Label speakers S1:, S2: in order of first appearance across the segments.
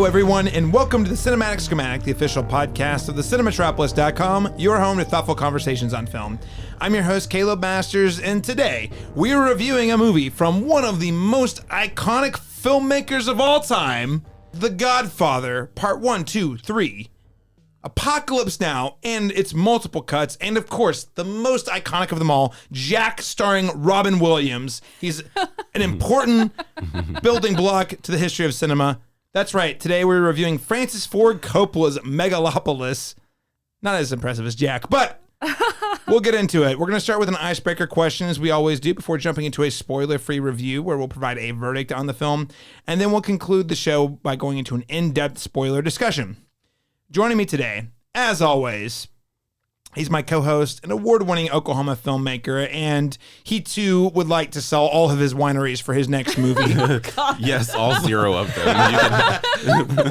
S1: Hello, everyone, and welcome to the Cinematic Schematic, the official podcast of the Cinematropolis.com, your home to thoughtful conversations on film. I'm your host, Caleb Masters, and today we are reviewing a movie from one of the most iconic filmmakers of all time, The Godfather, Part 1, 2, 3, Apocalypse Now, and its multiple cuts, and of course, the most iconic of them all, Jack starring Robin Williams. He's an important building block to the history of cinema. That's right, today we're reviewing Francis Ford Coppola's Megalopolis. Not as impressive as Jack, but we'll get into it. We're going to start with an icebreaker question, as we always do, before jumping into a spoiler-free review where we'll provide a verdict on the film, and then we'll conclude the show by going into an in-depth spoiler discussion. Joining me today, as always, he's my co-host, an award-winning Oklahoma filmmaker, and he too would like to sell all of his wineries for his next movie.
S2: Yes, all 0 of them.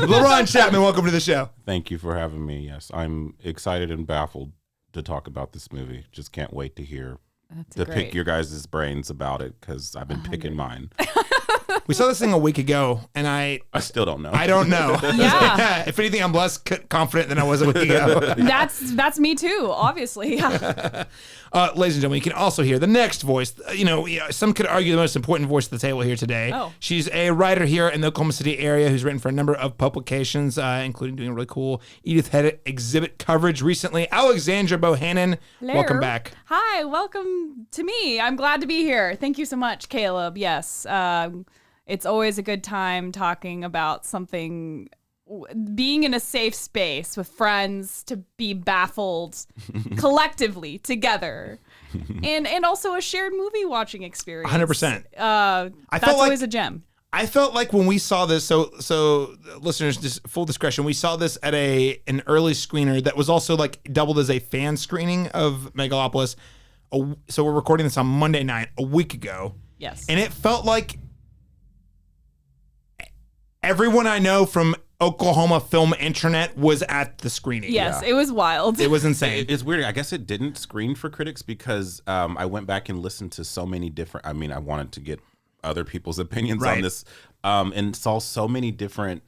S1: Laron Chapman, welcome to the show.
S2: Thank you for having me. Yes, I'm excited and baffled to talk about this movie. Just can't wait to hear, pick your guys' brains about it, because I've been picking mine.
S1: We saw this thing a week ago, and I
S2: still don't know.
S1: I don't know.
S3: Yeah.
S1: If anything, I'm less confident than I was a week ago.
S3: That's me too, obviously. Yeah.
S1: Ladies and gentlemen, you can also hear the next voice. Some could argue the most important voice at the table here today.
S3: Oh.
S1: She's a writer here in the Oklahoma City area who's written for a number of publications, including doing really cool Edith Head exhibit coverage recently. Alexandra Bohannon,
S3: Hello.
S1: welcome back.
S3: Hi, welcome to me. I'm glad to be here. Thank you so much, Caleb. Yes. It's always a good time talking about something, being in a safe space with friends to be baffled collectively together, and also a shared movie watching experience.
S1: 100%.
S3: That's always a gem.
S1: I felt like when we saw this, so listeners, just full discretion, we saw this at an early screener that was also like doubled as a fan screening of Megalopolis. So we're recording this on Monday night, a week ago.
S3: Yes.
S1: And it felt like everyone I know from Oklahoma film internet was at the screening.
S3: Yes, yeah. It was wild.
S1: It was insane.
S2: It's weird. I guess it didn't screen for critics because I went back and listened to so many different, I want to get other people's opinions on this, and saw so many different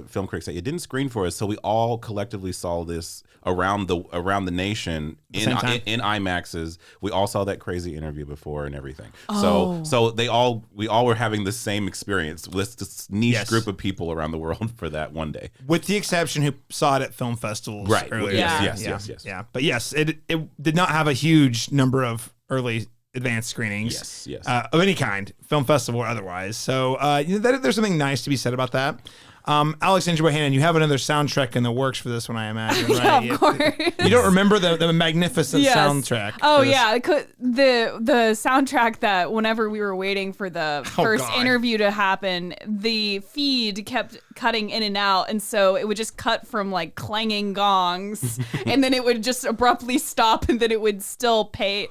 S2: film critics that it didn't screen for us. So we all collectively saw this around the nation in IMAXs. We all saw that crazy interview before and everything.
S3: Oh.
S2: So we all were having the same experience with this niche group of people around the world for that one day.
S1: With the exception who saw it at film festivals earlier.
S2: Yes.
S1: Yeah. But yes, it did not have a huge number of early advanced screenings of any kind, film festival or otherwise. So there's something nice to be said about that. Alexandra Bohannon, you have another soundtrack in the works for this one, I imagine, right?
S3: Yeah, of course.
S1: You don't remember the magnificent soundtrack?
S3: Oh, yeah. The soundtrack that whenever we were waiting for the first interview to happen, the feed kept cutting in and out. And so it would just cut from like clanging gongs and then it would just abruptly stop and then it would still play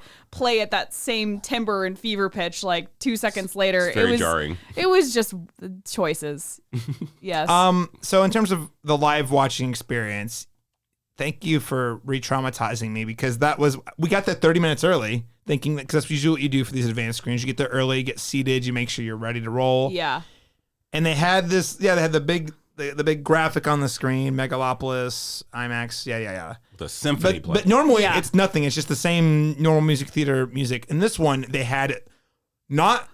S3: at that same timbre and fever pitch like 2 seconds later.
S2: It's very jarring.
S3: It was just choices. Yes.
S1: So in terms of the live watching experience, thank you for re-traumatizing me, because we got there 30 minutes early, thinking that, because that's usually what you do for these advanced screens. You get there early, you get seated, you make sure you're ready to roll.
S3: Yeah.
S1: And they had this, they had the big graphic on the screen, Megalopolis, IMAX, yeah.
S2: The symphony play.
S1: But normally it's nothing. It's just the same normal music theater music. In this one, they had not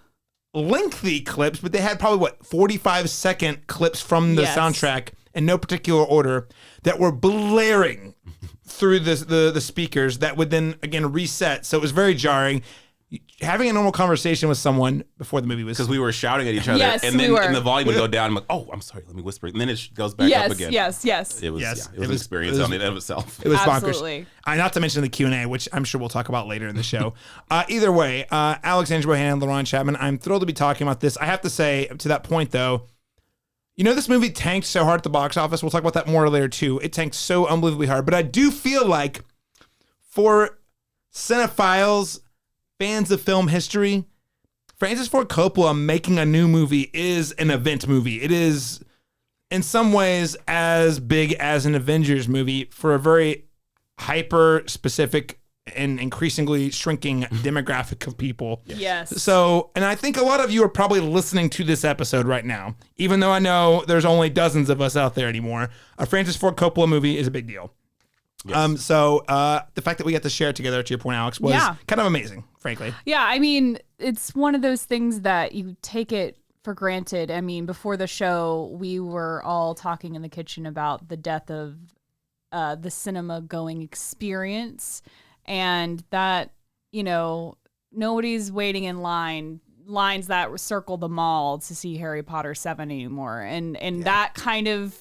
S1: lengthy clips, but they had probably 45-second clips from the soundtrack in no particular order that were blaring through the speakers that would then again reset. So it was very jarring. Having a normal conversation with someone before the movie was...
S2: Because we were shouting at each other, and the volume would go down. I'm like, oh, I'm sorry, let me whisper. And then it goes back up again.
S3: Yes.
S2: It was an experience on it of itself.
S1: It was
S3: Absolutely.
S1: bonkers. Not to mention the Q&A, which I'm sure we'll talk about later in the show. Either way, Alexandra Bohannon, Laron Chapman, I'm thrilled to be talking about this. I have to say, to that point, though, this movie tanked so hard at the box office. We'll talk about that more later, too. It tanked so unbelievably hard. But I do feel like for cinephiles, fans of film history, Francis Ford Coppola making a new movie is an event movie. It is, in some ways, as big as an Avengers movie for a very hyper-specific an increasingly shrinking demographic of people.
S3: Yes.
S1: So, and I think a lot of you are probably listening to this episode right now, even though I know there's only dozens of us out there anymore. A Francis Ford Coppola movie is a big deal.
S2: Yes.
S1: So the fact that we got to share it together, to your point, Alex, was kind of amazing, frankly.
S3: Yeah, I mean, it's one of those things that you take it for granted. I mean, before the show, we were all talking in the kitchen about the death of the cinema going experience, and that, you know, nobody's waiting in lines that circle the mall to see Harry Potter 7 anymore. And that kind of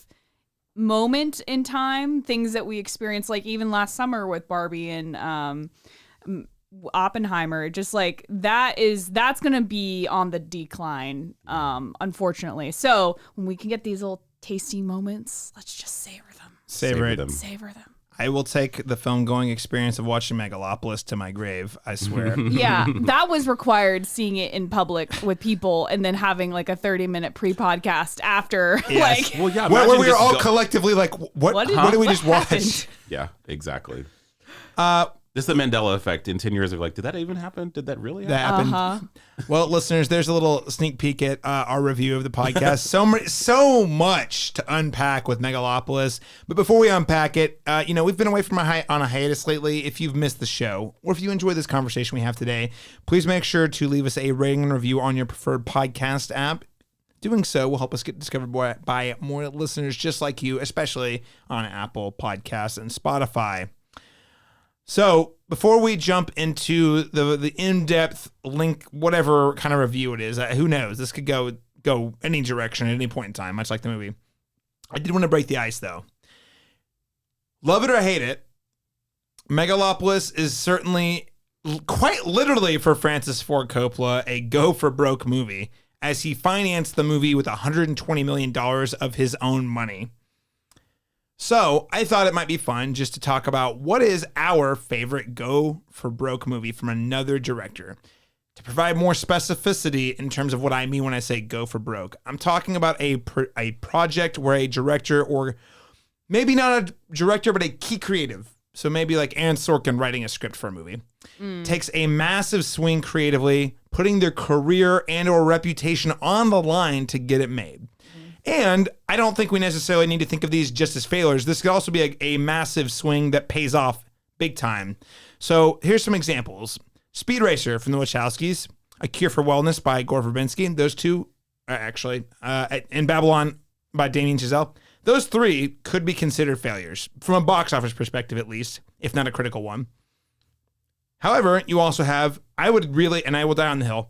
S3: moment in time, things that we experienced, like even last summer with Barbie and Oppenheimer, just like that's going to be on the decline, unfortunately. So when we can get these little tasty moments, let's just savor them.
S1: Savor them. I will take the film going experience of watching Megalopolis to my grave, I swear.
S3: Yeah, that was required, seeing it in public with people and then having like a 30-minute pre-podcast after.
S1: Yes.
S3: Like,
S2: Well, yeah,
S1: where we
S2: imagine
S1: were all
S2: just
S1: collectively like, what did we just watch?
S3: happened?
S2: Yeah, exactly. This is the Mandela effect. In 10 years, of like, did that even happen? Did that really happen?
S1: That happened. Well, listeners, there's a little sneak peek at our review of the podcast. So much to unpack with Megalopolis. But before we unpack it, we've been away from on a hiatus lately. If you've missed the show, or if you enjoy this conversation we have today, please make sure to leave us a rating and review on your preferred podcast app. Doing so will help us get discovered by more listeners just like you, especially on Apple Podcasts and Spotify. So before we jump into the in-depth link, whatever kind of review it is, who knows? This could go any direction at any point in time, much like the movie. I did want to break the ice, though. Love it or hate it, Megalopolis is certainly, quite literally for Francis Ford Coppola, a go-for-broke movie, as he financed the movie with $120 million of his own money. So I thought it might be fun just to talk about what is our favorite go-for-broke movie from another director. To provide more specificity in terms of what I mean when I say go-for-broke, I'm talking about a project where a director, or maybe not a director, but a key creative, so maybe like Aaron Sorkin writing a script for a movie, takes a massive swing creatively, putting their career and or reputation on the line to get it made. And I don't think we necessarily need to think of these just as failures. This could also be a massive swing that pays off big time. So here's some examples. Speed Racer from the Wachowskis, A Cure for Wellness by Gore Verbinski. Those two, in Babylon by Damien Chazelle. Those three could be considered failures, from a box office perspective at least, if not a critical one. However, you also have, I Will Die on the Hill.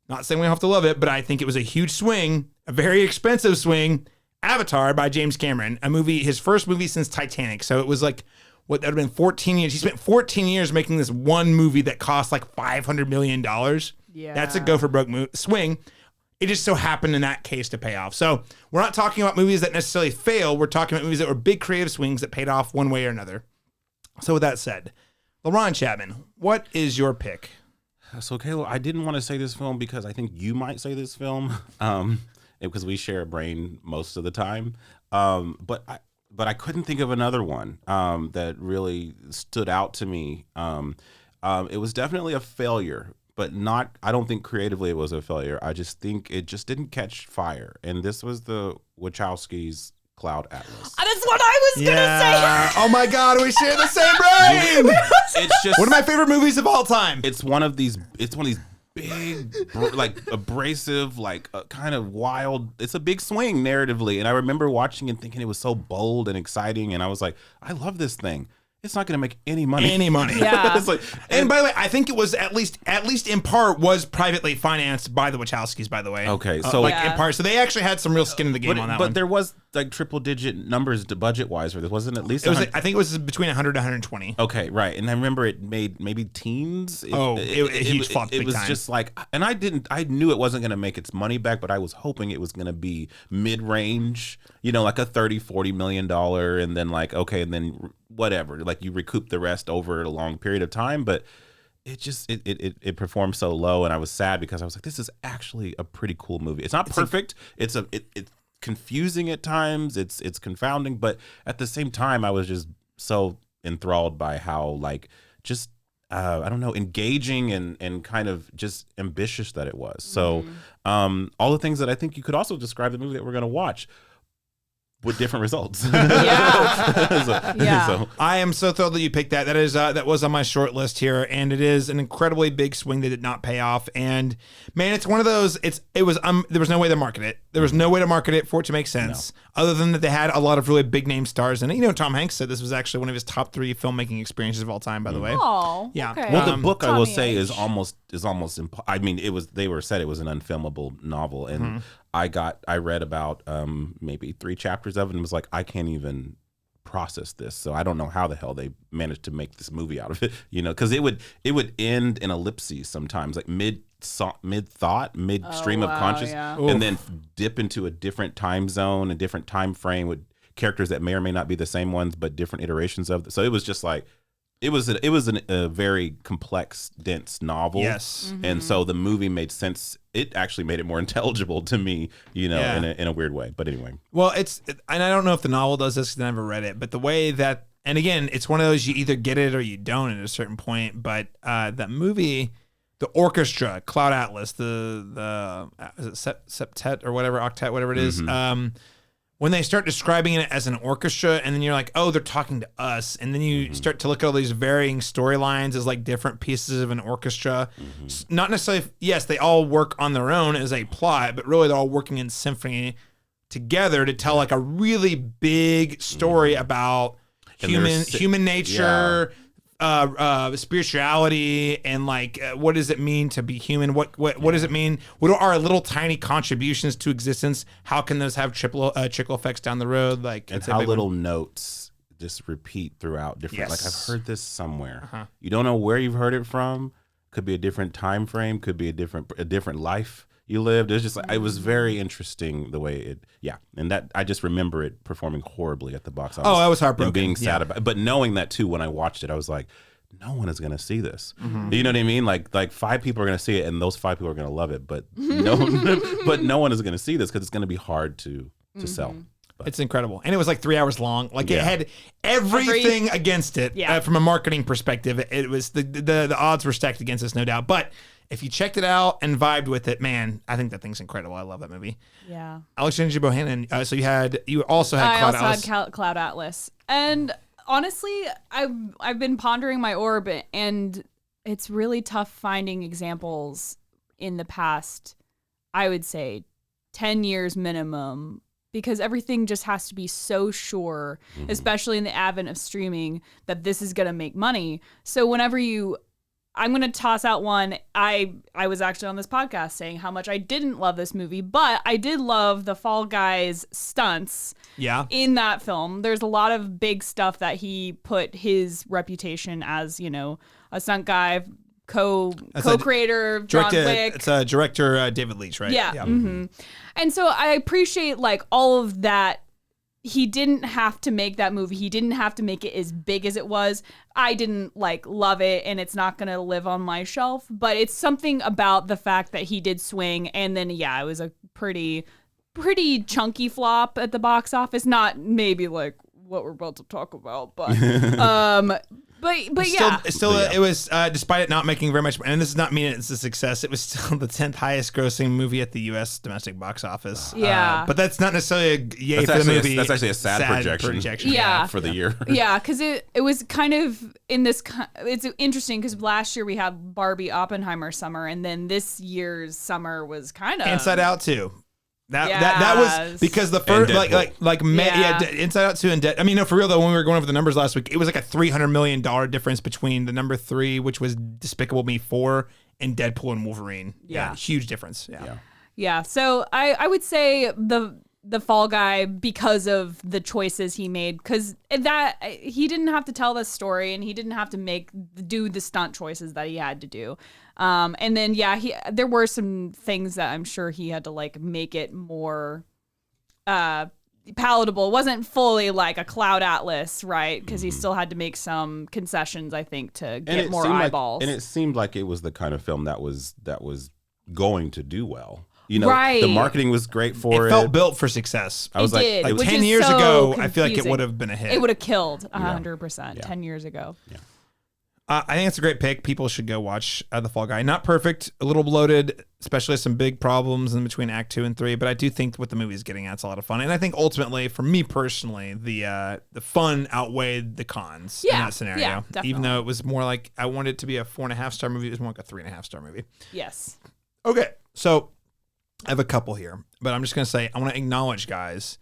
S1: Not saying we have to love it, but I think it was a huge swing, a very expensive swing. Avatar by James Cameron, his first movie since Titanic. So it was like, that would have been 14 years. He spent 14 years making this one movie that cost like $500 million.
S3: Yeah.
S1: That's a go-for-broke swing. It just so happened in that case to pay off. So we're not talking about movies that necessarily fail. We're talking about movies that were big creative swings that paid off one way or another. So with that said, Laron Chapman, what is your pick?
S2: So, Caleb, I didn't want to say this film because I think you might say this film, because we share a brain most of the time. But I couldn't think of another one that really stood out to me. It was definitely a failure, but I don't think creatively it was a failure. I just think it just didn't catch fire. And this was the Wachowskis' Cloud Atlas.
S3: That's what I was going to say.
S1: Oh my God, we share the same brain.
S2: It's just
S1: one of my favorite movies of all time.
S2: It's one of these big, like abrasive, like kind of wild. It's a big swing narratively. And I remember watching and thinking it was so bold and exciting. And I was like, I love this thing. It's not going to make any money.
S3: Yeah.
S1: It's like, and by the way, I think it was at least in part was privately financed by the Wachowskis, by the way.
S2: Okay. So
S1: in part. So they actually had some real skin in the game on that one.
S2: But there was like triple digit numbers budget wise for this. Wasn't at least
S1: I think it was between 100 to 120.
S2: Okay. Right. And I remember it made maybe teens.
S1: It huge flop.
S2: It was
S1: time.
S2: just like, and I knew it wasn't going to make its money back, but I was hoping it was going to be mid range, like a $30-40 million. And then like, okay. And then whatever, like you recoup the rest over a long period of time, but it just it performed so low, and I was sad because I was like, this is actually a pretty cool movie. It's not perfect. It's confusing at times. It's confounding, but at the same time, I was just so enthralled by how like just I don't know, engaging and kind of just ambitious that it was. So all the things that I think you could also describe the movie that we're going to watch with different results. So
S1: I am so thrilled that you picked that. That was on my short list here, and it is an incredibly big swing that did not pay off. And man, it's one of those. There was no way to market it. There was no way to market it for it to make sense, other than that they had a lot of really big name stars in it. You know, Tom Hanks said this was actually one of his top 3 filmmaking experiences of all time. By the way,
S3: yeah.
S1: Okay.
S2: Well, the book I will say is almost. I mean, they said it was an unfilmable novel, and I read about maybe 3 chapters of it and was like, I can't even process this. So I don't know how the hell they managed to make this movie out of it, you know, because it would end in ellipses sometimes, like mid thought, mid stream of consciousness, and then dip into a different time zone, a different time frame with characters that may or may not be the same ones, but different iterations of. So it was just like. It was a very complex, dense novel.
S1: Yes.
S2: And so the movie made sense. It actually made it more intelligible to me, you know, in a weird way. But anyway.
S1: Well, and I don't know if the novel does this because I never read it, but the way that, and again, it's one of those you either get it or you don't at a certain point. But that movie, the orchestra, Cloud Atlas, the is it septet or whatever, octet, whatever it is, when they start describing it as an orchestra, and then you're like, oh, they're talking to us. And then you start to look at all these varying storylines as like different pieces of an orchestra. Not necessarily, yes, they all work on their own as a plot, but really they're all working in symphony together to tell like a really big story about human nature, spirituality, and like what does it mean to be human? What does it mean? What are our little tiny contributions to existence? How can those have trickle effects down the road? Like,
S2: and how little notes just repeat throughout different. Like, I've heard this somewhere. You don't know where you've heard it from. Could be a different time frame. Could be a different life you lived. It's just like, it was very interesting the way it, and that I just remember it performing horribly at the box office.
S1: Oh, I was heartbroken.
S2: And being sad about it. But knowing that too, when I watched it, I was like, no one is going to see this. You know what I mean? Like 5 people are going to see it, and those 5 people are going to love it, but no one is going to see this because it's going to be hard to sell. But
S1: it's incredible. And it was like 3 hours long. Like it had everything against it from a marketing perspective. It was the odds were stacked against us, no doubt. But if you checked it out and vibed with it, man, I think that thing's incredible. I love that movie. Yeah. Alexandra Bohannon. So you also had Cloud Atlas.
S3: I also had Cloud Atlas. And honestly, I've been pondering my orbit, and it's really tough finding examples in the past, I would say 10 years minimum, because everything just has to be so sure, especially in the advent of streaming, that this is going to make money. So whenever I'm going to toss out one. I was actually on this podcast saying how much I didn't love this movie, but I did love the Fall Guys stunts in that film. There's a lot of big stuff that he put his reputation as, you know, a stunt guy, co-creator, John Wick.
S1: It's a director, David Leitch, right?
S3: Yeah. And so I appreciate like all of that. He didn't have to make that movie. He didn't have to make it as big as it was. I didn't like love it, and it's not going to live on my shelf, but it's something about the fact that he did swing. And then, it was a pretty chunky flop at the box office. Not maybe like what we're about to talk about, but
S1: it was despite it not making very much, and this is not meaning it's a success. It was still the 10th highest grossing movie at the U.S. domestic box office.
S3: But
S1: that's not necessarily a yay for the movie.
S2: That's actually a sad projection. For the year.
S3: Because it was kind of in this. It's interesting because last year we had Barbie Oppenheimer summer, and then this year's summer was kind of
S1: Inside Out 2. That was because the first Inside Out 2 and I mean, no, for real though, when we were going over the numbers last week, it was like a $300 million difference between the number 3, which was Despicable Me 4, and Deadpool and Wolverine. Huge difference.
S3: So I would say the Fall Guy, because of the choices he made, because that he didn't have to tell this story, and he didn't have to do the stunt choices that he had to do. And then, there were some things that I'm sure he had to like make it more palatable. It wasn't fully like a Cloud Atlas, right? Because he still had to make some concessions, I think, to get more eyeballs.
S2: And it seemed like it was the kind of film that was going to do well. You know, the marketing was great for it.
S1: It felt built for success.
S2: I was like
S1: 10 years ago, I feel like it would have been a hit.
S3: It would have killed 100% 10 years ago.
S1: I think it's a great pick. People should go watch The Fall Guy. Not perfect, a little bloated, especially some big problems in between Act 2 and 3, but I do think what the movie is getting at is a lot of fun. And I think ultimately, for me personally, the fun outweighed the cons in that scenario.
S3: Yeah, definitely.
S1: Even though it was more like I wanted it to be a 4.5-star movie, it was more like a 3.5-star movie.
S3: Yes.
S1: Okay, so I have a couple here, but I'm just going to say, I want to acknowledge, guys,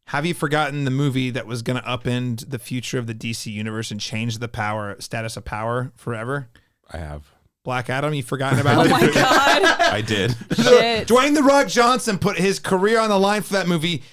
S1: have you forgotten the movie that was going to upend the future of the DC universe and change the status of power forever?
S2: I have.
S1: Black Adam, you've forgotten about it?
S3: Oh my God.
S2: I did.
S3: Shit.
S1: Dwayne "The Rock" Johnson put his career on the line for that movie,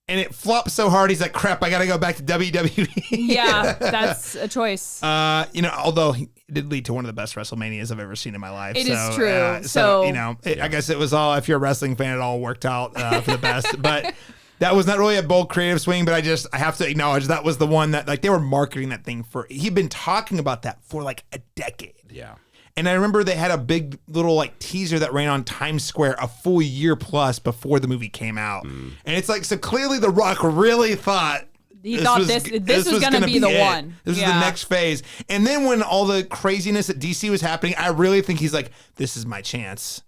S1: and it flopped so hard, he's like, crap, I got to go back to WWE.
S3: Yeah, that's a choice.
S1: Although he did lead to one of the best WrestleManias I've ever seen in my life.
S3: It is true.
S1: I guess it was all, if you're a wrestling fan, it all worked out for the best. But that was not really a bold creative swing, but I have to acknowledge that was the one that, like, they were marketing that thing for. He'd been talking about that for like a decade.
S2: Yeah.
S1: And I remember they had a big little like teaser that ran on Times Square a full year plus before the movie came out. And it's like, so clearly The Rock really thought
S3: he thought this was going to be the one.
S1: This is the next phase. And then when all the craziness at DC was happening, I really think he's like, this is my chance.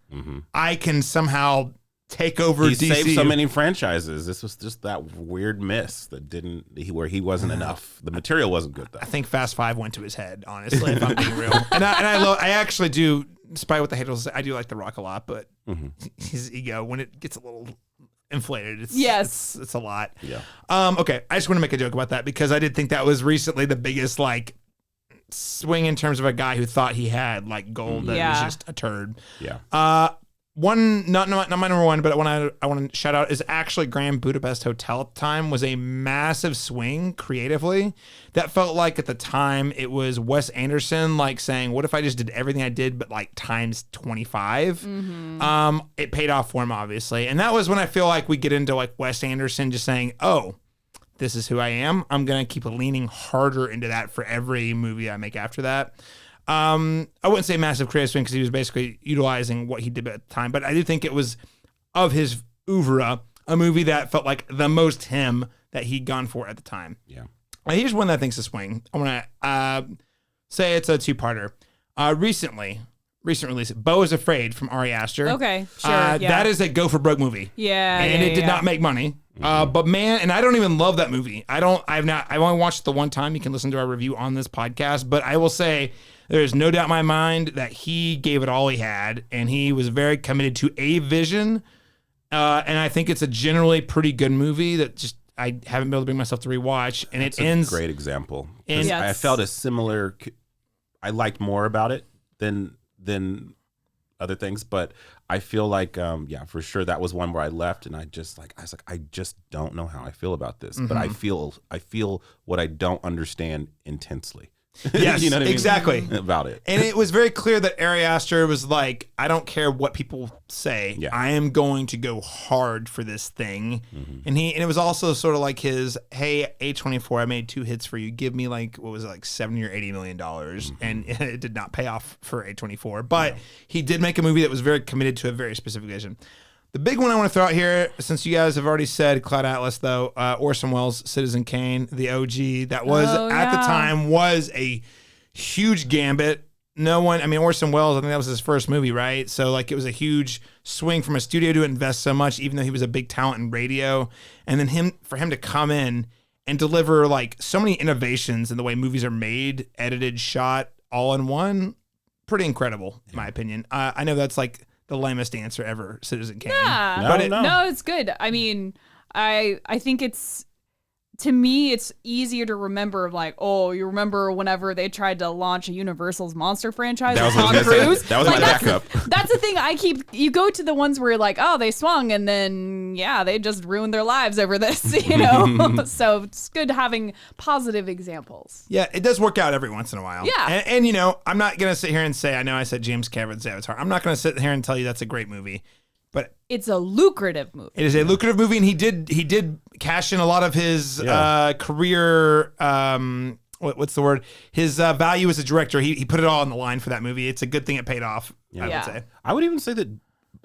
S1: I can somehow take over DC.
S2: He saved so many franchises. This was just that weird miss where he wasn't enough. The material wasn't good, though.
S1: I think Fast 5 went to his head, honestly, if I'm being real. And I actually do, despite what the haters say, I do like The Rock a lot, but his ego, when it gets a little inflated, it's a lot.
S2: Yeah.
S1: Okay, I just want to make a joke about that because I did think that was recently the biggest like swing in terms of a guy who thought he had like gold that was just a turd.
S2: Yeah.
S1: One, not my number one, but I want to shout out is actually Grand Budapest Hotel at the time was a massive swing creatively. That felt like at the time it was Wes Anderson like saying, what if I just did everything I did but like times 25? It paid off for him, obviously. And that was when I feel like we get into like Wes Anderson just saying, oh, this is who I am. I'm going to keep leaning harder into that for every movie I make after that. I wouldn't say massive creative swing because he was basically utilizing what he did at the time, but I do think it was of his oeuvre, a movie that felt like the most him that he'd gone for at the time.
S2: Yeah.
S1: Here's one that I think's a swing. I want to say it's a two-parter. Recently released, Beau is Afraid from Ari Aster.
S3: Okay, sure.
S1: That is a go for broke movie.
S3: Yeah,
S1: and it did not make money. But man, and I don't even love that movie. I've only watched it the one time. You can listen to our review on this podcast, but I will say there's no doubt in my mind that he gave it all he had, and he was very committed to a vision. And I think it's a generally pretty good movie that just I haven't been able to bring myself to rewatch. And
S2: That's
S1: it ends.
S2: A great example.
S1: And
S2: I felt a similar. I liked more about it than other things, but I feel like for sure that was one where I left and I was like I just don't know how I feel about this, but I feel what I don't understand intensely.
S1: Yes,
S2: you know what I mean?
S1: Exactly
S2: about it.
S1: And it was very clear that Ari Aster was like, I don't care what people say.
S2: Yeah.
S1: I am going to go hard for this thing. And it was also sort of like his, hey, A24, I made 2 hits for you. Give me like, what was it, like $70 or $80 million. And it did not pay off for A24. But he did make a movie that was very committed to a very specific vision. The big one I want to throw out here, since you guys have already said Cloud Atlas, though, Orson Welles' Citizen Kane, the OG, that was at the time was a huge gambit. Orson Welles, I think that was his first movie, right? So like it was a huge swing from a studio to invest so much, even though he was a big talent in radio. And then for him to come in and deliver like so many innovations in the way movies are made, edited, shot, all in one, pretty incredible, in my opinion. I know that's like the lamest answer ever, Citizen Kane.
S3: Yeah, no, it's good. I mean, I think to me, it's easier to remember, like, oh, you remember whenever they tried to launch a Universal's Monster franchise with Tom Cruise?
S2: That was my backup.
S3: That's the thing you go to the ones where you're like, oh, they swung and then, they just ruined their lives over this, So it's good having positive examples.
S1: Yeah, it does work out every once in a while.
S3: Yeah.
S1: And I'm not going to sit here and say, I know I said James Cameron's Avatar. I'm not going to sit here and tell you that's a great movie. But
S3: it's a lucrative movie.
S1: It is a lucrative movie, and he did cash in a lot of his career. What's the word? His value as a director. He put it all on the line for that movie. It's a good thing it paid off. I would say.
S2: I would even say that.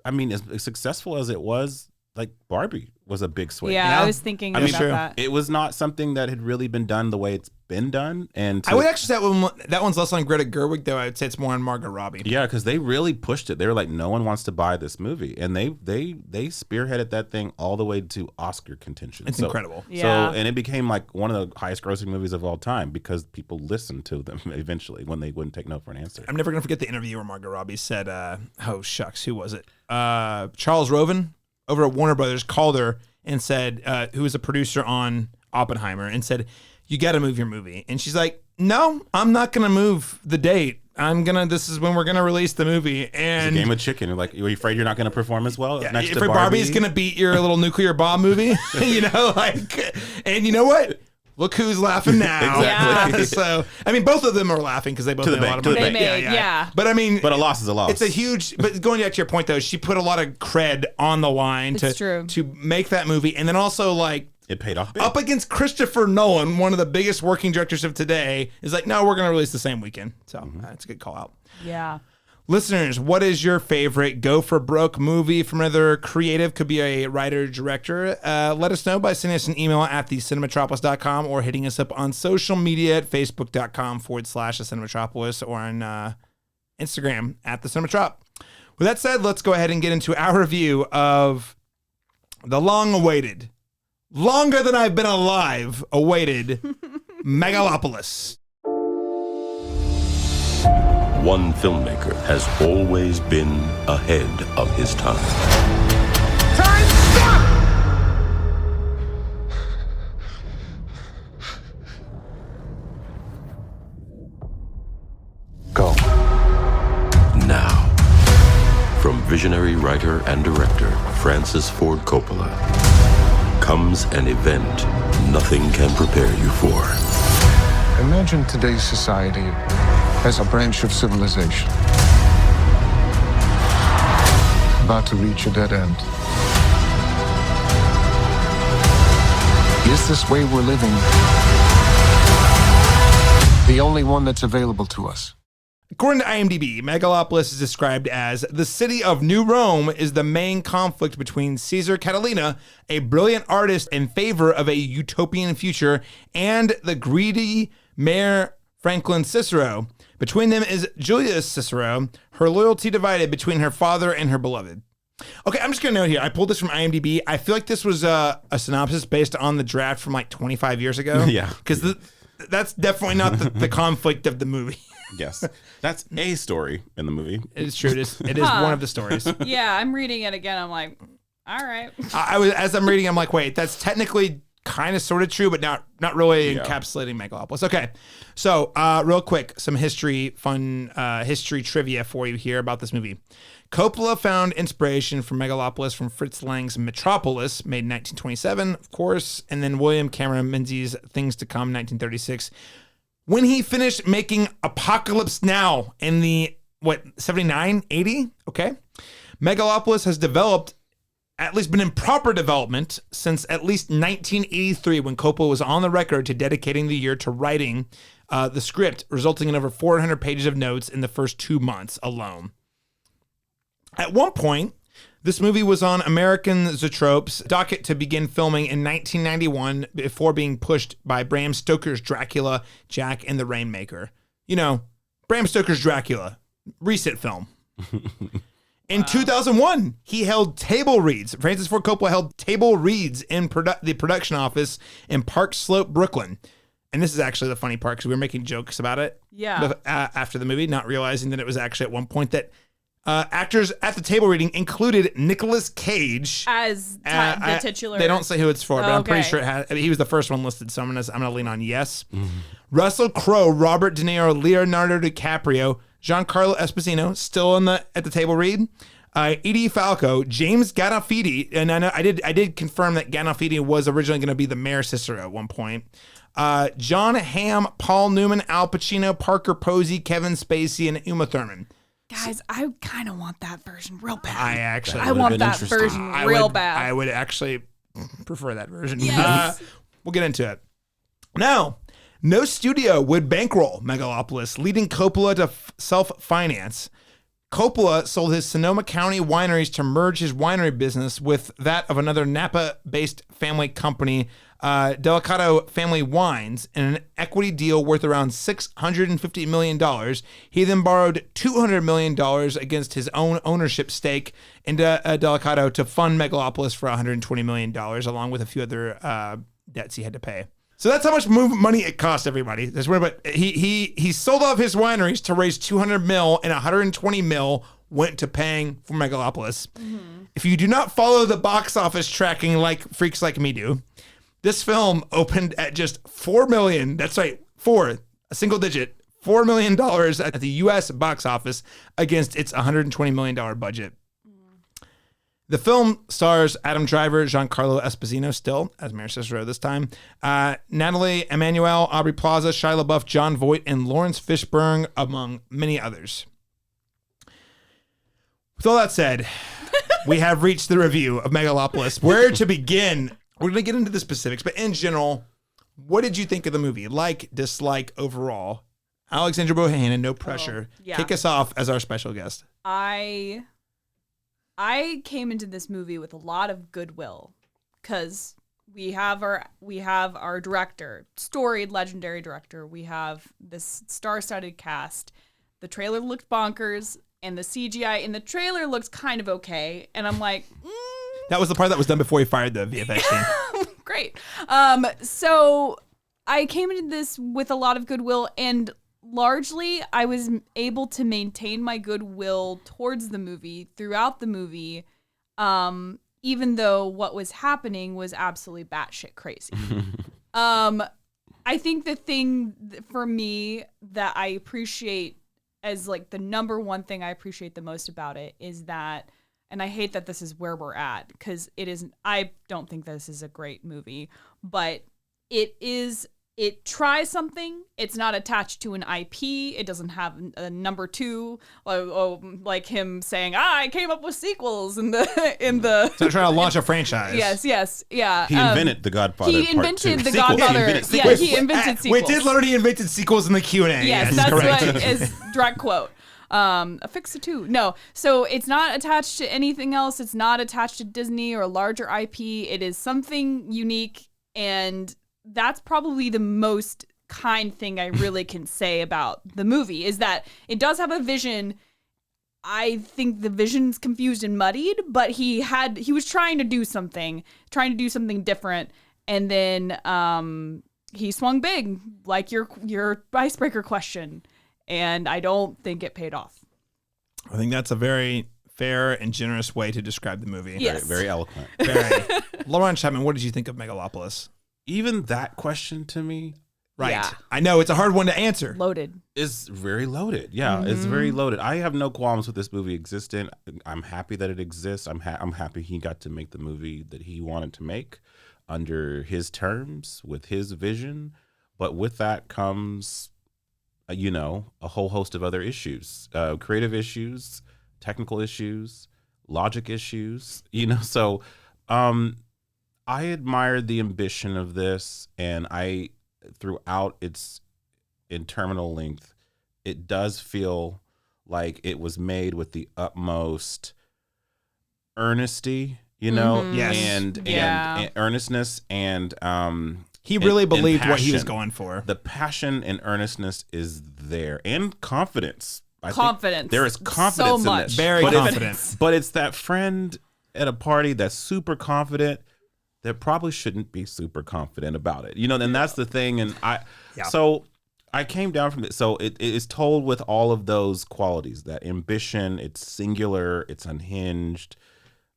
S2: I mean, as successful as it was, like Barbie was a big swing.
S3: Yeah, I was thinking about that.
S2: It was not something that had really been done the way it's been done. And
S1: I would actually say that one's less on Greta Gerwig, though. I would say it's more on Margot Robbie.
S2: Yeah, because they really pushed it. They were like, no one wants to buy this movie, and they spearheaded that thing all the way to Oscar contention.
S1: It's incredible.
S3: Yeah.
S2: So, and it became like one of the highest grossing movies of all time because people listened to them eventually when they wouldn't take no for an answer.
S1: I'm never gonna forget the interview where Margot Robbie said, "Oh shucks, who was it? Charles Roven over at Warner Brothers called her and said, who was a producer on Oppenheimer, and said, you got to move your movie." And she's like, "No, I'm not going to move the date. This is when we're going to release the movie." And
S2: it's a game of chicken. You're like, are you afraid you're not going to perform as well?
S1: Yeah,
S2: next
S1: if
S2: to
S1: Barbie's going to beat your little nuclear bomb movie, and you know what? Look who's laughing now.
S2: Exactly.
S1: Yeah. So, I mean, both of them are laughing because they both made a lot of money.
S3: They made, yeah.
S1: But I mean,
S2: but a loss is a loss.
S1: It's a huge. But going back to your point, though, she put a lot of cred on the line to make that movie, and then also like
S2: it paid off big.
S1: Up against Christopher Nolan, one of the biggest working directors of today, is like, no, we're going to release the same weekend. So that's a good call out.
S3: Yeah.
S1: Listeners, what is your favorite go for broke movie from another creative? Could be a writer, director. Let us know by sending us an email at thecinematropolis.com or hitting us up on social media at facebook.com/thecinematropolis or on Instagram at thecinematrop. With that said, let's go ahead and get into our review of the long-awaited, longer than I've been alive, awaited Megalopolis.
S4: One filmmaker has always been ahead of his time.
S5: Time, stop!
S4: Go. Now, from visionary writer and director Francis Ford Coppola, comes an event nothing can prepare you for.
S5: Imagine today's society as a branch of civilization about to reach a dead end. Is this way we're living the only one that's available to us?
S1: According to IMDb, Megalopolis is described as the city of New Rome is the main conflict between Caesar Catalina, a brilliant artist in favor of a utopian future, and the greedy mayor Franklin Cicero. Between them is Julius Cicero, her loyalty divided between her father and her beloved. Okay, I'm just going to note here. I pulled this from IMDb. I feel like this was a synopsis based on the draft from like 25 years ago.
S2: Yeah.
S1: Because that's definitely not the conflict of the movie.
S2: Yes. That's a story in the movie.
S1: It is true. It is one of the stories.
S3: Yeah, I'm reading it again. I'm like, all right.
S1: As I'm reading, I'm like, wait, that's technically kind of sort of true, but not really encapsulating Megalopolis. Okay. So real quick, some history trivia for you here about this movie. Coppola found inspiration for Megalopolis from Fritz Lang's Metropolis, made in 1927, of course, and then William Cameron Menzies' Things to Come, 1936. When he finished making Apocalypse Now in the, 79, 80? Okay. Megalopolis has been in proper development since at least 1983, when Coppola was on the record to dedicating the year to writing the script, resulting in over 400 pages of notes in the first 2 months alone. At one point, this movie was on American Zoetrope's docket to begin filming in 1991 before being pushed by Bram Stoker's Dracula, Jack and the Rainmaker. You know, Bram Stoker's Dracula, recent film. In 2001, he held table reads. Francis Ford Coppola held table reads in the production office in Park Slope, Brooklyn. And this is actually the funny part because we were making jokes about it after the movie, not realizing that it was actually at one point that actors at the table reading included Nicolas Cage
S3: as the titular.
S1: They don't say who it's for, but I'm pretty sure he was the first one listed, so I'm gonna lean on yes. Mm-hmm. Russell Crowe, Robert De Niro, Leonardo DiCaprio, Giancarlo Esposito still at the table read. Edie Falco, James Gandolfini, and I did confirm that Gandolfini was originally going to be the Mayor Cicero at one point. John Hamm, Paul Newman, Al Pacino, Parker Posey, Kevin Spacey, and Uma Thurman.
S3: Guys, I kind of want that version real bad.
S1: I
S3: want that version real bad.
S1: I would actually prefer that version.
S3: Yes.
S1: We'll get into it. Now, no studio would bankroll Megalopolis, leading Coppola to self-finance. Coppola sold his Sonoma County wineries to merge his winery business with that of another Napa-based family company, Delicato Family Wines, in an equity deal worth around $650 million. He then borrowed $200 million against his own ownership stake into Delicato to fund Megalopolis for $120 million, along with a few other debts he had to pay. So that's how much money it cost everybody. That's where, but he sold off his wineries to raise $200 million, and $120 million went to paying for Megalopolis. Mm-hmm. If you do not follow the box office tracking like freaks like me do, this film opened at just $4 million. That's right, a single digit, $4 million at the U.S. box office against its $120 million budget. The film stars Adam Driver, Giancarlo Esposito, still as Mayor Cicero this time, Natalie Emmanuel, Aubrey Plaza, Shia LaBeouf, John Voight, and Lawrence Fishburne, among many others. With all that said, we have reached the review of Megalopolis. Where to begin? We're going to get into the specifics, but in general, what did you think of the movie? Like, dislike, overall? Alexandra Bohannon, no pressure. Kick us off as our special guest.
S3: I came into this movie with a lot of goodwill because we have our director, storied, legendary director. We have this star-studded cast. The trailer looked bonkers, and the CGI in the trailer looked kind of okay. And I'm like,
S1: That was the part that was done before he fired the VFX team.
S3: Great. So I came into this with a lot of goodwill, and largely, I was able to maintain my goodwill towards the movie throughout the movie, even though what was happening was absolutely batshit crazy. I think the thing for me that I appreciate as like the number one thing I appreciate the most about it is that, and I hate that this is where we're at because it isn't, I don't think this is a great movie, but it tries something. It's not attached to an IP. It doesn't have a number two, like him saying, I came up with sequels in the.
S1: So trying to launch a franchise.
S3: Yes, yeah.
S2: He invented The Godfather.
S3: He invented The
S2: Sequels.
S3: Godfather. He invented sequels.
S1: We did learn he invented sequels in the Q&A.
S3: Yes, that's correct. What is direct quote. Affix it too. No, so it's not attached to anything else. It's not attached to Disney or a larger IP. It is something unique, and that's probably the most kind thing I really can say about the movie is that it does have a vision. I think the vision's confused and muddied, but he was trying to do something different, and then he swung big, like your icebreaker question, and I don't think it paid off.
S1: I think that's a very fair and generous way to describe the movie.
S3: Yes.
S2: Very, very eloquent.
S1: Very. Laron Chapman, what did you think of Megalopolis?
S2: Even that question to me,
S1: right?
S3: Yeah.
S1: I know it's a hard one to answer.
S3: Loaded.
S2: is very loaded. Yeah, it's very loaded. I have no qualms with this movie existing. I'm happy that it exists. I'm happy he got to make the movie that he wanted to make under his terms with his vision. But with that comes, a whole host of other issues, creative issues, technical issues, logic issues. So. I admired the ambition of this, and throughout its interminable length, it does feel like it was made with the utmost earnesty,
S1: Yes.
S2: and earnestness, and
S1: he really believed
S2: passion.
S1: what he was going for.
S2: The passion and earnestness is there, and confidence.
S3: Confidence.
S2: There is confidence
S3: so
S2: in
S3: much.
S2: this.
S1: Very confident.
S2: But it's that friend at a party that's super confident that probably shouldn't be super confident about it. And that's the thing. And so I came down from it. So it is told with all of those qualities, that ambition, it's singular, it's unhinged,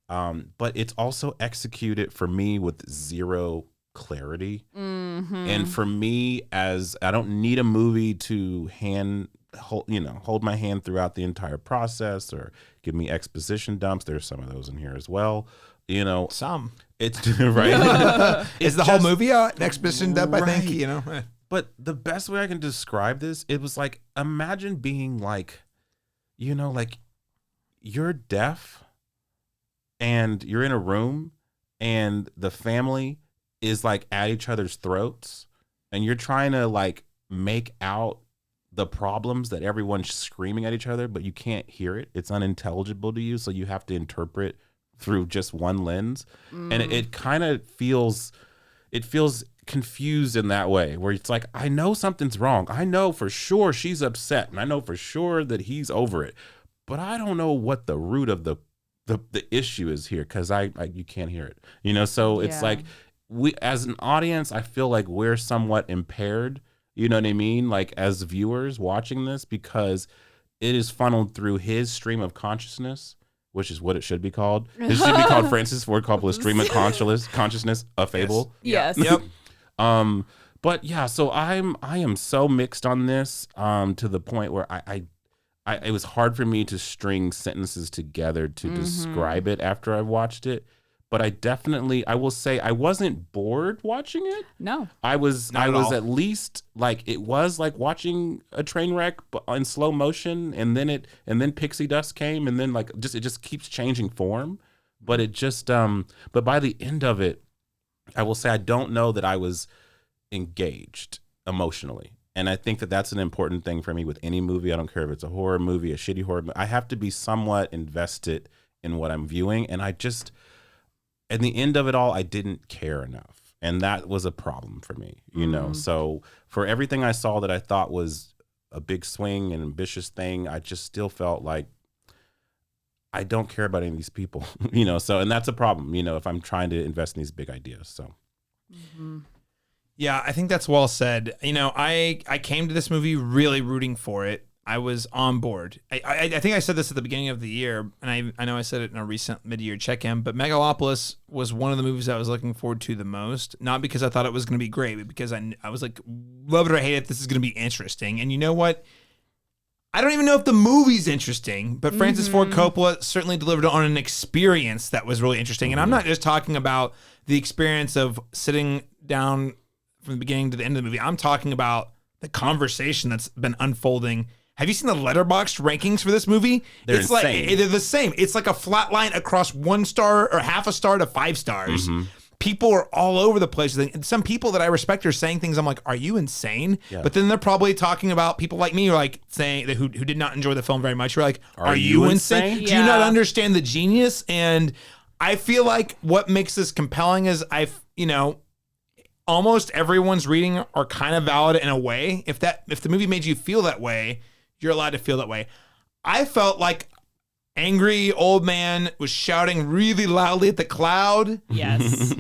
S2: but it's also executed for me with zero clarity. Mm-hmm. And for me, as I don't need a movie to hold my hand throughout the entire process or give me exposition dumps. There's some of those in here as well.
S1: Some.
S2: It's right.
S1: Is the whole movie an exposition dump? I think.
S2: But the best way I can describe this, it was like, imagine being like, like you're deaf and you're in a room and the family is like at each other's throats and you're trying to like make out the problems that everyone's screaming at each other, but you can't hear it. It's unintelligible to you, so you have to interpret through just one lens. And it kind of feels confused in that way, where it's like, I know something's wrong. I know for sure she's upset, and I know for sure that he's over it, but I don't know what the root of the issue is here, because you can't hear it. So it's like, we as an audience, I feel like we're somewhat impaired, you know what I mean? Like as viewers watching this, because it is funneled through his stream of consciousness, which is what it should be called. It should be called Francis Ford Coppola's stream of consciousness, a fable.
S3: Yes.
S1: Yep.
S2: But yeah, so I am so mixed on this, to the point where it was hard for me to string sentences together to describe it after I watched it. But I will say I wasn't bored watching it.
S3: No.
S2: I was
S1: all.
S2: at least like, it was like watching a train wreck but in slow motion, and then pixie dust came, and then like it just keeps changing form. But it just but by the end of it, I will say I don't know that I was engaged emotionally. And I think that that's an important thing for me with any movie. I don't care if it's a horror movie, a shitty horror movie. I have to be somewhat invested in what I'm viewing. And at the end of it all, I didn't care enough. And that was a problem for me, So for everything I saw that I thought was a big swing and ambitious thing, I just still felt like I don't care about any of these people, So, and that's a problem, if I'm trying to invest in these big ideas. So.
S1: Yeah, I think that's well said. I came to this movie really rooting for it. I was on board. I think I said this at the beginning of the year, and I know I said it in a recent mid-year check-in, but Megalopolis was one of the movies I was looking forward to the most, not because I thought it was going to be great, but because I was like, love it or hate it, this is going to be interesting. And you know what? I don't even know if the movie's interesting, but Francis Ford Coppola certainly delivered on an experience that was really interesting. And I'm not just talking about the experience of sitting down from the beginning to the end of the movie. I'm talking about the conversation that's been unfolding. Have you seen the Letterboxd rankings for this movie?
S2: They're
S1: it's
S2: insane.
S1: Like they're the same. It's like a flat line across 1 star or half a star to 5 stars. People are all over the place. And some people that I respect are saying things I'm like, are you insane?
S2: Yeah.
S1: But then they're probably talking about people like me, who are like saying who did not enjoy the film very much. Who are like, are you insane?
S3: Yeah.
S1: Do you not understand the genius? And I feel like what makes this compelling is almost everyone's reading are kind of valid in a way. If the movie made you feel that way, you're allowed to feel that way. I felt like angry old man was shouting really loudly at the cloud.
S3: Yes.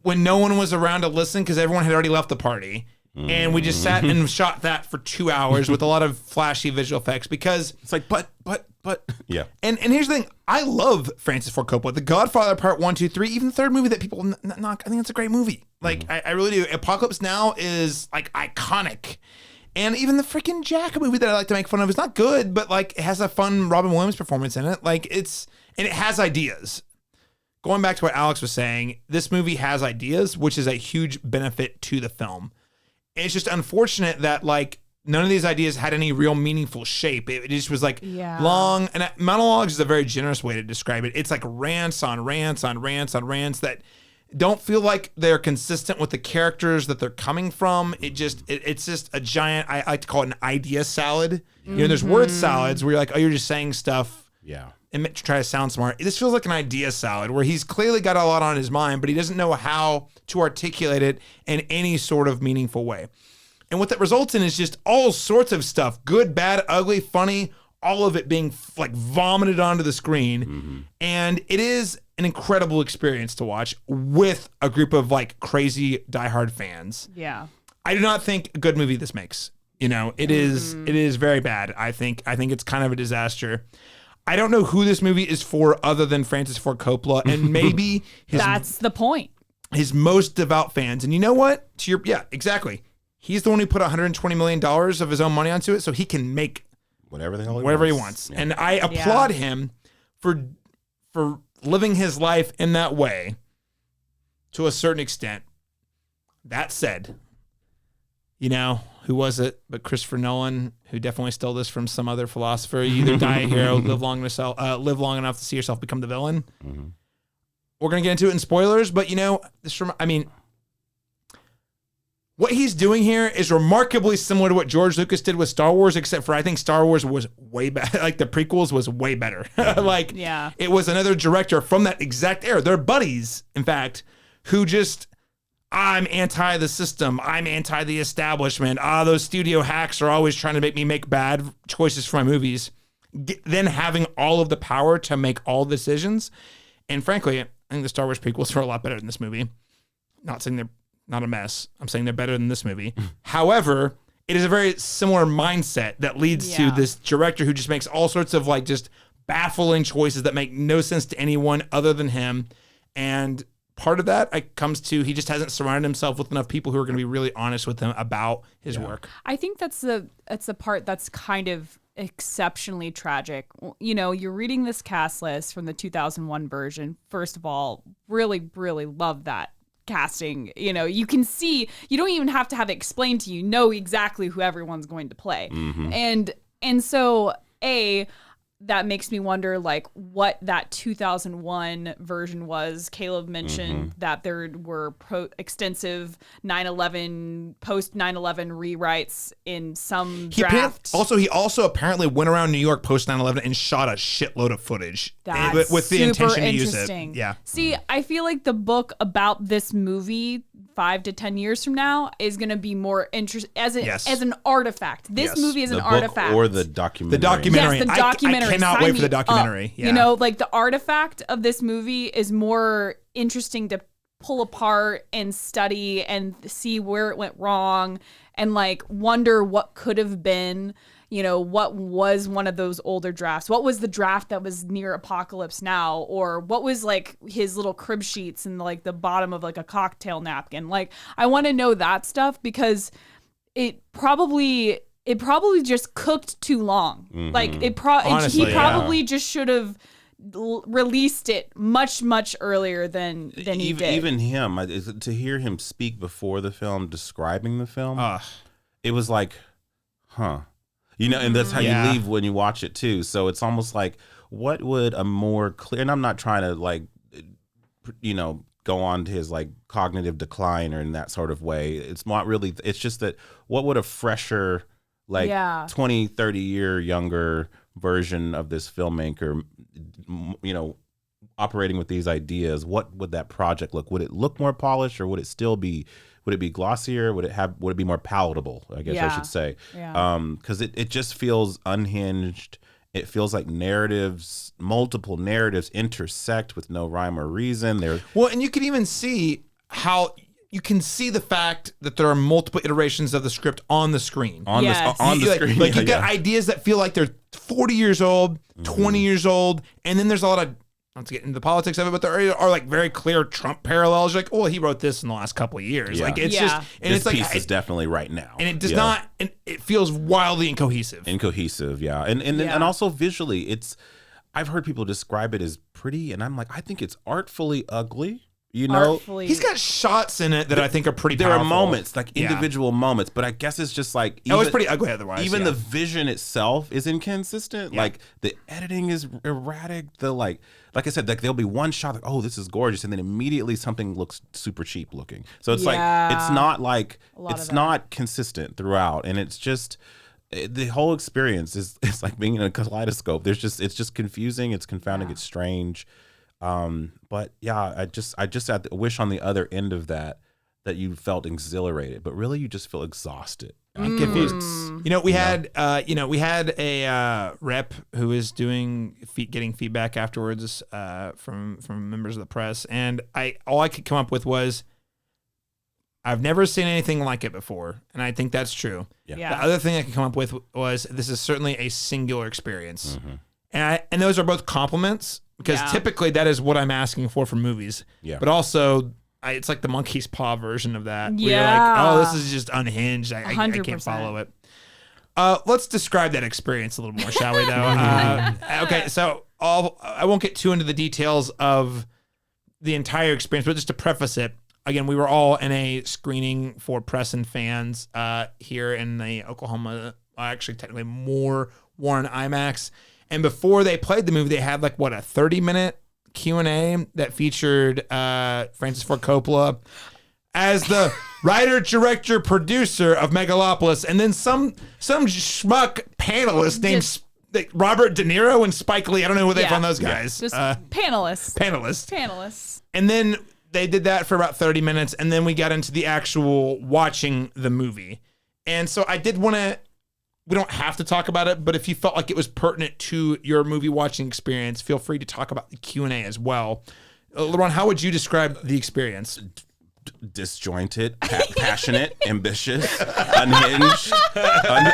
S1: When no one was around to listen because everyone had already left the party. And we just sat and shot that for 2 hours with a lot of flashy visual effects because
S2: It's like, but, yeah.
S1: And here's the thing. I love Francis Ford Coppola. The Godfather Part 1, 2, 3, even the third movie that people knock. I think it's a great movie. Like, I really do. Apocalypse Now is, like, iconic. And even the freaking Jack movie that I like to make fun of is not good, but, like, it has a fun Robin Williams performance in it. Like, and it has ideas. Going back to what Alex was saying, this movie has ideas, which is a huge benefit to the film. It's just unfortunate that, like, none of these ideas had any real meaningful shape. It just was like long, and monologues is a very generous way to describe it. It's like rants on rants on rants on rants that don't feel like they're consistent with the characters that they're coming from. It's just a giant, I like to call it an idea salad. There's word salads where you're like, oh, you're just saying stuff.
S2: Yeah.
S1: And to try to sound smart. This feels like an idea salad where he's clearly got a lot on his mind, but he doesn't know how to articulate it in any sort of meaningful way. And what that results in is just all sorts of stuff, good, bad, ugly, funny, all of it being like vomited onto the screen. And it is an incredible experience to watch with a group of like crazy diehard fans.
S3: Yeah.
S1: I do not think a good movie this makes. It is very bad. I think it's kind of a disaster. I don't know who this movie is for other than Francis Ford Coppola and maybe
S3: That's the point.
S1: His most devout fans. And you know what? Yeah, exactly. He's the one who put $120 million of his own money onto it, so he can make
S2: whatever the hell
S1: he wants. Yeah. And I applaud him for living his life in that way to a certain extent. That said, who was it but Christopher Nolan, who definitely stole this from some other philosopher? You either die a hero, live long enough to see yourself become the villain. We're going to get into it in spoilers, but what he's doing here is remarkably similar to what George Lucas did with Star Wars, except for I think Star Wars was way better. Like the prequels was way better. It was another director from that exact era. They're buddies, in fact, who just, I'm anti the system. I'm anti the establishment. Those studio hacks are always trying to make me make bad choices for my movies. Then having all of the power to make all decisions. And frankly, I think the Star Wars prequels are a lot better than this movie. Not saying they're not a mess. I'm saying they're better than this movie. However, it is a very similar mindset that leads to this director who just makes all sorts of like just baffling choices that make no sense to anyone other than him. And part of that comes to he just hasn't surrounded himself with enough people who are going to be really honest with him about his work. I
S3: think that's the part that's kind of exceptionally tragic. You know, you're reading this cast list from the 2001 version. First of all, really, really love that casting. You know, you can see, you don't even have to have it explained to you, know exactly who everyone's going to play. And so that makes me wonder like what that 2001 version was. Caleb mentioned that there were extensive 9/11 post 9/11 rewrites in some draft.
S1: He also apparently went around New York post 9/11 and shot a shitload of footage with the intention to use it. Yeah.
S3: See, I feel like the book about this movie 5 to 10 years from now is going to be more interesting as an artifact. This movie is an artifact.
S2: Or the documentary.
S1: The documentary.
S3: Yes, the documentary.
S1: I cannot wait for the documentary.
S3: You know, like the artifact of this movie is more interesting to pull apart and study and see where it went wrong and like wonder what could have been. You know, what was one of those older drafts? What was the draft that was near Apocalypse Now? Or what was like his little crib sheets in like the bottom of like a cocktail napkin? Like, I want to know that stuff because it probably just cooked too long. Like he probably just should have released it much earlier than he did.
S2: Even him, to hear him speak before the film, describing the film, it was like, huh. You know, and that's how you leave when you watch it too. So it's almost like, what would a more clear, and I'm not trying to like, you know, go on to his like cognitive decline or in that sort of way. It's not really, it's just that what would a fresher, like 20, 30 year younger version of this filmmaker, you know, operating with these ideas, what would that project look? Would it look more polished or would it still be, would it be glossier? Would it be more palatable? I guess I should say. Because it just feels unhinged. It feels like multiple narratives intersect with no rhyme or reason.
S1: And you can even see how you can see the fact that there are multiple iterations of the script on the screen.
S2: On the screen.
S1: Like you got ideas that feel like they're 40 years old, 20 years old, and then there's a lot of, not to get into the politics of it, but there are like very clear Trump parallels. You're like, oh, he wrote this in the last couple of years. Like it's just, and
S2: this piece is definitely right now,
S1: and it does not. And it feels wildly incohesive.
S2: And also visually, I've heard people describe it as pretty, and I'm like, I think it's artfully ugly. You know,
S1: he's got shots in it that I think are pretty powerful.
S2: There are moments, like individual moments, but I guess it's just like...
S1: It was pretty ugly otherwise.
S2: Even the vision itself is inconsistent. Yeah. Like, the editing is erratic. Like I said, like there'll be one shot, like, oh, this is gorgeous, and then immediately something looks super cheap looking. So it's like, it's not like, it's not consistent throughout, and it's just... The whole experience is like being in a kaleidoscope. It's just confusing, it's confounding, it's strange. But yeah, I just had to wish on the other end of that you felt exhilarated, but really you just feel exhausted.
S1: Confused. You know, we had a rep who was getting feedback afterwards from members of the press, and all I could come up with was, I've never seen anything like it before, and I think that's true. Yeah. The other thing I could come up with was, this is certainly a singular experience, and those are both compliments. Because typically that is what I'm asking for from movies. Yeah. But also, it's like the monkey's paw version of that. Where you're like, oh, this is just unhinged. I can't follow it. Let's describe that experience a little more, shall we, though? Okay, so I won't get too into the details of the entire experience, but just to preface it, again, we were all in a screening for press and fans here in the Oklahoma, actually technically more Warren IMAX. And before they played the movie, they had like, a 30-minute Q&A that featured Francis Ford Coppola as the writer, director, producer of Megalopolis, and then some schmuck panelist named Robert De Niro and Spike Lee. I don't know where they found those guys.
S3: Just panelists.
S1: And then they did that for about 30 minutes, and then we got into the actual watching the movie. And so I did want to, we don't have to talk about it, but if you felt like it was pertinent to your movie watching experience, feel free to talk about the Q&A as well. Laron, how would you describe the experience?
S2: Disjointed, passionate, ambitious, unhinged,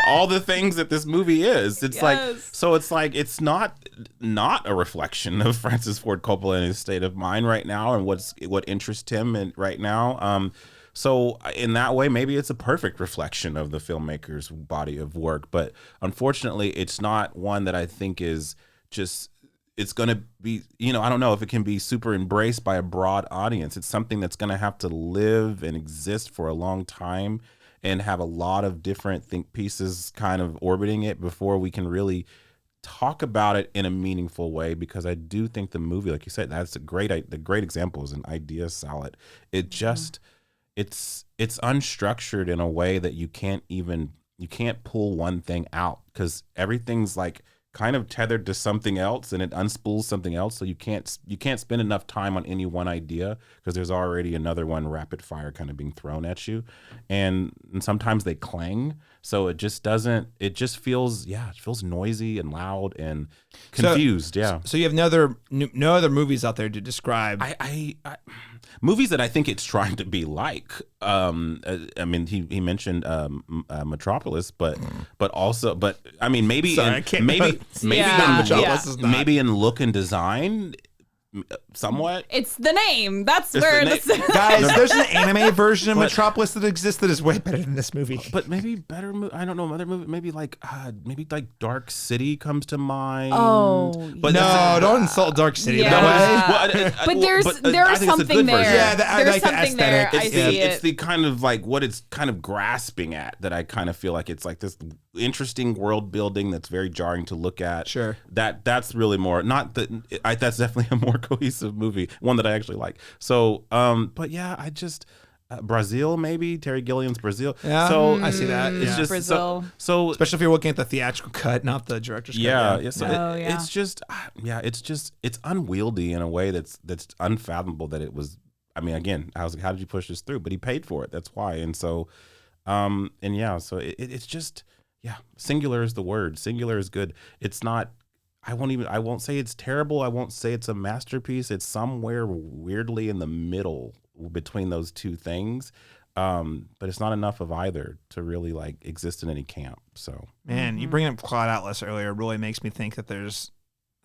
S2: all the things that this movie is. It's it's not a reflection of Francis Ford Coppola and his state of mind right now and what interests him right now. So in that way, maybe it's a perfect reflection of the filmmaker's body of work. But unfortunately, it's not one that I think is just, it's going to be, I don't know if it can be super embraced by a broad audience. It's something that's going to have to live and exist for a long time and have a lot of different think pieces kind of orbiting it before we can really talk about it in a meaningful way, because I do think the movie, like you said, that's the great example is an idea salad. It just... It's unstructured in a way that you can't pull one thing out, because everything's like kind of tethered to something else and it unspools something else. So you can't spend enough time on any one idea because there's already another one rapid fire kind of being thrown at you. And sometimes they clang. So it just feels noisy and loud and confused.
S1: So you have no other movies out there to describe.
S2: I movies that I think it's trying to be like. I mean, he mentioned Metropolis, but I mean, maybe in look and design. Somewhat.
S3: It's the name. That's where
S1: guys, there's an anime version of Metropolis that exists that is way better than this movie.
S2: But maybe better I don't know, other movie, maybe like Dark City comes to mind.
S3: Oh.
S2: But
S1: don't insult Dark City.
S3: Yeah. But there's something there.
S1: Yeah,
S3: there's something there. I see it.
S2: It's the kind of like what it's kind of grasping at that I kind of feel like it's like this interesting world building that's very jarring to look at.
S1: Sure.
S2: That's really more that's definitely a more cohesive movie, one that I actually like. So but yeah, I just Brazil, maybe Terry Gilliam's Brazil.
S1: Yeah,
S2: so
S1: I see that.
S2: It's just
S3: Brazil.
S2: So
S1: especially if you're looking at the theatrical cut, not the director's cut.
S2: It's just it's unwieldy in a way that's unfathomable. That it was. I mean, again, I was like, how did you push this through? But he paid for it. That's why. And so, so it's just. Yeah, singular is the word. Singular is good. It's not, I won't say it's terrible. I won't say it's a masterpiece. It's somewhere weirdly in the middle between those two things. But it's not enough of either to really like exist in any camp. So,
S1: man, you bring up Cloud Atlas earlier really makes me think that it's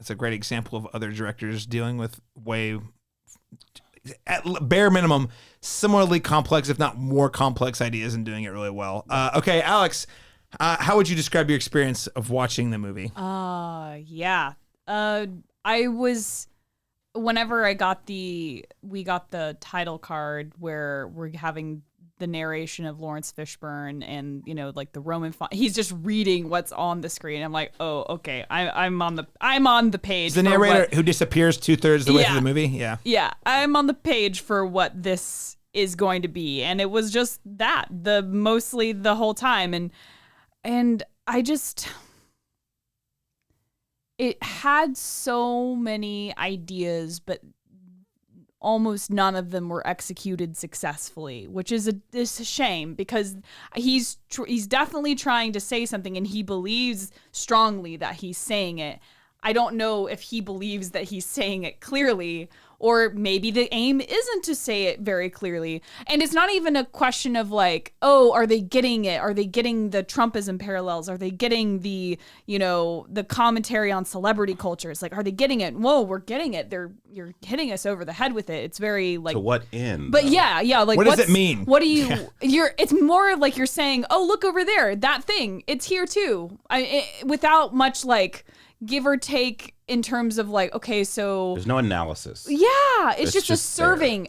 S1: a great example of other directors dealing with way, at bare minimum, similarly complex, if not more complex ideas and doing it really well. Okay, Alex, how would you describe your experience of watching the movie?
S3: Yeah. I was, whenever we got the title card where we're having the narration of Lawrence Fishburne and, like the Roman font, he's just reading what's on the screen. I'm like, oh, okay. I'm on the page.
S1: It's the narrator who disappears 2/3 of the way through the movie. Yeah.
S3: Yeah. I'm on the page for what this is going to be. And it was just that mostly the whole time. And I just, it had so many ideas, but almost none of them were executed successfully, which is a shame, because he's definitely trying to say something and he believes strongly that he's saying it. I don't know if he believes that he's saying it clearly, or maybe the aim isn't to say it very clearly. And it's not even a question of like, oh, are they getting it? Are they getting the Trumpism parallels? Are they getting the, the commentary on celebrity culture? It's like, are they getting it? Whoa, we're getting it. You're hitting us over the head with it. It's very like,
S2: to what end?
S3: But yeah. Like,
S2: what
S3: does
S1: it mean?
S3: What do you, it's more like you're saying, oh, look over there, that thing, it's here too. Without much like give or take in terms of like, okay, so
S2: there's no analysis.
S3: Yeah, it's just a serving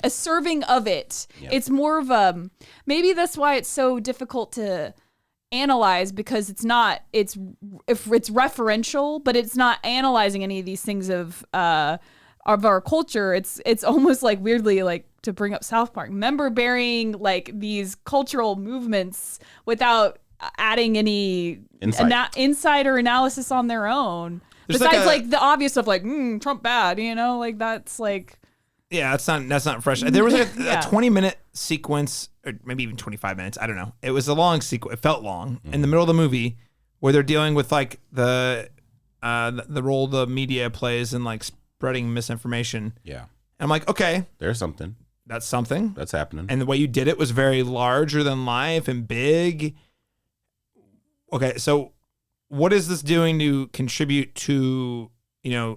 S3: of it. Yeah. It's more of maybe that's why it's so difficult to analyze, because it's referential, but it's not analyzing any of these things of our culture. It's almost like weirdly like to bring up South Park, member bearing like these cultural movements without adding any insight or analysis on their own.
S1: There's
S3: Besides like the obvious stuff like Trump bad, like that's like.
S1: Yeah, that's not fresh. There was like a 20-minute sequence, or maybe even 25 minutes. I don't know. It was a long sequence. It felt long in the middle of the movie where they're dealing with like the role the media plays in like spreading misinformation.
S2: Yeah.
S1: And I'm like, okay,
S2: there's something.
S1: That's something.
S2: That's happening.
S1: And the way you did it was very larger than life and big. Okay, so what is this doing to contribute to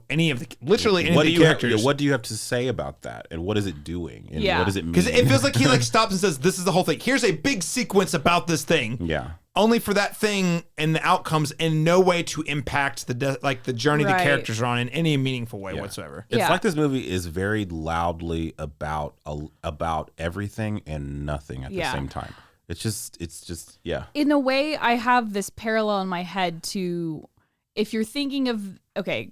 S1: any of the characters?
S2: What do you have to say about that? And what is it doing? And what does it mean?
S1: Because it feels like he like stops and says, "This is the whole thing. Here's a big sequence about this thing."
S2: Yeah.
S1: Only for that thing and the outcomes in no way to impact the journey the characters are on in any meaningful way whatsoever.
S2: It's like this movie is very loudly about everything and nothing at the same time. It's just
S3: In a way, I have this parallel in my head to, if you're thinking of, okay,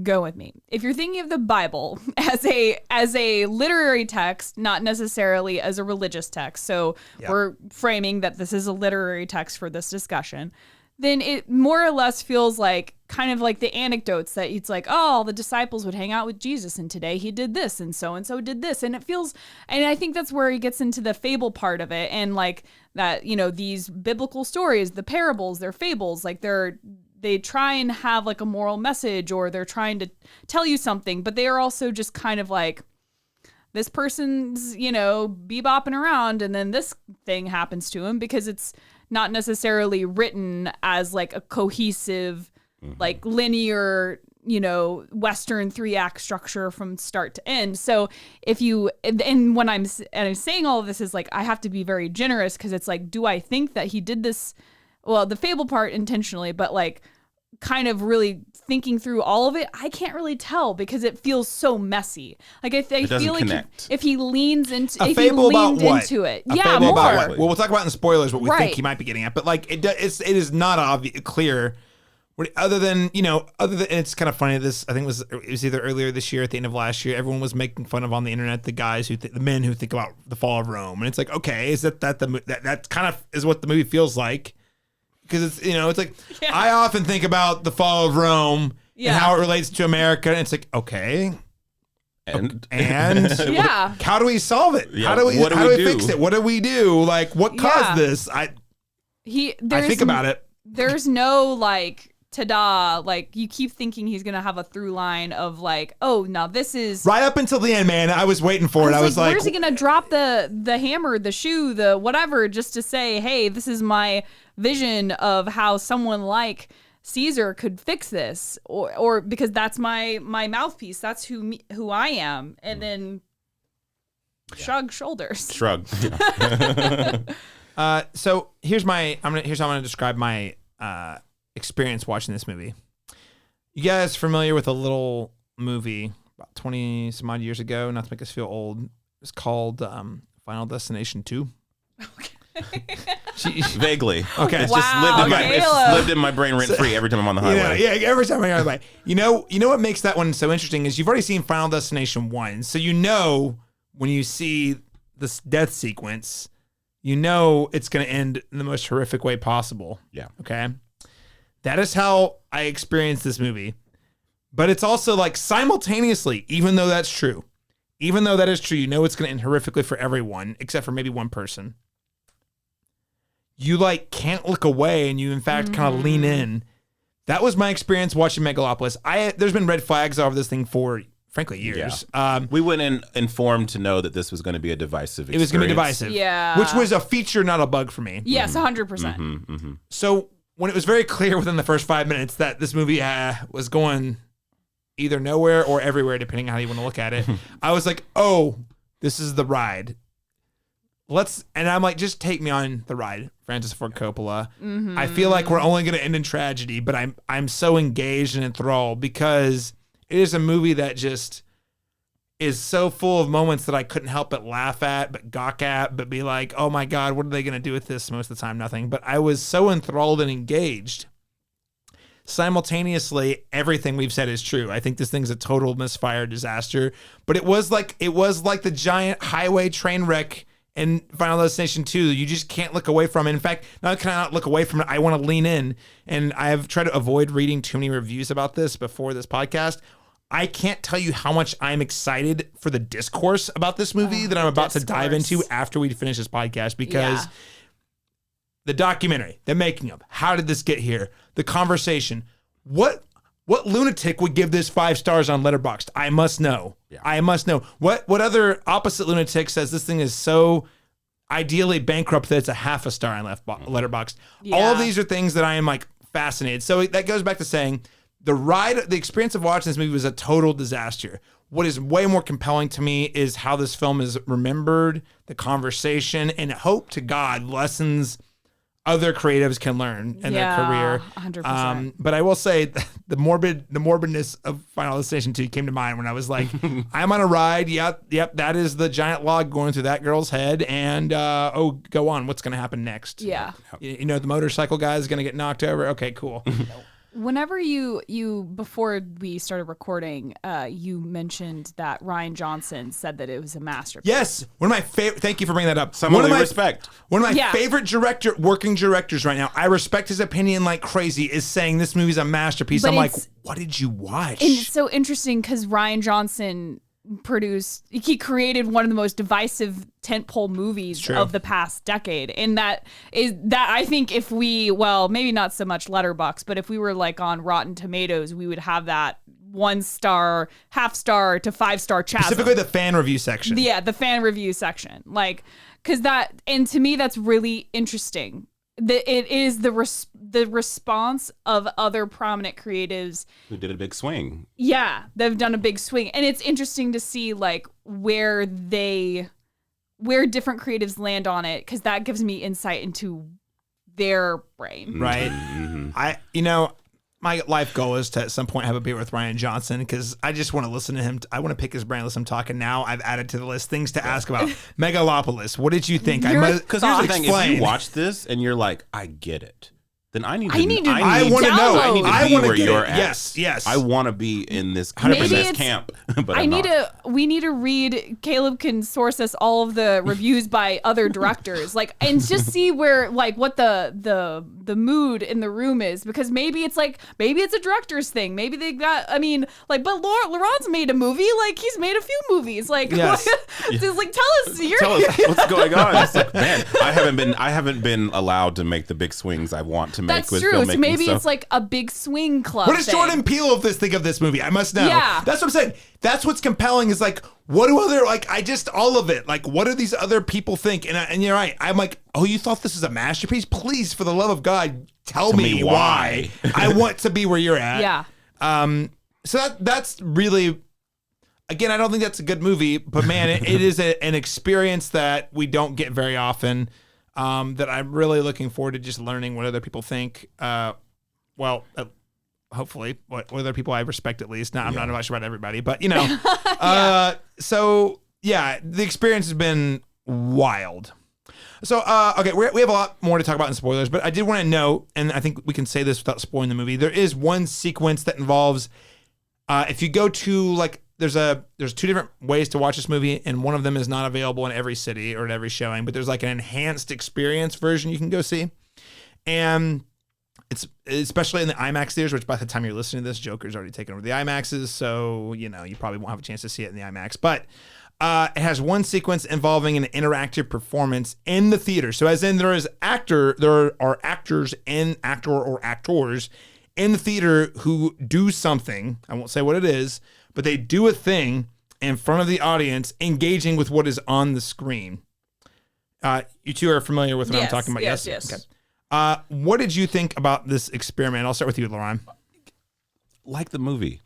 S3: go with me. If you're thinking of the Bible as a literary text, not necessarily as a religious text, so we're framing that this is a literary text for this discussion, then it more or less feels like kind of like the anecdotes that it's like, oh, the disciples would hang out with Jesus and today he did this and so did this. And it feels, and I think that's where he gets into the fable part of it. And like that, these biblical stories, the parables, they're fables, like they try and have like a moral message, or they're trying to tell you something, but they are also just kind of like, this person's, bebopping around and then this thing happens to him, because it's not necessarily written as like a cohesive, like linear, Western 3-act structure from start to end. So and when I'm saying all of this is like, I have to be very generous, because it's like, do I think that he did this, well, the fable part intentionally, but like kind of really thinking through all of it, I can't really tell, because it feels so messy. Like I feel like if he leans into it, yeah, more.
S1: Well, we'll talk about in the spoilers what we think he might be getting at, but like it is not obvious, clear. Other than it's kind of funny. I think it was either earlier this year, at the end of last year, everyone was making fun of on the internet the guys the men who think about the fall of Rome, and it's like, okay, is that kind of is what the movie feels like. Because it's it's like I often think about the fall of Rome and how it relates to America, and it's like, okay, and how do we solve it?
S2: Yeah.
S1: How do we fix it? What do we do? Like, what caused this? I think about it.
S3: There's no like, ta-da, like you keep thinking he's gonna have a through line of like, oh, now this is
S1: right up until the end, man. I was waiting for it. I was like,
S3: where's he gonna drop the hammer, the shoe, the whatever, just to say, hey, this is my vision of how someone like Caesar could fix this, or because that's my mouthpiece, that's who I am, and then shrug shoulders.
S2: Shrug.
S1: So here's how I'm gonna describe my experience watching this movie. You guys familiar with a little movie about 20 some odd years ago, not to make us feel old? It's called Final Destination 2.
S3: Okay.
S2: Vaguely.
S1: Okay.
S2: It's just lived in my brain rent free every time I'm on the highway.
S1: Every time I'm on the highway. You know what makes that one so interesting is you've already seen Final Destination 1, so when you see this death sequence, it's going to end in the most horrific way possible. Yeah. Okay. That is how I experienced this movie. But it's also like simultaneously, even though that is true, it's going to end horrifically for everyone except for maybe one person. You like can't look away, and you in fact kind of lean in. That was my experience watching Megalopolis. There's been red flags over this thing for, frankly, years.
S2: Yeah. We went in informed to know that this was going to be a divisive experience.
S1: It was going to be divisive.
S3: Yeah.
S1: Which was a feature, not a bug for me.
S3: Yes, 100%.
S1: So when it was very clear within the first 5 minutes that this movie was going either nowhere or everywhere, depending on how you want to look at it, I was like, oh, this is the ride. And I'm like, just take me on the ride, Francis Ford Coppola. I feel like we're only going to end in tragedy, but I'm so engaged and enthralled because it is a movie that just is so full of moments that I couldn't help but laugh at, but gawk at, but be like, oh my God, what are they going to do with this? Most of the time, nothing. But I was so enthralled and engaged. simultaneously, everything we've said is true. I think this thing's a total misfire disaster. But it was like the giant highway train wreck in Final Destination 2. You just can't look away from it. In fact, not can I not look away from it, I want to lean in. And I have tried to avoid reading too many reviews about this before this podcast. I can't tell you how much I'm excited for the discourse about this movie that I'm about to dive into after we finish this podcast, because the documentary, the making of, how did this get here? The conversation. What lunatic would give this 5 stars on Letterboxd? I must know. Yeah. I must know. What other opposite lunatic says this thing is so ideally bankrupt that it's a 0.5 star on Letterboxd? Yeah. All of these are things that I am like fascinated. So that goes back to saying the experience of watching this movie was a total disaster. What is way more compelling to me is how this film is remembered, the conversation, and hope to God lessons other creatives can learn in their career.
S3: 100%.
S1: But I will say the morbidness of Final Destination 2 came to mind when I was like, I'm on a ride. Yep, that is the giant log going through that girl's head. And go on. What's going to happen next?
S3: Yeah.
S1: You know, the motorcycle guy is going to get knocked over. Okay, cool.
S3: Whenever you before we started recording, you mentioned that Rian Johnson said that it was a masterpiece.
S1: Yes, one of my favorite. Thank you for bringing that up.
S2: Someone we respect.
S1: One of my favorite working directors right now. I respect his opinion like crazy. Is saying this movie's a masterpiece. I'm like, what did you watch?
S3: And it's so interesting because Rian Johnson he created one of the most divisive tentpole movies of the past decade. And that I think if we, well, maybe not so much Letterboxd, but if we were like on Rotten Tomatoes, we would have that 1 star, 0.5 star to 5 star chasm.
S1: Specifically the fan review section.
S3: Yeah, the fan review section. Like, because and to me, that's really interesting. It is the response of other prominent creatives
S2: who did a big swing.
S3: Yeah, they've done a big swing, and it's interesting to see like where different creatives land on it, because that gives me insight into their brain.
S1: Right. Mm-hmm. My life goal is to at some point have a beer with Rian Johnson, because I just want to listen to him. I want to pick his brain, listen to him talk. And now I've added to the list things to ask about. Megalopolis. What did you think?
S2: Because here's the thing: if you watch this and you're like, I get it, then I want to know. I need to be where you're at. Yes. I want to be in this camp. But
S3: we need to read. Caleb can source us all of the reviews by other directors, and just see where what the mood in the room is, because maybe it's a director's thing. Maybe they got. But Laron's made a movie. He's made a few movies.
S1: Yes.
S3: Tell us
S2: what's going on. It's like, man, I haven't been allowed to make the big swings I want to make.
S3: That's true. So maybe it's like a big swing club.
S1: What does Jordan Peele think of this movie? I must know.
S3: Yeah.
S1: That's what I'm saying. That's what's compelling is what do other, all of it. What do these other people think? And you're right. I'm like, oh, you thought this was a masterpiece? Please, for the love of God, tell me why. I want to be where you're at.
S3: Yeah.
S1: So that's really, again, I don't think that's a good movie, but man, it is an experience that we don't get very often. That I'm really looking forward to just learning what other people think. Hopefully, what other people I respect at least. I'm not sure about everybody, but So yeah, the experience has been wild. So okay, we have a lot more to talk about in spoilers, but I did want to note, and I think we can say this without spoiling the movie. There is one sequence that involves, if you go to there's 2 different ways to watch this movie, and one of them is not available in every city or at every showing, but there's an enhanced experience version you can go see. And it's especially in the IMAX theaters, which by the time you're listening to this, Joker's already taken over the IMAXs, so you probably won't have a chance to see it in the IMAX. But it has one sequence involving an interactive performance in the theater. So as in there are actors and actors in the theater who do something. I won't say what it is, but they do a thing in front of the audience, engaging with what is on the screen. You two are familiar with what I'm talking about?
S3: Yes.
S1: Okay. What did you think about this experiment? I'll start with you, Laron.
S2: Like the movie,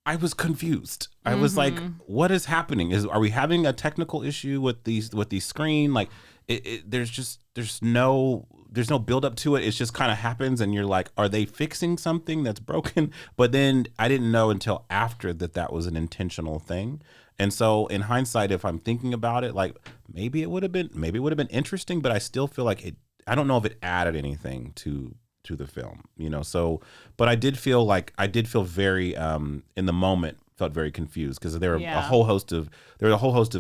S2: I was confused. I was like, what is happening? Are we having a technical issue with these screen? There's no build up to it. It just kind of happens, and you're like, are they fixing something that's broken? But then I didn't know until after that was an intentional thing. And so in hindsight, if I'm thinking about it, maybe it would have been interesting, but I still feel like I don't know if it added anything to to the film, you know. So, but I did feel very in the moment, felt very confused because there were a whole host of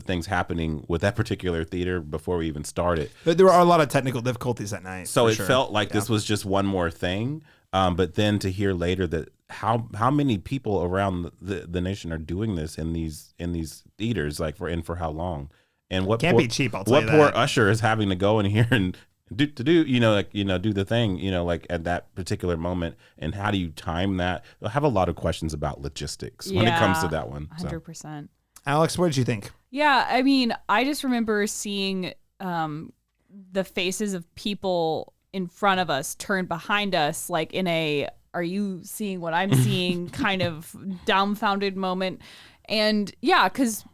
S2: things happening with that particular theater before we even started.
S1: But there were a lot of technical difficulties that night.
S2: So it felt like this was just one more thing. But then to hear later that how many people around the nation are doing this in these theaters, like for how long, and what
S1: can't be cheap. I'll tell you that.
S2: What poor usher is having to go in here and do the thing, like at that particular moment, and how do you time that? I have a lot of questions about logistics when it comes to that one.
S3: 100%.
S1: Alex, what did you think?
S3: Yeah, I mean, I just remember seeing the faces of people in front of us turn behind us, like in a "Are you seeing what I'm seeing?" kind of dumbfounded moment. And yeah, because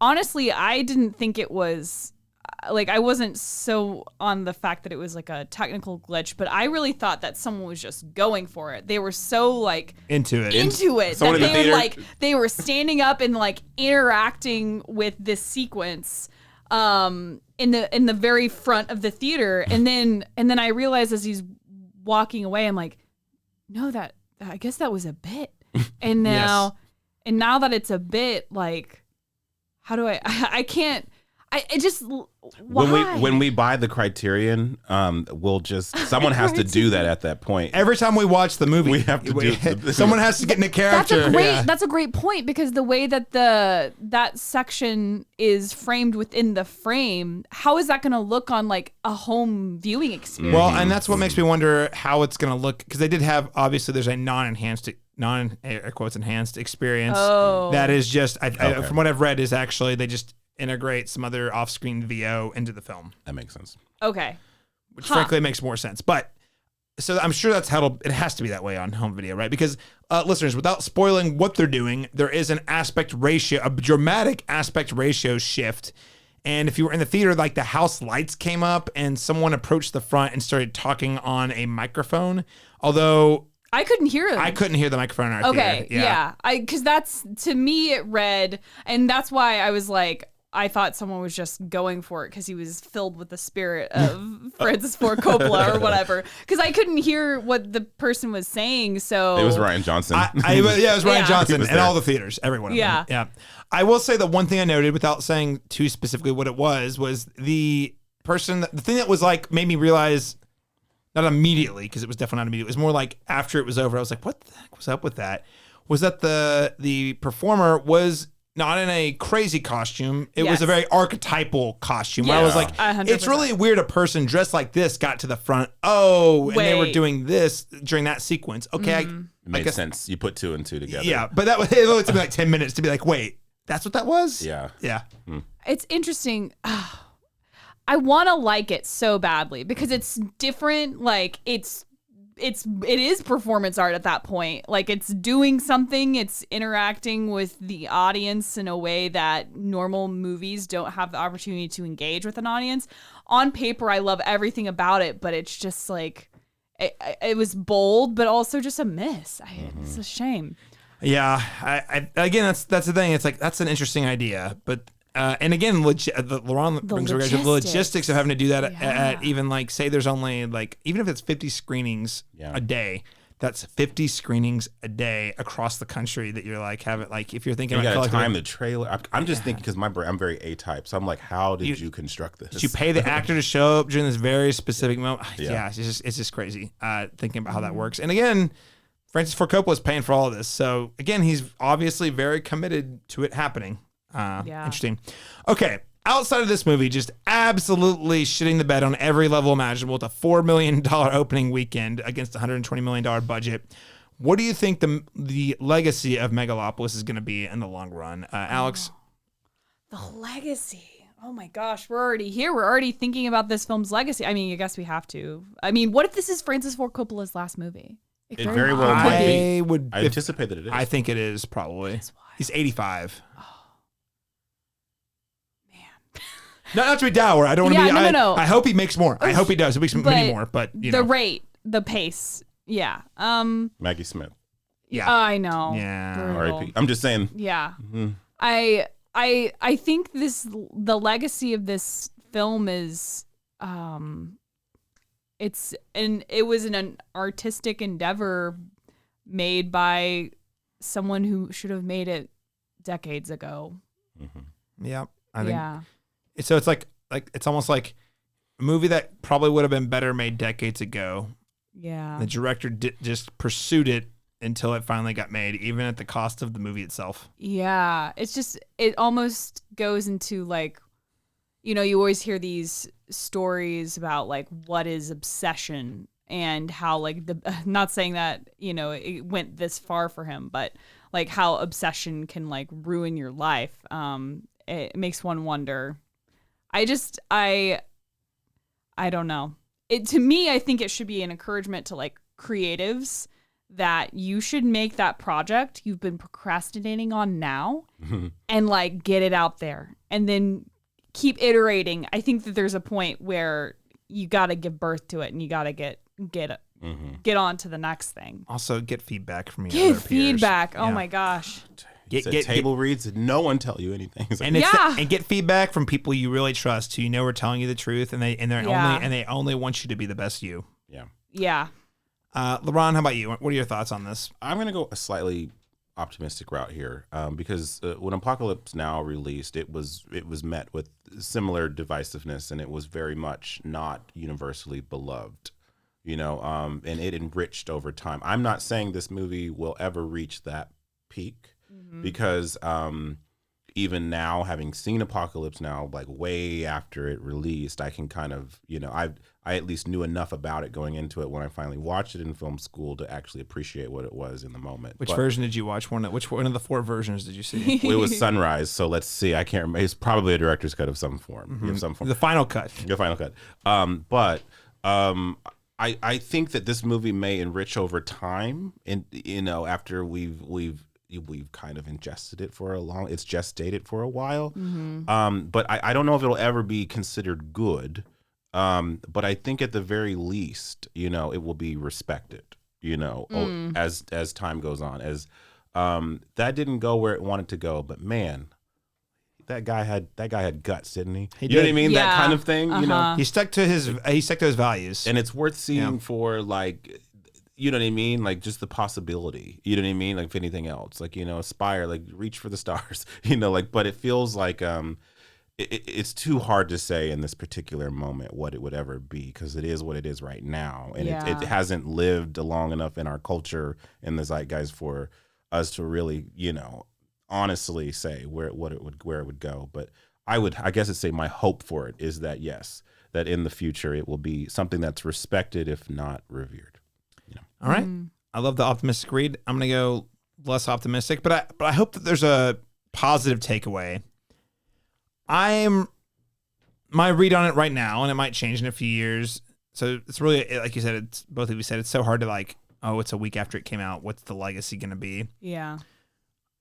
S3: honestly, I didn't think it was. Like, I wasn't so on the fact that it was like a technical glitch, but I really thought that someone was just going for it. They were so like
S1: into it
S3: that they were standing up and like interacting with this sequence in the very front of the theater, and then I realized as he's walking away, I'm like, no, I guess that was a bit, and now that it's a bit, like, how do I can't. I just why?
S2: When we buy the Criterion, we'll just someone has to do that at that point.
S1: Every time we watch the movie,
S2: we have to do
S1: someone has to get in a character.
S3: That's a great point, because the way that that section is framed within the frame, how is that going to look on like a home viewing experience?
S1: Well, and that's what makes me wonder how it's going to look, because they did have, obviously there's a non-enhanced experience that is just from what I've read is actually they just integrate some other off-screen VO into the film.
S2: That makes sense.
S3: Okay.
S1: Which frankly makes more sense. But so I'm sure that's how it has to be that way on home video, right? Because listeners, without spoiling what they're doing, there is a dramatic aspect ratio shift. And if you were in the theater, like the house lights came up and someone approached the front and started talking on a microphone. Although
S3: I couldn't hear them.
S1: I couldn't hear the microphone in our theater.
S3: Yeah. Because that's, to me, it read, and that's why I was like, I thought someone was just going for it because he was filled with the spirit of Francis Ford Coppola or whatever. Because I couldn't hear what the person was saying. So
S2: it was Rian Johnson.
S1: It was Rian Johnson in all the theaters, every one of them. Yeah. I will say the one thing I noted, without saying too specifically what it was the thing that was like made me realize, not immediately, because it was definitely not immediate. It was more like after it was over, I was like, what the heck was up with that? Was that the performer was not in a crazy costume. It was a very archetypal costume. Where I was like,
S3: 100%.
S1: It's really weird a person dressed like this got to the front. And they were doing this during that sequence. Okay.
S2: It made sense. You put two and two together.
S1: Yeah, but it took me like 10 minutes to be like, wait, that's what that was?
S2: Yeah.
S1: Yeah.
S3: It's interesting. I want to like it so badly because it's different. Like it is performance art at that point. Like, it's doing something, it's interacting with the audience in a way that normal movies don't have the opportunity to engage with an audience. On paper, I love everything about it, but it's just like, it was bold, but also just a miss. It's a shame.
S1: Yeah. Again, that's the thing. It's like, that's an interesting idea, but and again, Laron brings the logistics of having to do that at even like, say there's only like, even if it's 50 screenings a day, that's 50 screenings a day across the country that you're like, have it like, if you're thinking
S2: you
S1: about
S2: gotta time the trailer. I'm just thinking, because I'm very A-type, so I'm like, how did you construct this?
S1: Did you pay the actor to show up during this very specific moment? Yeah, it's just crazy thinking about how that works. And again, Francis Ford Coppola is paying for all of this, so again, he's obviously very committed to it happening. Interesting. Okay, outside of this movie, just absolutely shitting the bed on every level imaginable with a $4 million opening weekend against a $120 million budget. What do you think the legacy of Megalopolis is going to be in the long run? Alex?
S3: The legacy. Oh my gosh, we're already here. We're already thinking about this film's legacy. I mean, I guess we have to. I mean, what if this is Francis Ford Coppola's last movie?
S2: It very well might be. I
S1: I
S2: anticipate that it is.
S1: I think it is, probably. He's 85. Not to be dour. I don't want to be. No. I hope he makes more. I hope he does. He makes many more. But
S3: the rate, the pace, yeah.
S2: Maggie Smith.
S1: Yeah,
S3: I know.
S1: Yeah.
S2: R.I.P. I'm just saying.
S3: Yeah. Mm-hmm. I think the legacy of this film is it was an artistic endeavor made by someone who should have made it decades ago.
S1: Yeah, I think. So it's like it's almost like a movie that probably would have been better made decades ago.
S3: Yeah.
S1: The director just pursued it until it finally got made, even at the cost of the movie itself.
S3: Yeah, it's just, it almost goes into like, you know, you always hear these stories about like what is obsession and how like not saying that, you know, it went this far for him, but like how obsession can like ruin your life. It makes one wonder. I don't know. To me, I think it should be an encouragement to like creatives that you should make that project you've been procrastinating on now and like get it out there and then keep iterating. I think that there's a point where you got to give birth to it and you got to get on to the next thing.
S1: Also, get feedback from your
S3: Get
S1: other peers.
S3: feedback.
S1: Yeah.
S3: Oh my gosh.
S2: Get table reads and no one tell you anything.
S1: And and get feedback from people you really trust who you know are telling you the truth and they only want you to be the best you.
S3: Yeah.
S1: Laron, how about you? What are your thoughts on this?
S2: I'm going to go a slightly optimistic route here because when Apocalypse Now released, it was met with similar divisiveness and it was very much not universally beloved, you know, and it enriched over time. I'm not saying this movie will ever reach that peak because even now, having seen Apocalypse Now, like way after it released, I can kind of, you know, I at least knew enough about it going into it when I finally watched it in film school to actually appreciate what it was in the moment.
S1: Which version did you watch? Which one of the 4 versions did you see?
S2: It was Sunrise, so let's see. I can't remember. It's probably a director's cut of some form. Some form.
S1: The final cut.
S2: The final cut. I think that this movie may enrich over time, and you know, after we've kind of ingested it for it's gestated for a while. But I don't know if it'll ever be considered good. But I think at the very least, you know, it will be respected, you know, as time goes on, that didn't go where it wanted to go, but man, that guy had guts, didn't he? You know what I mean?
S3: Yeah.
S2: That kind of thing, you know,
S1: He stuck to his values.
S2: and it's worth seeing for like, you know what I mean? Like just the possibility, you know what I mean? Like if anything else, like, you know, aspire, like reach for the stars, you know, like, but it feels like, it's too hard to say in this particular moment what it would ever be because it is what it is right now. And it hasn't lived long enough in our culture and the zeitgeist for us to really, you know, honestly say where it would go. But I guess I'd say my hope for it is that, yes, that in the future it will be something that's respected, if not revered. You know?
S1: All right. I love the optimistic read. I'm going to go less optimistic, but I hope that there's a positive takeaway. My read on it right now, and it might change in a few years. So it's really, like you said, both of you said, it's so hard to like, oh, it's a week after it came out. What's the legacy going to be?
S3: Yeah.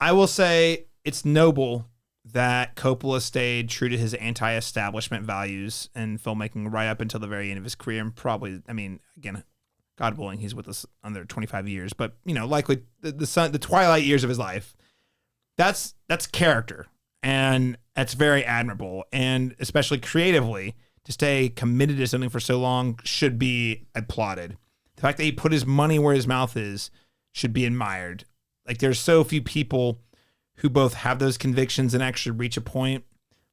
S1: I will say it's noble that Coppola stayed true to his anti-establishment values in filmmaking right up until the very end of his career. And probably, I mean, again, God willing, he's with us under 25 years, but you know, likely the twilight years of his life. That's character. And that's very admirable, and especially creatively, to stay committed to something for so long should be applauded. The fact that he put his money where his mouth is should be admired. Like there's so few people who both have those convictions and actually reach a point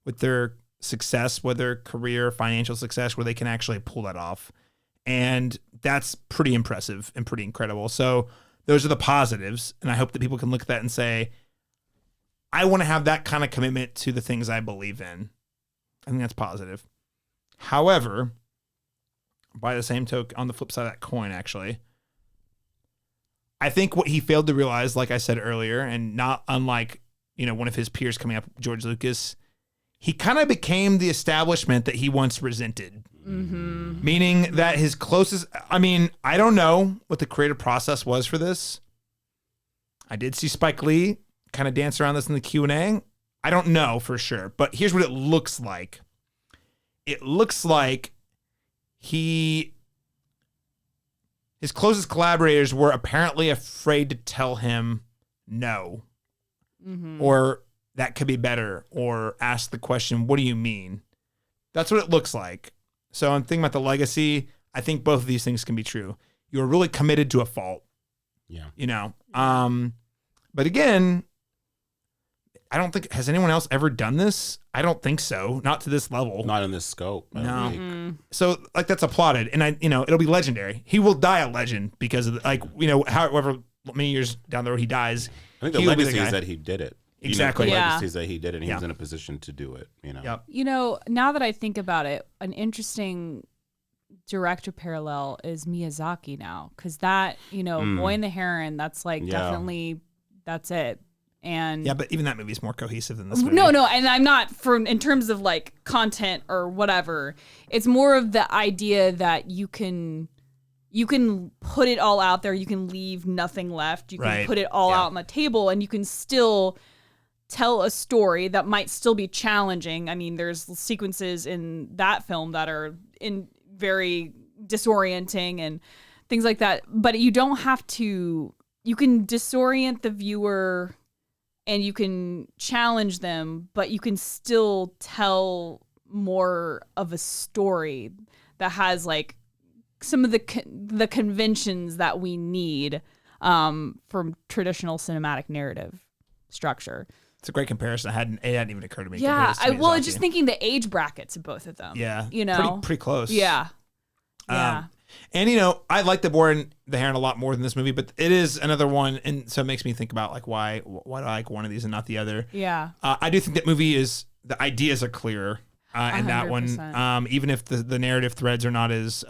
S1: with their success, whether career, financial success, where they can actually pull that off. And that's pretty impressive and pretty incredible. So those are the positives, and I hope that people can look at that and say, I want to have that kind of commitment to the things I believe in. I think that's positive. However, by the same token, on the flip side of that coin, actually, I think what he failed to realize, like I said earlier, and not unlike, you know, one of his peers coming up, George Lucas, he kind of became the establishment that he once resented. Meaning that his closest, I mean, I don't know what the creative process was for this. I did see Spike Lee kind of dance around this in the Q&A. I don't know for sure, but here's what it looks like. It looks like his closest collaborators were apparently afraid to tell him no, or that could be better, or ask the question, what do you mean? That's what it looks like. So I'm thinking about the legacy. I think both of these things can be true. You're really committed to a fault.
S2: Yeah.
S1: You know. But again, I don't think has anyone else ever done this? I don't think so. Not to this level.
S2: Not in this scope.
S1: No. So like that's applauded, and it'll be legendary. He will die a legend because of however many years down the road he dies.
S2: I think the legacy is that he did it.
S1: Exactly.
S2: The legacy is that he did it. And he was in a position to do it.
S1: Yep.
S3: Now that I think about it, an interesting director parallel is Miyazaki now, because that Boy and the Heron, that's like definitely that's it. And
S1: but even that movie's more cohesive than this movie.
S3: No, and I'm not in terms of like content or whatever. It's more of the idea that you can put it all out there. You can leave nothing left. You can put it all out on the table, and you can still tell a story that might still be challenging. I mean, there's sequences in that film that are very disorienting and things like that. But you don't have to. You can disorient the viewer. And you can challenge them, but you can still tell more of a story that has like some of the conventions that we need from traditional cinematic narrative structure.
S1: It's a great comparison. It hadn't even occurred to me.
S3: Yeah, just thinking the age brackets of both of them.
S1: Yeah, pretty close.
S3: Yeah, yeah.
S1: And I like The Boy and the Heron a lot more than this movie, but it is another one, and so it makes me think about like why do I like one of these and not the other?
S3: Yeah,
S1: I do think that movie the ideas are clearer in that one, even if the narrative threads are not as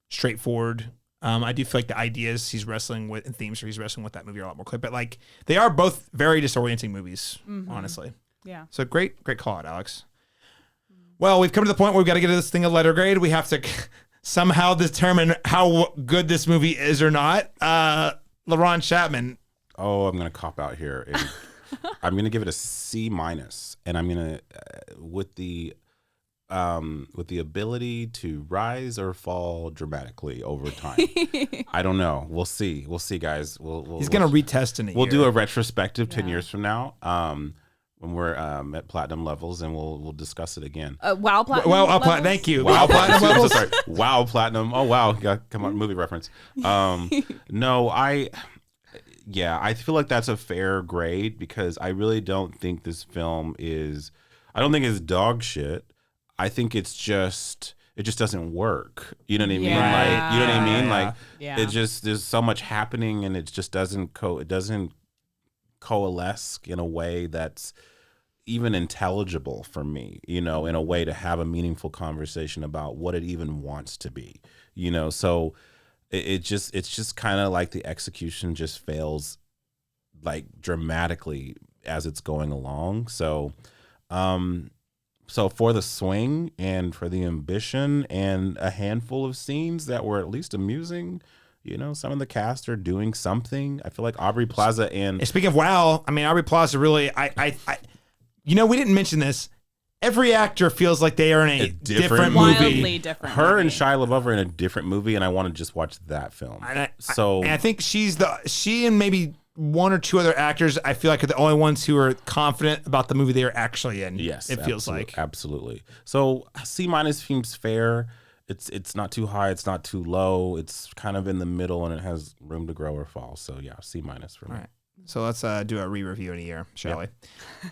S1: straightforward. I do feel like the ideas he's wrestling with and themes he's wrestling with that movie are a lot more clear, but like they are both very disorienting movies, honestly.
S3: Yeah.
S1: So great call out, Alex. Well, we've come to the point where we've got to get this thing a letter grade. We have to somehow determine how good this movie is or not. Laron, Chapman.
S2: Oh, I'm going to cop out here. I'm going to give it a C-, and I'm going to with the ability to rise or fall dramatically over time. I don't know. We'll see, guys.
S1: He's going to retest in a year.
S2: We'll do a retrospective 10 years from now. When we're at platinum levels, and we'll discuss it again.
S3: Wow, platinum.
S1: Thank you.
S2: Wow, platinum levels. Sorry. Wow, platinum. Oh wow, come on, movie reference. No, I feel like that's a fair grade because I really don't think this film is. I don't think it's dog shit. I think it just doesn't work. You know what I mean? Like, you know what I mean? Like, it just there's so much happening, and it just doesn't coalesce in a way that's even intelligible for me, in a way to have a meaningful conversation about what it even wants to be, so it's just kind of like the execution just fails like dramatically as it's going along. So for the swing and for the ambition and a handful of scenes that were at least amusing, some of the cast are doing something. I feel like Aubrey Plaza and
S1: speaking of Aubrey Plaza really, we didn't mention this. Every actor feels like they are in a different movie.
S3: Wildly different.
S2: Her and Shia LaBeouf are in a different movie, and I want to just watch that film.
S1: And I think she and maybe one or two other actors I feel like are the only ones who are confident about the movie they are actually in.
S2: Yes,
S1: it feels like
S2: absolutely. So C- seems fair. It's not too high, it's not too low. It's kind of in the middle, and it has room to grow or fall. So yeah, C- for me.
S1: All right. So let's do a re-review in a year, shall we?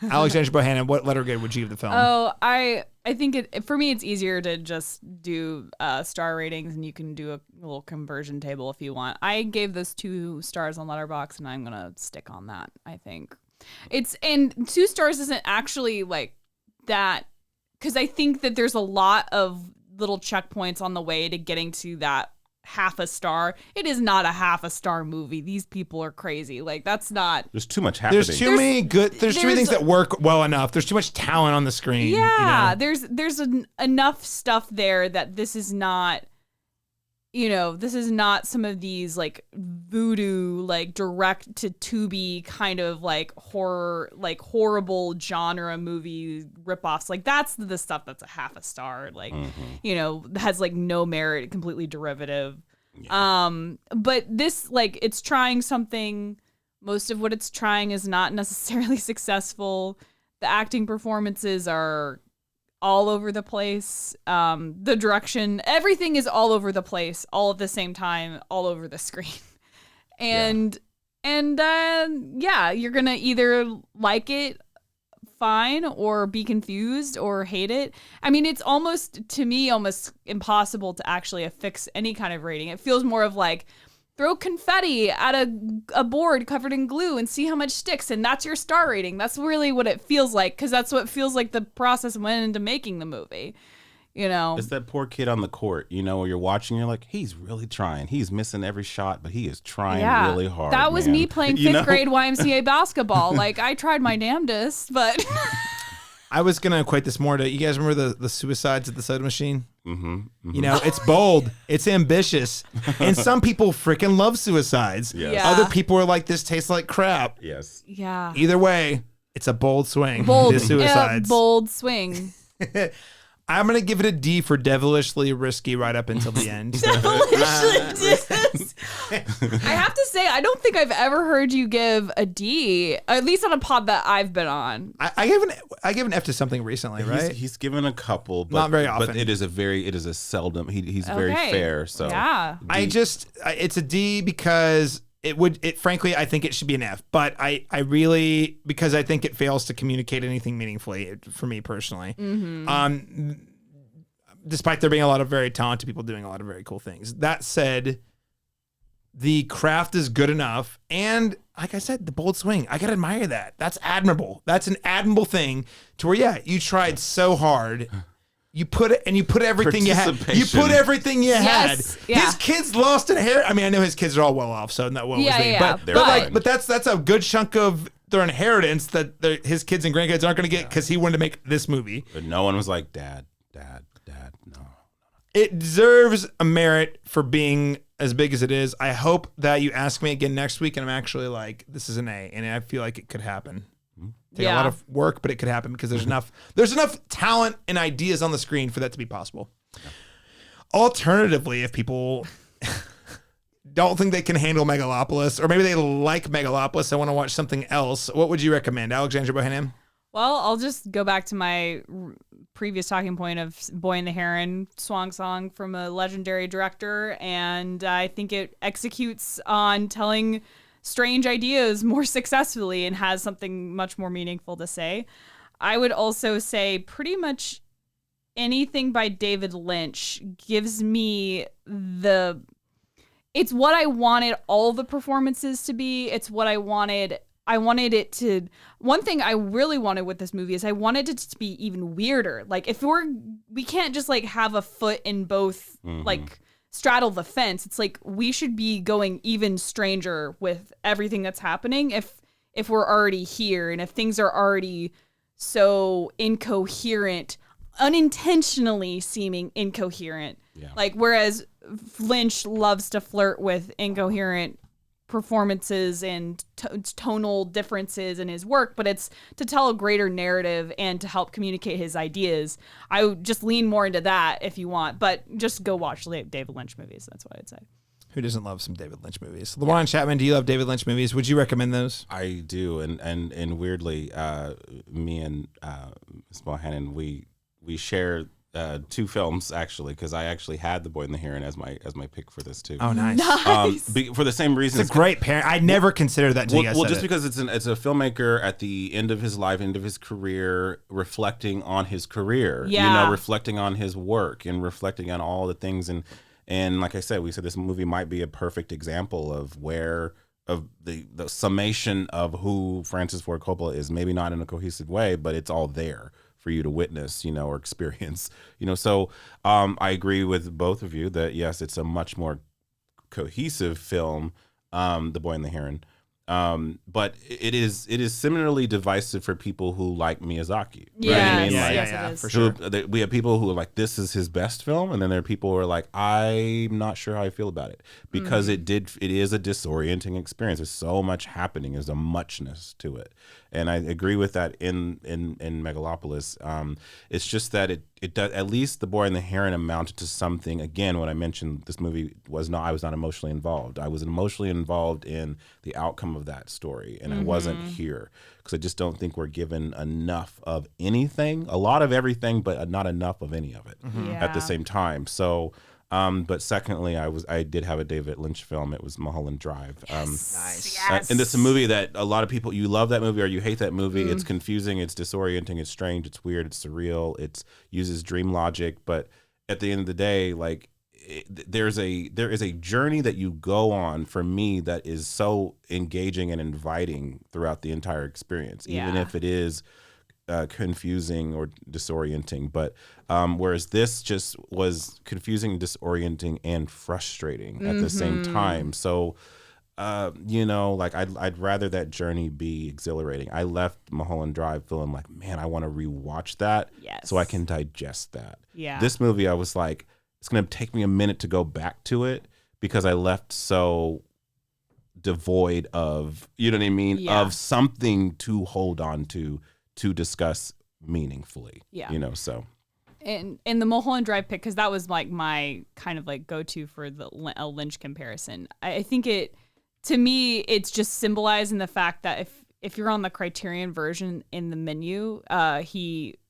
S1: Alexandra Bohannon, what letter grade would you give the film?
S3: Oh, I think for me it's easier to just do star ratings, and you can do a little conversion table if you want. I gave this 2 stars on Letterboxd, and I'm gonna stick on that. I think and 2 stars isn't actually like that, because I think that there's a lot of little checkpoints on the way to getting to that half a star. It is not a half a star movie. These people are crazy. Like, that's not.
S2: There's too much happening.
S1: There's too many things that work well enough. There's too much talent on the screen.
S3: Yeah, there's enough stuff there that this is not. This is not some of these like voodoo, like direct to Tubi kind of like horror, like horrible genre movie ripoffs. Like, that's the stuff that's a half a star. Like, has like no merit, completely derivative. Yeah. But this, like, it's trying something. Most of what it's trying is not necessarily successful. The acting performances are all over the place. The direction, everything is all over the place, all at the same time, all over the screen. And you're gonna either like it fine or be confused or hate it. I mean, it's almost, to me, almost impossible to actually affix any kind of rating. It feels more of like, throw confetti at a board covered in glue and see how much sticks, and that's your star rating. That's really what it feels like, because that's what feels like the process went into making the movie. You know,
S2: it's that poor kid on the court, you know, where you're watching, you're like, he's really trying. He's missing every shot, but he is trying really hard.
S3: That was me playing fifth grade YMCA basketball. Like, I tried my damnedest, but...
S1: I was going to equate this more to, you guys remember the suicides at the soda machine?
S2: Mm-hmm, mm-hmm.
S1: You know, it's bold, it's ambitious, and some people freaking love suicides.
S2: Yes.
S3: Yeah.
S1: Other people are like, this tastes like crap.
S2: Yes.
S3: Yeah.
S1: Either way, it's a bold swing.
S3: Bold,
S1: The suicides.
S3: bold swing.
S1: I'm going to give it a D for devilishly risky right up until the end.
S3: I have to say, I don't think I've ever heard you give a D, at least on a pod that I've been on.
S1: I gave an F to something recently, right?
S2: He's given a couple, but
S1: Not very often.
S2: But it is a seldom. He's very fair. So
S3: yeah,
S1: it's a D because frankly, I think it should be an F, but I really, because I think it fails to communicate anything meaningfully for me personally. Mm-hmm. Despite there being a lot of very talented people doing a lot of very cool things. That said, the craft is good enough, and like I said, the bold swing, I gotta admire that. That's admirable. That's an admirable thing to where, you tried so hard. You put everything you had. You put everything you had.
S3: Yeah.
S1: His kids lost an hair. I mean, I know his kids are all well off, so not what was they. But that's a good chunk of their inheritance that his kids and grandkids aren't going to get because he wanted to make this movie.
S2: But no one was like, Dad, no.
S1: It deserves a merit for being as big as it is. I hope that you ask me again next week, and I'm actually like, this is an A, and I feel like it could happen. Take a lot of work, but it could happen because there's enough talent and ideas on the screen for that to be possible. Alternatively, if people don't think they can handle Megalopolis, or maybe they like Megalopolis and want to watch something else, what would you recommend, Alexandra Bohannon?
S3: Well, I'll just go back to my previous talking point of Boy and the Heron, swan song from a legendary director, and I think it executes on telling strange ideas more successfully and has something much more meaningful to say. I would also say pretty much anything by David Lynch gives me it's what I wanted all the performances to be. It's what I wanted it to. One thing I really wanted with this movie is I wanted it to be even weirder. Like, if we can't just like have a foot in both, like straddle the fence. It's like we should be going even stranger with everything that's happening if we're already here, and if things are already so incoherent, unintentionally seeming incoherent. Yeah. Like, whereas Lynch loves to flirt with incoherent performances and tonal differences in his work, but it's to tell a greater narrative and to help communicate his ideas. I would just lean more into that if you want, but just go watch David Lynch movies. That's what I'd say. Who doesn't love some David Lynch movies? Laron, Chapman, do you love David Lynch movies? Would you recommend those?
S2: I do, and weirdly, me and Ms. Bohannon, we share two films actually, because I actually had The Boy and the Heron as my pick for this too.
S1: Oh, nice.
S2: For the same reason,
S1: it's a great parent. I never considered that.
S2: Because it's a filmmaker at the end of his life, end of his career, reflecting on his career.
S3: Yeah.
S2: Reflecting on his work and reflecting on all the things. And like I said, we said this movie might be a perfect example of the summation of who Francis Ford Coppola is. Maybe not in a cohesive way, but it's all there for you to witness, or experience, So I agree with both of you that yes, it's a much more cohesive film, The Boy and the Heron. But it is similarly divisive for people who like Miyazaki.
S3: Yeah,
S2: right? I mean,
S3: yes,
S1: for sure.
S2: We have people who are like, this is his best film, and then there are people who are like, I'm not sure how I feel about it, because it is a disorienting experience. There's so much happening. There's a muchness to it, And I agree with that in Megalopolis. It's just that it does, at least The Boy and the Heron amounted to something. Again, when I mentioned this movie I was not emotionally involved. I was emotionally involved in the outcome of that story, and I wasn't here because I just don't think we're given enough of anything, a lot of everything, but not enough of any of it at the same time. So. But secondly, I did have a David Lynch film. It was Mulholland Drive.
S1: Nice.
S3: Yes.
S2: And it's a movie that a lot of people, you love that movie or you hate that movie. It's confusing, it's disorienting, it's strange, it's weird, it's surreal, it uses dream logic. But at the end of the day, like there is a journey that you go on for me that is so engaging and inviting throughout the entire experience, even if it is confusing or disorienting, but whereas this just was confusing, disorienting, and frustrating at the same time. So like I'd rather that journey be exhilarating. I left Mulholland Drive feeling like, man, I want to rewatch that so I can digest that. This movie, I was like, it's gonna take me a minute to go back to it because I left so devoid of, you know what I mean, of something to hold on to discuss meaningfully. So
S3: in the Mulholland Drive pick, because that was like my kind of like go-to for the Lynch comparison. I think to me it's just symbolized in the fact that if you're on the Criterion version in the menu,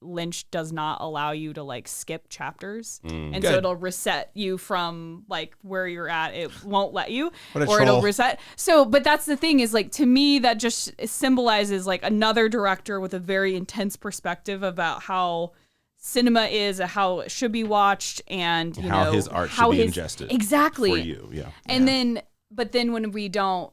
S3: Lynch does not allow you to like skip chapters, and so it'll reset you from like where you're at. It won't let you, it'll reset. So, but that's the thing is like to me that just symbolizes like another director with a very intense perspective about how cinema is, how it should be watched, and
S2: how his art should be ingested
S3: exactly
S2: for you.
S3: And then when we don't,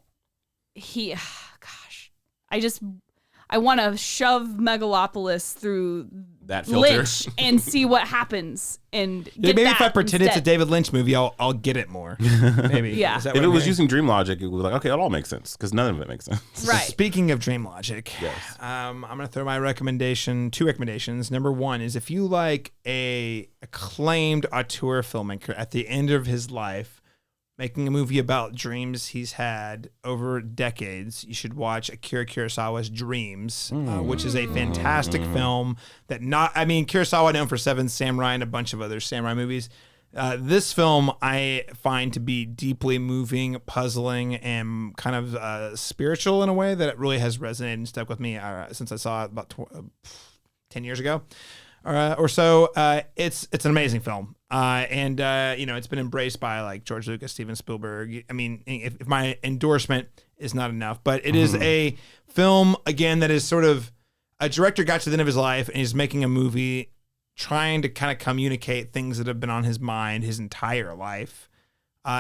S3: I want to shove Megalopolis through
S2: that filter
S3: Lynch and see what happens. And
S1: maybe
S3: that
S1: if I pretend
S3: instead.
S1: it's a David Lynch movie, I'll get it more. Maybe.
S3: Yeah.
S1: Is that
S2: if
S1: what
S2: it
S1: I'm
S2: was
S1: hearing?
S2: using dream logic, it would be like, okay, it all makes sense because none of it makes sense.
S3: Right.
S1: Speaking of dream logic,
S2: Yes.
S1: I'm going to throw my two recommendations. Number one is if you like a acclaimed auteur filmmaker at the end of his life, making a movie about dreams he's had over decades, you should watch Akira Kurosawa's Dreams, which is a fantastic film that Kurosawa known for Seven Samurai and a bunch of other samurai movies. This film I find to be deeply moving, puzzling, and kind of spiritual in a way that it really has resonated and stuck with me since I saw it about 10 years ago. Or so. It's an amazing film, and it's been embraced by like George Lucas, Steven Spielberg. I mean, if my endorsement is not enough, but it is a film again that is sort of a director got to the end of his life and he's making a movie trying to kind of communicate things that have been on his mind his entire life.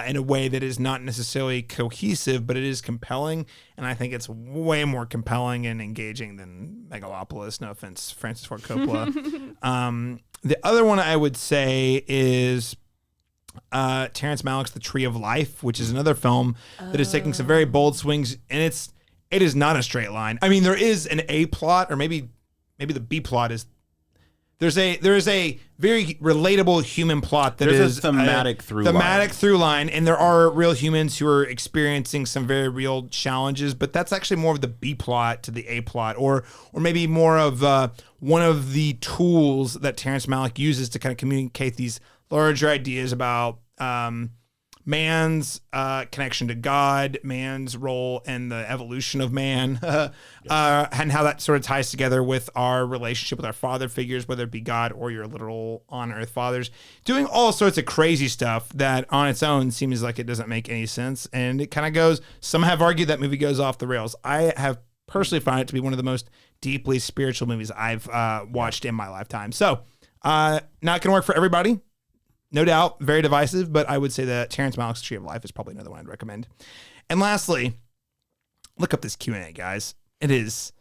S1: In a way that is not necessarily cohesive, but it is compelling. And I think it's way more compelling and engaging than Megalopolis. No offense, Francis Ford Coppola. The other one I would say is Terrence Malick's The Tree of Life, which is another film that is taking some very bold swings. And it is not a straight line. I mean, there is an A plot, or maybe the B plot is. There is a very relatable human plot that
S2: There's
S1: is
S2: a thematic through
S1: line, and there are real humans who are experiencing some very real challenges. But that's actually more of the B plot to the A plot, or maybe more of one of the tools that Terrence Malick uses to kind of communicate these larger ideas about man's connection to God, man's role and the evolution of man, and how that sort of ties together with our relationship with our father figures, whether it be God or your literal on-earth fathers, doing all sorts of crazy stuff that on its own seems like it doesn't make any sense. And it kind of goes, some have argued that movie goes off the rails. I have personally found it to be one of the most deeply spiritual movies I've watched in my lifetime. So not going to work for everybody. No doubt, very divisive, but I would say that Terrence Malick's Tree of Life is probably another one I'd recommend. And lastly, look up this Q&A, guys. It is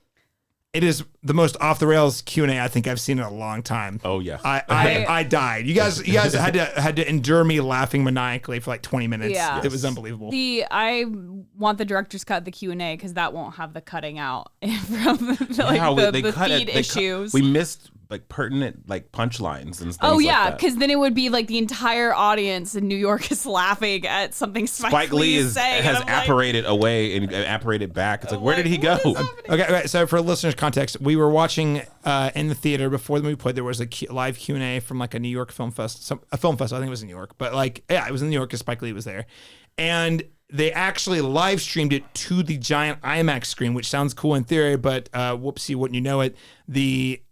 S1: the most off the rails Q&A I think I've seen in a long time.
S2: Oh yeah,
S1: I died. You guys had to endure me laughing maniacally for like 20 minutes.
S3: Yeah.
S1: It was unbelievable.
S3: I want the director's cut the Q&A because that won't have the cutting out from the feed issues.
S2: We missed like pertinent like punchlines and things.
S3: Oh yeah,
S2: like that.
S3: because then it would be like the entire audience in New York is laughing at something Spike Lee is saying.
S2: Has apparated away and apparated back. It's like, where did he go?
S1: Okay, so for listeners' context, we were watching in the theater before the movie played. There was a live Q&A from like a New York film festival. I think it was in New York, but like, yeah, it was in New York because Spike Lee was there. And they actually live streamed it to the giant IMAX screen, which sounds cool in theory, but whoopsie, wouldn't you know it?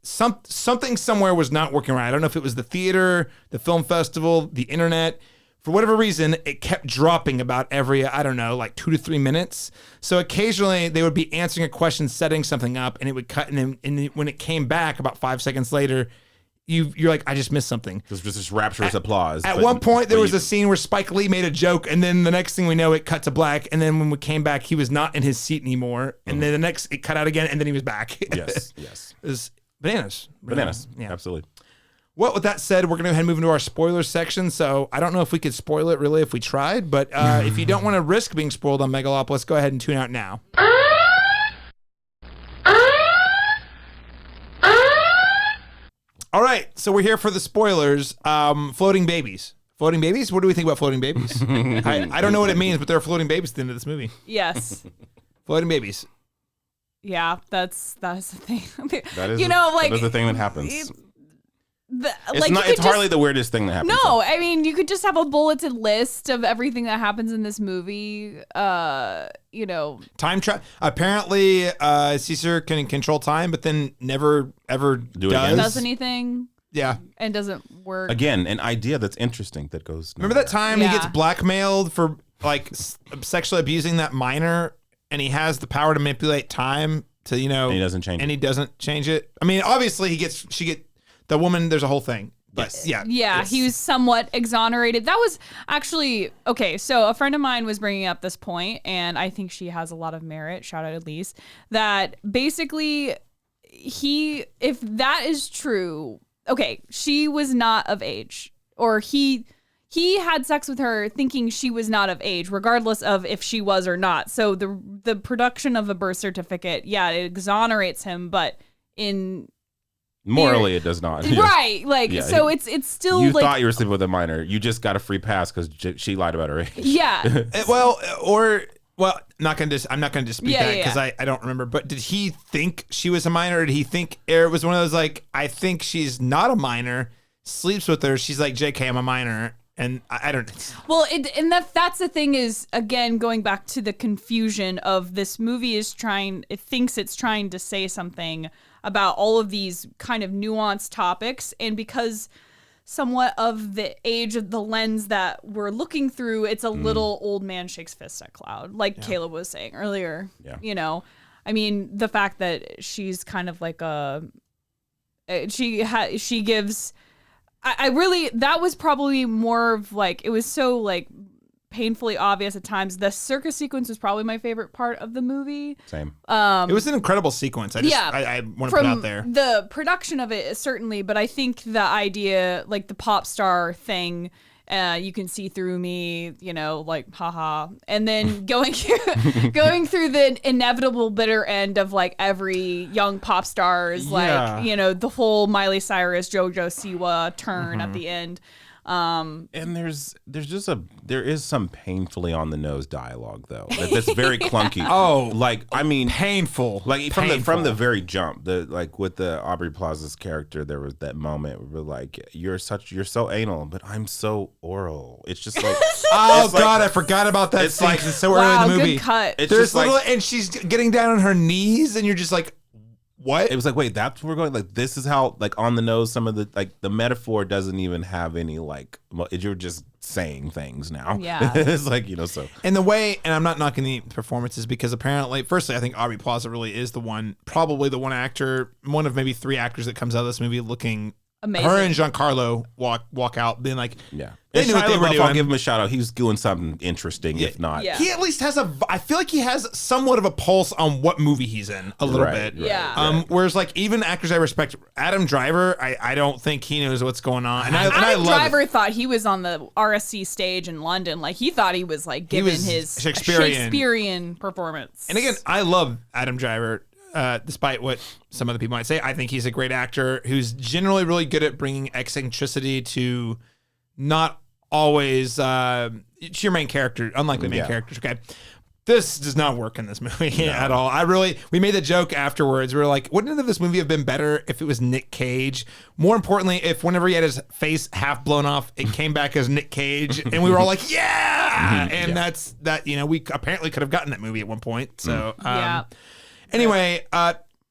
S1: Something somewhere was not working right. I don't know if it was the theater, the film festival, the internet. For whatever reason, it kept dropping about every, I don't know, like 2 to 3 minutes. So occasionally they would be answering a question, setting something up, and it would cut. And then when it came back about 5 seconds later, you're like, I just missed something.
S2: There's just this rapturous applause.
S1: At one point, there was a scene where Spike Lee made a joke, and then the next thing we know, it cut to black. And then when we came back, he was not in his seat anymore. And then it cut out again, and then he was back.
S2: Yes.
S1: It was bananas.
S2: Bananas.
S1: Yeah.
S2: Absolutely.
S1: Well, with that said, we're going to go ahead and move into our spoilers section. So I don't know if we could spoil it really if we tried, but if you don't want to risk being spoiled on Megalopolis, go ahead and tune out now. All right, so we're here for the spoilers. Floating babies. Floating babies? What do we think about floating babies? I don't know what it means, but there are floating babies at the end of this movie.
S3: Yes.
S1: Floating babies.
S3: Yeah, that's the thing.
S2: That is,
S3: that
S2: is the thing that happens.
S3: It's
S2: It's hardly the weirdest thing that happens.
S3: No, I mean, you could just have a bulleted list of everything that happens in this movie.
S1: Time travel. Apparently, Caesar can control time, but then never ever
S3: does anything.
S1: Yeah,
S3: and doesn't work.
S2: Again, an idea that's interesting that goes.
S1: Remember that time he gets blackmailed for like sexually abusing that minor, and he has the power to manipulate time to and
S2: he doesn't change.
S1: And he doesn't change it. I mean, obviously she get the woman. There's a whole thing. But yes.
S3: He was somewhat exonerated. That was actually okay. So a friend of mine was bringing up this point, and I think she has a lot of merit. Shout out Elise. That basically, if that is true, okay, she was not of age, or he had sex with her thinking she was not of age, regardless of if she was or not. So the production of a birth certificate, it exonerates him, but
S2: morally, it does not.
S3: Right. So it's still
S2: you thought you were sleeping with a minor. You just got a free pass because she lied about her age.
S3: Yeah.
S1: I'm not going to dispute that because I don't remember. But did he think she was a minor? Or did he think it was one of those like, I think she's not a minor, sleeps with her. She's like, JK, I'm a minor. And I don't.
S3: Well, that's the thing is, again, going back to the confusion of this movie it thinks it's trying to say something about all of these kind of nuanced topics. And because somewhat of the age of the lens that we're looking through, it's a little old man shakes fist at cloud, like Caleb was saying earlier. Yeah. I mean, the fact that she's kind of like she gives... that was probably more of like, it was so like painfully obvious at times. The circus sequence was probably my favorite part of the movie.
S2: Same.
S1: It was an incredible sequence. I want to put out there.
S3: The production of it, certainly, but I think the idea, like the pop star thing, you can see through me, like, haha. And then going through the inevitable bitter end of like every young pop star's, like, the whole Miley Cyrus, JoJo Siwa turn at the end.
S2: And there is some painfully on the nose dialogue though. That's very clunky.
S1: Painful.
S2: Like from the very jump, with the Aubrey Plaza's character, there was that moment where we're like, you're so anal, but I'm so oral. It's just like,
S1: I forgot about that scene. It's so early in the movie.
S3: Good cut.
S1: There's and she's getting down on her knees, and you're just like, what?
S2: It was like, wait, that's where we're going. Like, this is how, like, on the nose, some of the, like, the metaphor doesn't even have any, like, you're just saying things now.
S3: Yeah.
S2: It's like, so.
S1: And the way, and I'm not knocking the performances because apparently, firstly, I think Aubrey Plaza really is probably the one actor, one of maybe 3 actors that comes out of this movie looking amazing. Her and Giancarlo walk out being like, they knew what they were doing.
S2: I'll give him a shout out. He's doing something interesting, if not.
S3: Yeah.
S1: He at least has I feel like he has somewhat of a pulse on what movie he's in a little bit.
S3: Yeah.
S1: Whereas like even actors I respect, Adam Driver, I don't think he knows what's going on. And
S3: Adam Driver thought he was on the RSC stage in London. Like he thought he was like giving his Shakespearean performance.
S1: And again, I love Adam Driver. despite what some other people might say. I think he's a great actor who's generally really good at bringing eccentricity to not always it's your main character, unlikely main characters. Okay. This does not work in this movie at all. We made the joke afterwards. We were like, wouldn't this movie have been better if it was Nick Cage? More importantly, if whenever he had his face half blown off, it came back as Nick Cage, and we were all like, yeah! And that's that, we apparently could have gotten that movie at one point. So, anyway,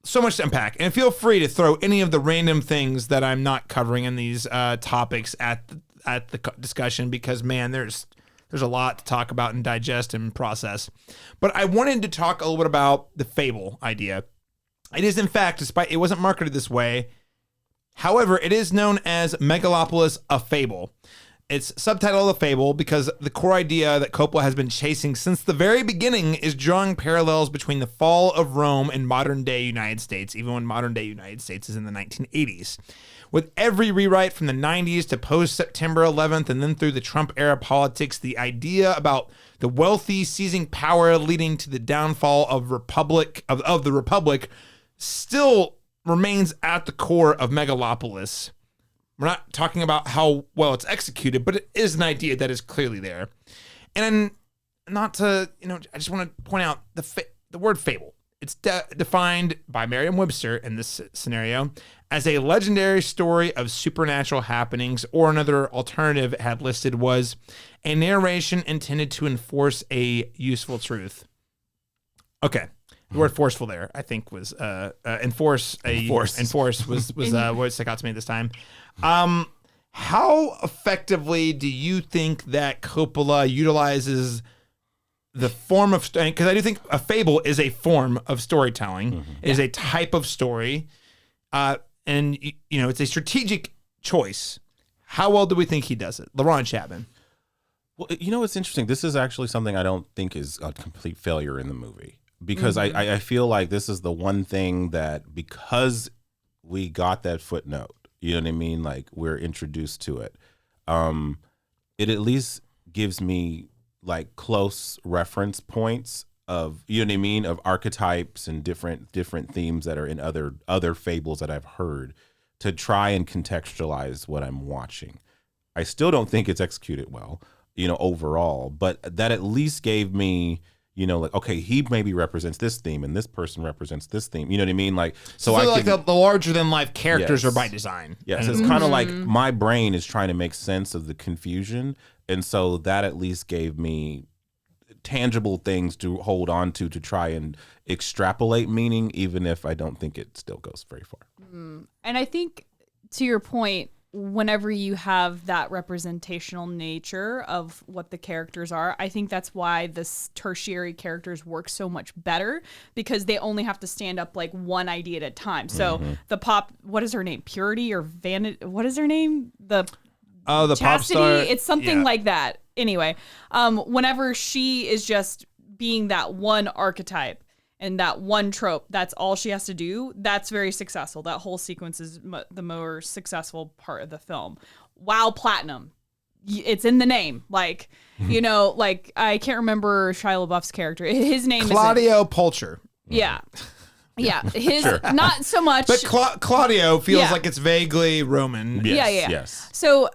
S1: so much to unpack. And feel free to throw any of the random things that I'm not covering in these topics at the discussion, because, man, there's a lot to talk about and digest and process. But I wanted to talk a little bit about the fable idea. It is, in fact, despite it wasn't marketed this way, however, it is known as Megalopolis, a fable. It's subtitled A Fable because the core idea that Coppola has been chasing since the very beginning is drawing parallels between the fall of Rome and modern-day United States, even when modern-day United States is in the 1980s. With every rewrite from the 90s to post-September 11th and then through the Trump-era politics, the idea about the wealthy seizing power leading to the downfall of the Republic still remains at the core of Megalopolis. We're not talking about how well it's executed, but it is an idea that is clearly there. And not to, I just want to point out the word fable. It's defined by Merriam-Webster in this scenario as a legendary story of supernatural happenings, or another alternative it had listed was a narration intended to enforce a useful truth. Okay. The word forceful there, I think, was enforce was what stuck out to me this time. How effectively do you think that Coppola utilizes the form of, because I do think a fable is a form of storytelling, it is a type of story, and it's a strategic choice. How well do we think he does it? Laron Chapman.
S2: Well, it's interesting. This is actually something I don't think is a complete failure in the movie, because I feel like this is the one thing that, because we got that footnote, you know what I mean? Like, we're introduced to it. It at least gives me like close reference points of, you know what I mean, of archetypes and different themes that are in other fables that I've heard, to try and contextualize what I'm watching. I still don't think it's executed well, overall, but that at least gave me, like, okay, he maybe represents this theme and this person represents this theme. You know what I mean? Like, so I
S1: like the larger than life characters are by design.
S2: Yes, it's kind of like my brain is trying to make sense of the confusion. And so that at least gave me tangible things to hold on to try and extrapolate meaning, even if I don't think it still goes very far.
S3: And I think, to your point, whenever you have that representational nature of what the characters are, I think that's why the tertiary characters work so much better, because they only have to stand up like one idea at a time. So what is her name? Purity or Vanity? What is her name? The
S1: Chastity,
S3: pop star. It's something like that. Anyway, whenever she is just being that one archetype and that one trope, that's all she has to do. That's very successful. That whole sequence is the more successful part of the film. Wow, platinum. It's in the name. Like, like, I can't remember Shia LaBeouf's character. His name is
S1: Claudio Pulcher.
S3: Yeah. Yeah, not so much.
S1: But Claudio feels like it's vaguely Roman.
S2: Yes.
S3: So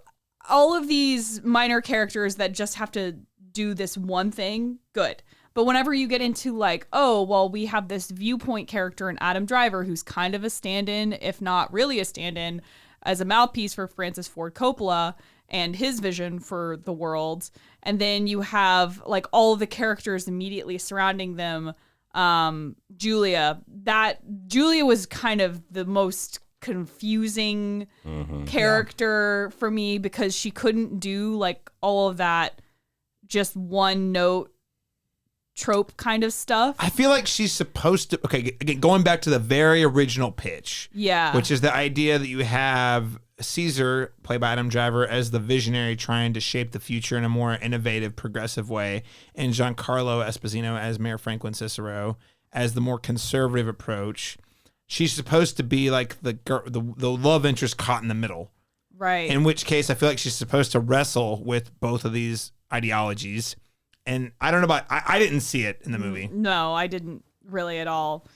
S3: all of these minor characters that just have to do this one thing, good. But whenever you get into like, oh, well, we have this viewpoint character in Adam Driver who's kind of a stand-in, if not really a stand-in, as a mouthpiece for Francis Ford Coppola and his vision for the world. And then you have like all of the characters immediately surrounding them. Julia was kind of the most confusing character for me, because she couldn't do like all of that just one note trope kind of stuff.
S1: I feel like she's supposed to, okay, again, going back to the very original pitch, which is the idea that you have Caesar, played by Adam Driver, as the visionary trying to shape the future in a more innovative, progressive way, and Giancarlo Esposito as Mayor Franklin Cicero as the more conservative approach. She's supposed to be like the love interest caught in the middle.
S3: Right.
S1: In which case, I feel like she's supposed to wrestle with both of these ideologies. And I don't know about, I didn't see it in the movie.
S3: No, I didn't really at all.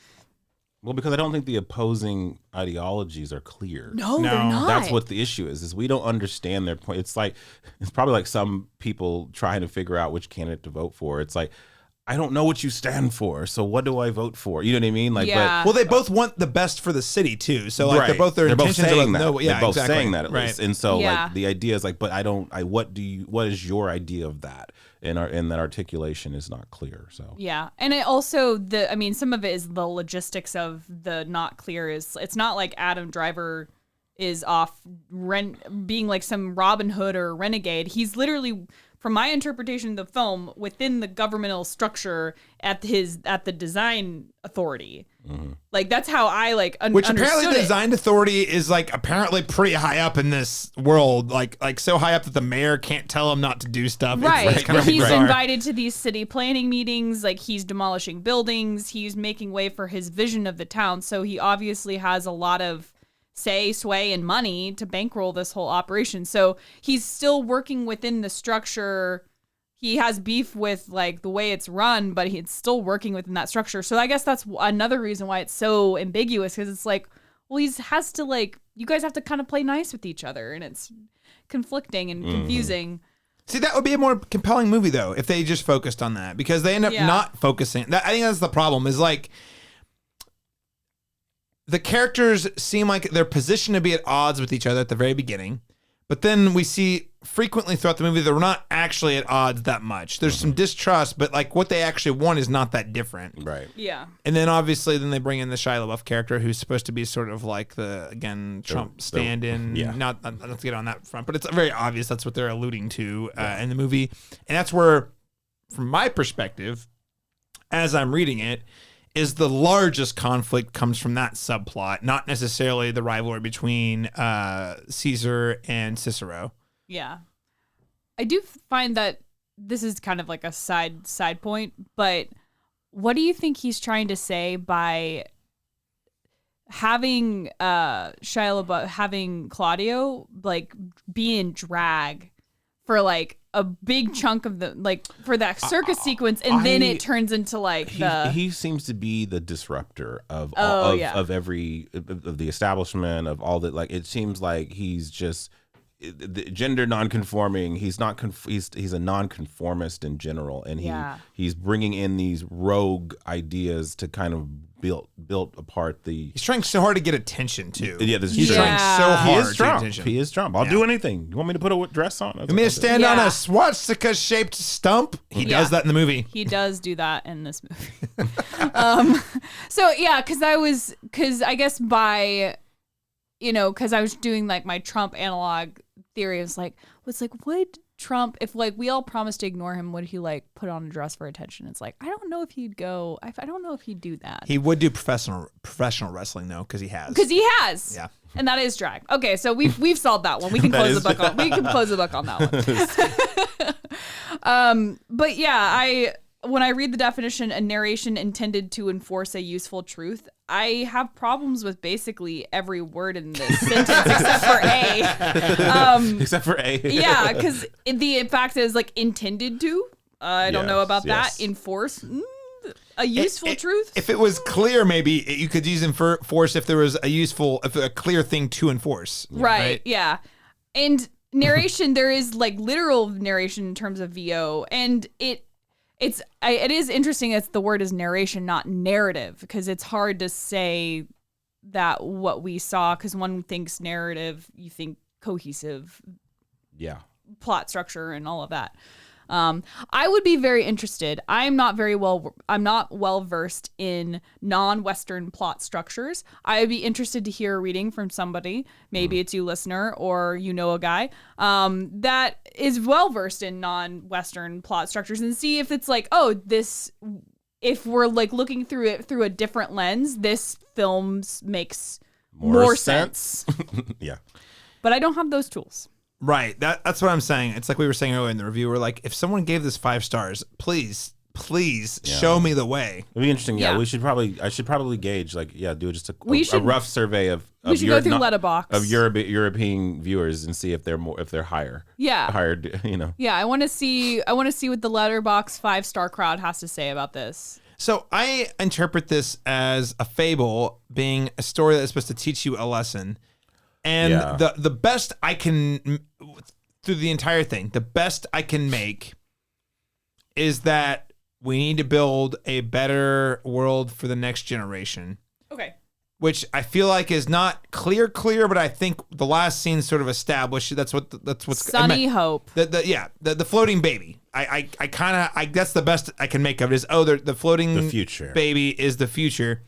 S2: Well, because I don't think the opposing ideologies are clear.
S3: No, they're
S1: No.
S3: not.
S2: That's what the issue is we don't understand their point. It's probably like some people trying to figure out which candidate to vote for. It's like, I don't know what you stand for, so what do I vote for? You know what I mean? Like,
S3: Yeah.
S1: Well, they both want the best for the city too. So like
S2: Right.
S1: they're both intentions
S2: saying
S1: are
S2: that.
S1: no, yeah,
S2: they're both
S1: exactly.
S2: saying that at
S1: right.
S2: least. And so
S3: Yeah.
S2: like the idea is like, but what is your idea of that? And that articulation is not clear. So
S3: Yeah. And it also, some of it is the logistics of the not clear is, it's not like Adam Driver is off being like some Robin Hood or renegade. He's literally, from my interpretation of the film, within the governmental structure at the design authority.
S2: Mm-hmm.
S3: Like that's how I
S1: Which apparently
S3: understood
S1: the
S3: it.
S1: design authority is like apparently pretty high up in this world, like so high up that the mayor can't tell him not to do stuff.
S3: Right.
S1: It's kind of
S3: He's
S1: bizarre.
S3: invited to these city planning meetings. Like he's demolishing buildings. He's making way for his vision of the town. So he obviously has a lot of sway, and money to bankroll this whole operation. So he's still working within the structure. He has beef with like the way it's run, but he's still working within that structure. So I guess that's another reason why it's so ambiguous, because it's like, well, you guys have to kind of play nice with each other, and it's conflicting and confusing.
S1: See, that would be a more compelling movie though if they just focused on that, because they end up not focusing. I think that's the problem. Is like the characters seem like they're positioned to be at odds with each other at the very beginning, but then we see frequently throughout the movie they're not actually at odds that much. There's some distrust, but like what they actually want is not that different.
S2: right.
S3: Yeah.
S1: And then obviously then they bring in the Shia LaBeouf character, who's supposed to be sort of like Trump stand-in.
S2: yeah.
S1: Not to get on that front, but it's very obvious that's what they're alluding to in the movie. And that's where, from my perspective, as I'm reading it, is the largest conflict comes from that subplot, not necessarily the rivalry between Caesar and Cicero.
S3: Yeah. I do find that this is kind of like a side point, but what do you think he's trying to say by having Shia LaBeouf, having Claudio like be in drag for like a big chunk of the for that circus sequence, and then it turns into like
S2: he seems to be the disruptor of every of the establishment, of all that. Like it seems like he's just the gender non-conforming. He's not he's a non-conformist in general, and he's bringing in these rogue ideas to kind of built apart the.
S1: He's trying so hard to get attention too.
S2: Yeah, this
S1: he's
S2: is
S1: trying so hard.
S2: He is
S1: to get
S2: Trump.
S1: attention.
S2: He is Trump. I'll do anything. You want me to put a dress on?
S1: You mean to stand on a swastika-shaped stump? He does that in the movie.
S3: He does do that in this movie. So yeah, because I guess by, because I was doing like my Trump analog theory. It's like would Trump, if like we all promised to ignore him, would he like put on a dress for attention? It's like I don't know if he'd go. I don't know if he'd do that.
S1: He would do professional wrestling though, because he has. Yeah.
S3: And that is drag. Okay, so we've solved that one. We can close the book on. We can close the book on that one. But yeah, when I read the definition, a narration intended to enforce a useful truth, I have problems with basically every word in this sentence except for A.
S2: Except for A.
S3: Yeah, because the fact is like intended to. I don't know about that. Enforce. A useful truth?
S1: If it was clear, maybe you could use enforce if there was a clear thing to enforce.
S3: Right, yeah. And narration, there is like literal narration in terms of VO, and it is interesting that the word is narration, not narrative, because it's hard to say that what we saw, because one thinks narrative, you think cohesive plot structure and all of that. I would be very interested. I'm not well versed in non-Western plot structures. I would be interested to hear a reading from somebody, maybe it's you listener, or a guy that is well versed in non-Western plot structures, and see if it's like, if we're like looking through it through a different lens, this film makes more sense.
S2: Yeah.
S3: But I don't have those tools.
S1: Right. That's what I'm saying. It's like we were saying earlier in the review. We're like, if someone gave this 5 stars, please show me the way.
S2: It'd be interesting. Yeah, I should probably gauge do just a rough survey of
S3: we should go through Letterboxd
S2: of European viewers and see if they're higher.
S3: Yeah.
S2: Higher,
S3: Yeah, I want to see what the Letterboxd 5-star crowd has to say about this.
S1: So I interpret this as a fable being a story that's supposed to teach you a lesson. And the best I can, through the entire thing, the best I can make is that we need to build a better world for the next generation.
S3: Okay.
S1: Which I feel like is not clear, but I think the last scene sort of established that's what's
S3: Sunny hope.
S1: The floating baby. I that's the best I can make of it is the floating
S2: future
S1: baby is the future.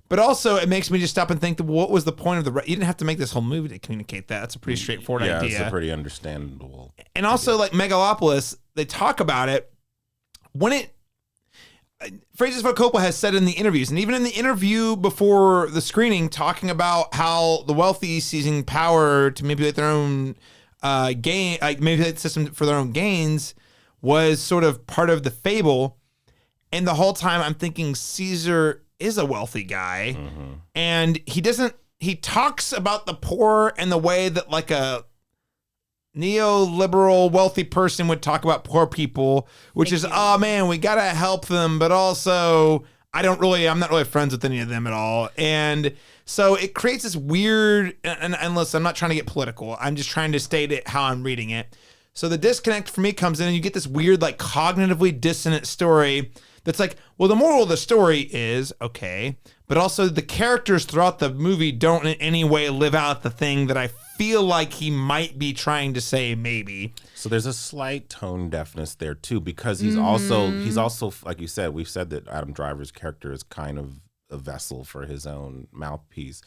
S1: But also it makes me just stop and think what was the point of you didn't have to make this whole movie to communicate that. That's a pretty straightforward idea.
S2: Yeah, it's a pretty understandable.
S1: And also like Megalopolis, they talk about it Francis Ford Coppola has said in the interviews, and even in the interview before the screening, talking about how the wealthy seizing power to manipulate their own manipulate the system for their own gains was sort of part of the fable. And the whole time I'm thinking Caesar is a wealthy guy, and he talks about the poor in the way that like a neoliberal wealthy person would talk about poor people, which is, oh man, we gotta help them, but also I'm not really friends with any of them at all. And so it creates this weird, and listen, I'm not trying to get political. I'm just trying to state it how I'm reading it. So the disconnect for me comes in and you get this weird, like cognitively dissonant story that's like, well, the moral of the story is, okay, but also the characters throughout the movie don't in any way live out the thing that I feel like he might be trying to say maybe.
S2: So there's a slight tone deafness there too, because he's also like you said, we've said that Adam Driver's character is kind of a vessel for his own mouthpiece,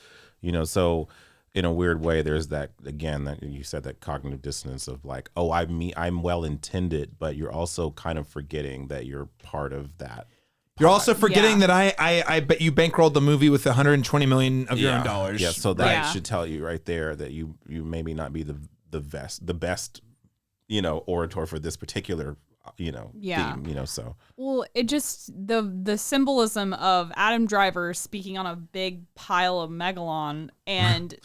S2: so in a weird way there's that, again, that you said, that cognitive dissonance of like, oh, I'm well intended, but you're also kind of forgetting that you're part of that.
S1: You're also forgetting that I bet you bankrolled the movie with $120 million of your own dollars.
S2: Yeah, so that should tell you right there that you maybe not be the best, orator for this particular, theme, so.
S3: Well, it just, the symbolism of Adam Driver speaking on a big pile of megalon and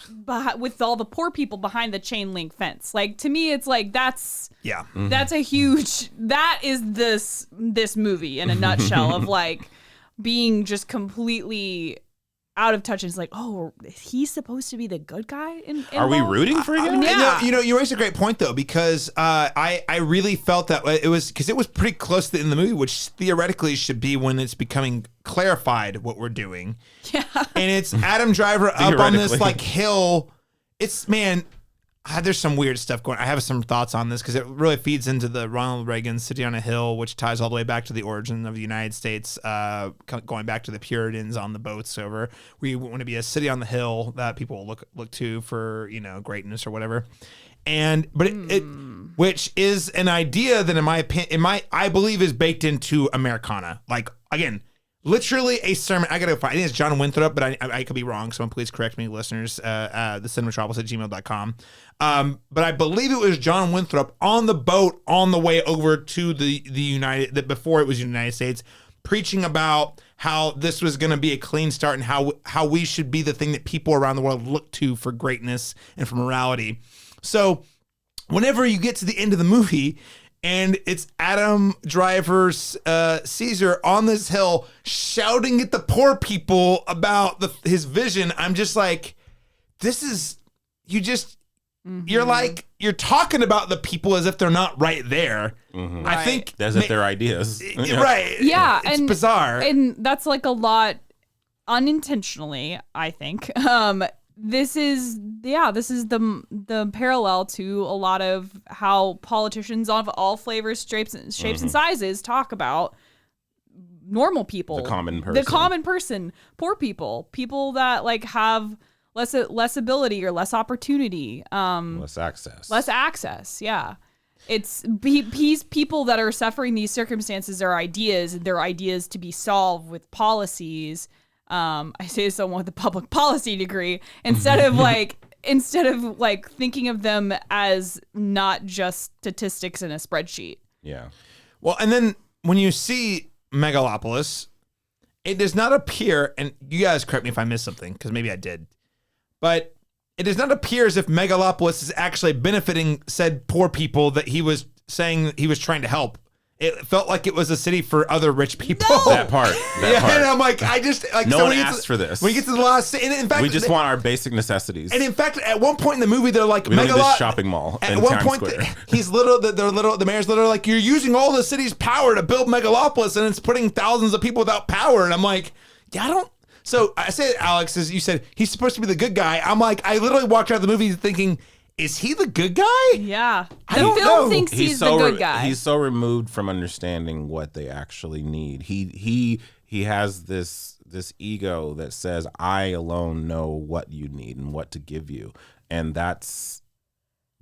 S3: with all the poor people behind the chain link fence. Like, to me, it's like, that's a huge, that is this movie in a nutshell of like being just completely out of touch. And it's like, oh, he's supposed to be the good guy?
S2: Are we rooting for him?
S3: Yeah.
S1: You raised a great point though, because I really felt that it was pretty close to the end of the movie, which theoretically should be when it's becoming clarified what we're doing.
S3: Yeah.
S1: And it's Adam Driver up on this like hill. It's, man, there's some weird stuff going on. I have some thoughts on this because it really feeds into the Ronald Reagan City on a Hill, which ties all the way back to the origin of the United States, going back to the Puritans on the boats over. We want to be a city on the hill that people will look to for, greatness or whatever. But it which is an idea that in my opinion, I believe is baked into Americana. Like, again, literally a sermon. I gotta go find. I think it's John Winthrop, but I could be wrong. Someone please correct me, listeners. The cinematropolis@gmail.com. But I believe it was John Winthrop on the boat on the way over to before it was United States, preaching about how this was going to be a clean start and how we should be the thing that people around the world look to for greatness and for morality. So whenever you get to the end of the movie, and it's Adam Driver's Caesar on this hill shouting at the poor people about his vision. I'm just like, this is, you're like, you're talking about the people as if they're not right there.
S2: Mm-hmm.
S1: I think
S2: as if they're ideas.
S1: Right.
S3: Yeah.
S1: It's bizarre.
S3: And that's like a lot unintentionally, I think. This is the parallel to a lot of how politicians of all flavors, shapes, and sizes talk about normal people,
S2: the common person,
S3: poor people that like have less ability or less opportunity,
S2: less access.
S3: Yeah, it's people that are suffering these circumstances. Their ideas to be solved with policies. I say someone with a public policy degree instead of like thinking of them as not just statistics in a spreadsheet.
S2: Yeah.
S1: Well, and then when you see Megalopolis, it does not appear, and you guys correct me if I missed something, because maybe I did, but it does not appear as if Megalopolis is actually benefiting said poor people that he was saying he was trying to help. It felt like it was a city for other rich people.
S3: No.
S2: That part.
S1: And I'm like, I just like
S2: no
S1: so
S2: one asked for this.
S1: When you get to the last scene, and in fact,
S2: we just want our basic necessities.
S1: And in fact, at one point in the movie, they're like,
S2: we don't need this shopping mall
S1: At
S2: in
S1: one
S2: Times
S1: point,
S2: Square.
S1: the mayor's literally like, you're using all the city's power to build Megalopolis, and it's putting thousands of people without power. And I'm like, yeah, I don't. So I said, Alex, as you said, he's supposed to be the good guy. I'm like, I literally walked out of the movie thinking, is he the good guy?
S3: Yeah.
S1: I
S3: The
S1: don't
S3: film
S1: know.
S3: thinks he's the good guy.
S2: He's so removed from understanding what they actually need. He has this ego that says, I alone know what you need and what to give you. And that's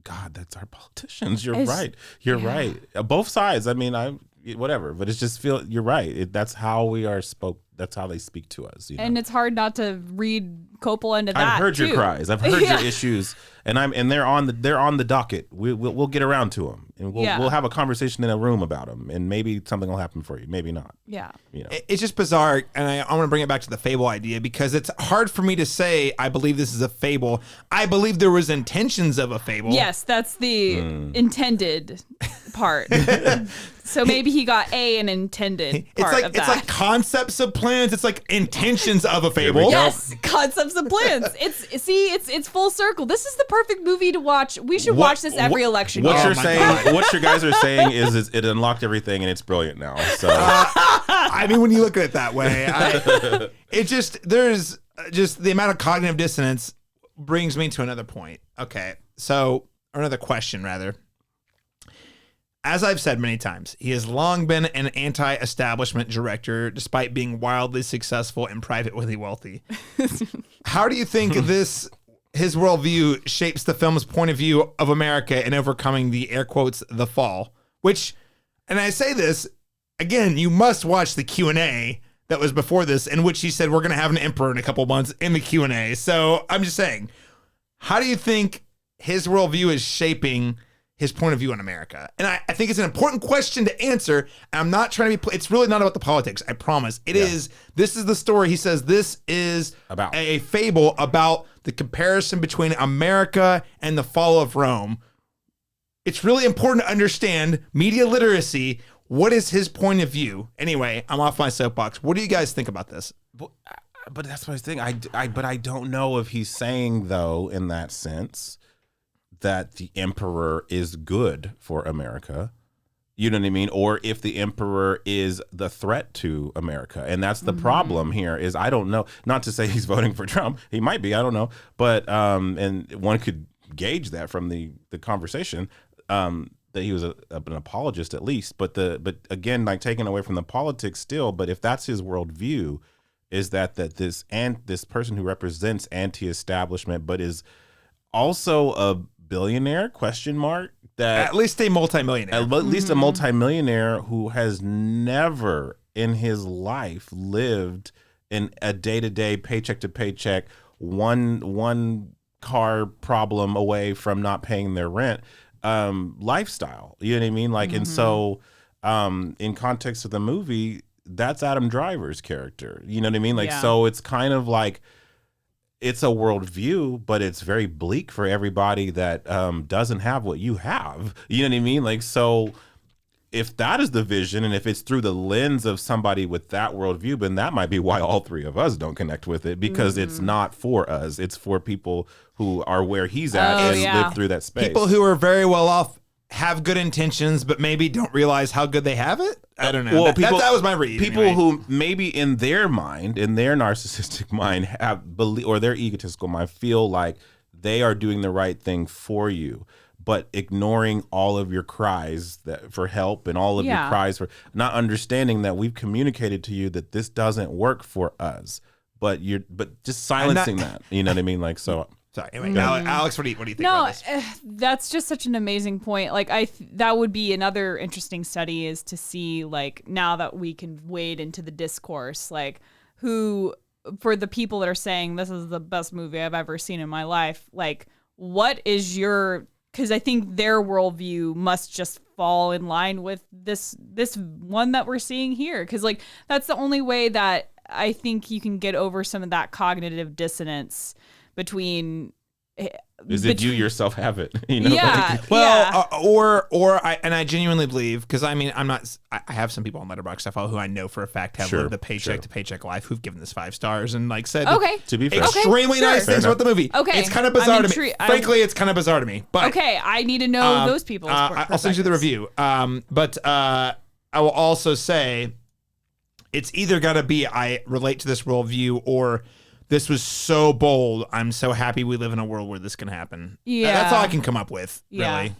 S2: our politicians. You're right. You're right. Both sides. I mean, whatever, but it's just you're right. That's how we are spoke. That's how they speak to us. You know?
S3: And it's hard not to read Coppola into that.
S2: I've heard
S3: too.
S2: your cries. I've heard your issues, and they're on the docket. We'll get around to them, and we'll have a conversation in a room about them, and maybe something will happen for you, maybe not.
S3: Yeah,
S2: you know,
S1: it's just bizarre, and I want to bring it back to the fable idea because it's hard for me to say I believe this is a fable. I believe there was intentions of a fable.
S3: Yes, that's the intended part. So maybe he got an intended part of that.
S1: It's like concepts of plans. It's like intentions of a fable.
S3: Yes, concepts and plans. It's full circle. This is the perfect movie to watch. We should watch this every election year.
S2: What you guys are saying is it unlocked everything and it's brilliant now. So
S1: I mean, when you look at it that way, there's the amount of cognitive dissonance brings me to another point. Okay, or another question rather. As I've said many times, he has long been an anti-establishment director, despite being wildly successful and privately wealthy. How do you think his worldview shapes the film's point of view of America in overcoming the air quotes the fall? Which, and I say this again, you must watch the Q&A that was before this, in which he said we're going to have an emperor in a couple months in the Q&A. So I'm just saying, how do you think his worldview is shaping his point of view on America? And I think it's an important question to answer. I'm not trying to be, it's really not about the politics. I promise. It is, this is the story. He says this is about a fable about the comparison between America and the fall of Rome. It's really important to understand media literacy. What is his point of view? Anyway, I'm off my soapbox. What do you guys think about this?
S2: But that's what I was thinking. But I don't know if he's saying, though, in that sense, that the emperor is good for America. You know what I mean? Or if the emperor is the threat to America. And that's the problem here is I don't know. Not to say he's voting for Trump. He might be. I don't know. But and one could gauge that from the conversation that he was an apologist at least. But again, like taken away from the politics still. But if that's his worldview, is that this person who represents anti-establishment but is also a billionaire ? That
S1: at least a multimillionaire.
S2: At least a multimillionaire who has never in his life lived in a day-to-day, paycheck to paycheck, one car problem away from not paying their rent lifestyle. You know what I mean? Like, and so in context of the movie, that's Adam Driver's character. You know what I mean? Like, so it's kind of like, it's a worldview, but it's very bleak for everybody that doesn't have what you have. You know what I mean? Like, so if that is the vision, and if it's through the lens of somebody with that worldview, then that might be why all three of us don't connect with it, because it's not for us. It's for people who are where he's at and live through that space.
S1: People who are very well off have good intentions, but maybe don't realize how good they have it. I don't know.
S2: Well,
S1: that was my read.
S2: People who maybe in their mind, in their narcissistic mind, or their egotistical mind, feel like they are doing the right thing for you, but ignoring all of your cries for help and all of your cries for not understanding that we've communicated to you that this doesn't work for us, but just silencing that. You know what I mean? Like, so.
S1: Sorry. Anyway, Alex, what do you think about this?
S3: That's just such an amazing point. Like, that would be another interesting study, is to see, like, now that we can wade into the discourse, like, who, for the people that are saying this is the best movie I've ever seen in my life, like, what is your, because I think their worldview must just fall in line with this one that we're seeing here. Because, like, that's the only way that I think you can get over some of that cognitive dissonance between
S2: Is it you yourself have it? You know,
S3: Yeah.
S2: like,
S1: Well, I genuinely believe, because I mean, I have some people on Letterboxd I follow who I know for a fact have lived a paycheck to paycheck life who've given this 5 stars and like said
S3: Okay.
S2: to be fair,
S1: extremely nice things about the movie.
S3: Okay.
S1: It's kind of bizarre
S3: I'm
S1: to me.
S3: intri-
S1: Frankly, it's kind of bizarre to me. But
S3: Okay, I need to know those people's
S1: I'll send you the review. But I will also say it's either got to be I relate to this worldview or this was so bold. I'm so happy we live in a world where this can happen.
S3: Yeah.
S1: That's all I can come up with,
S3: Yeah.
S1: really.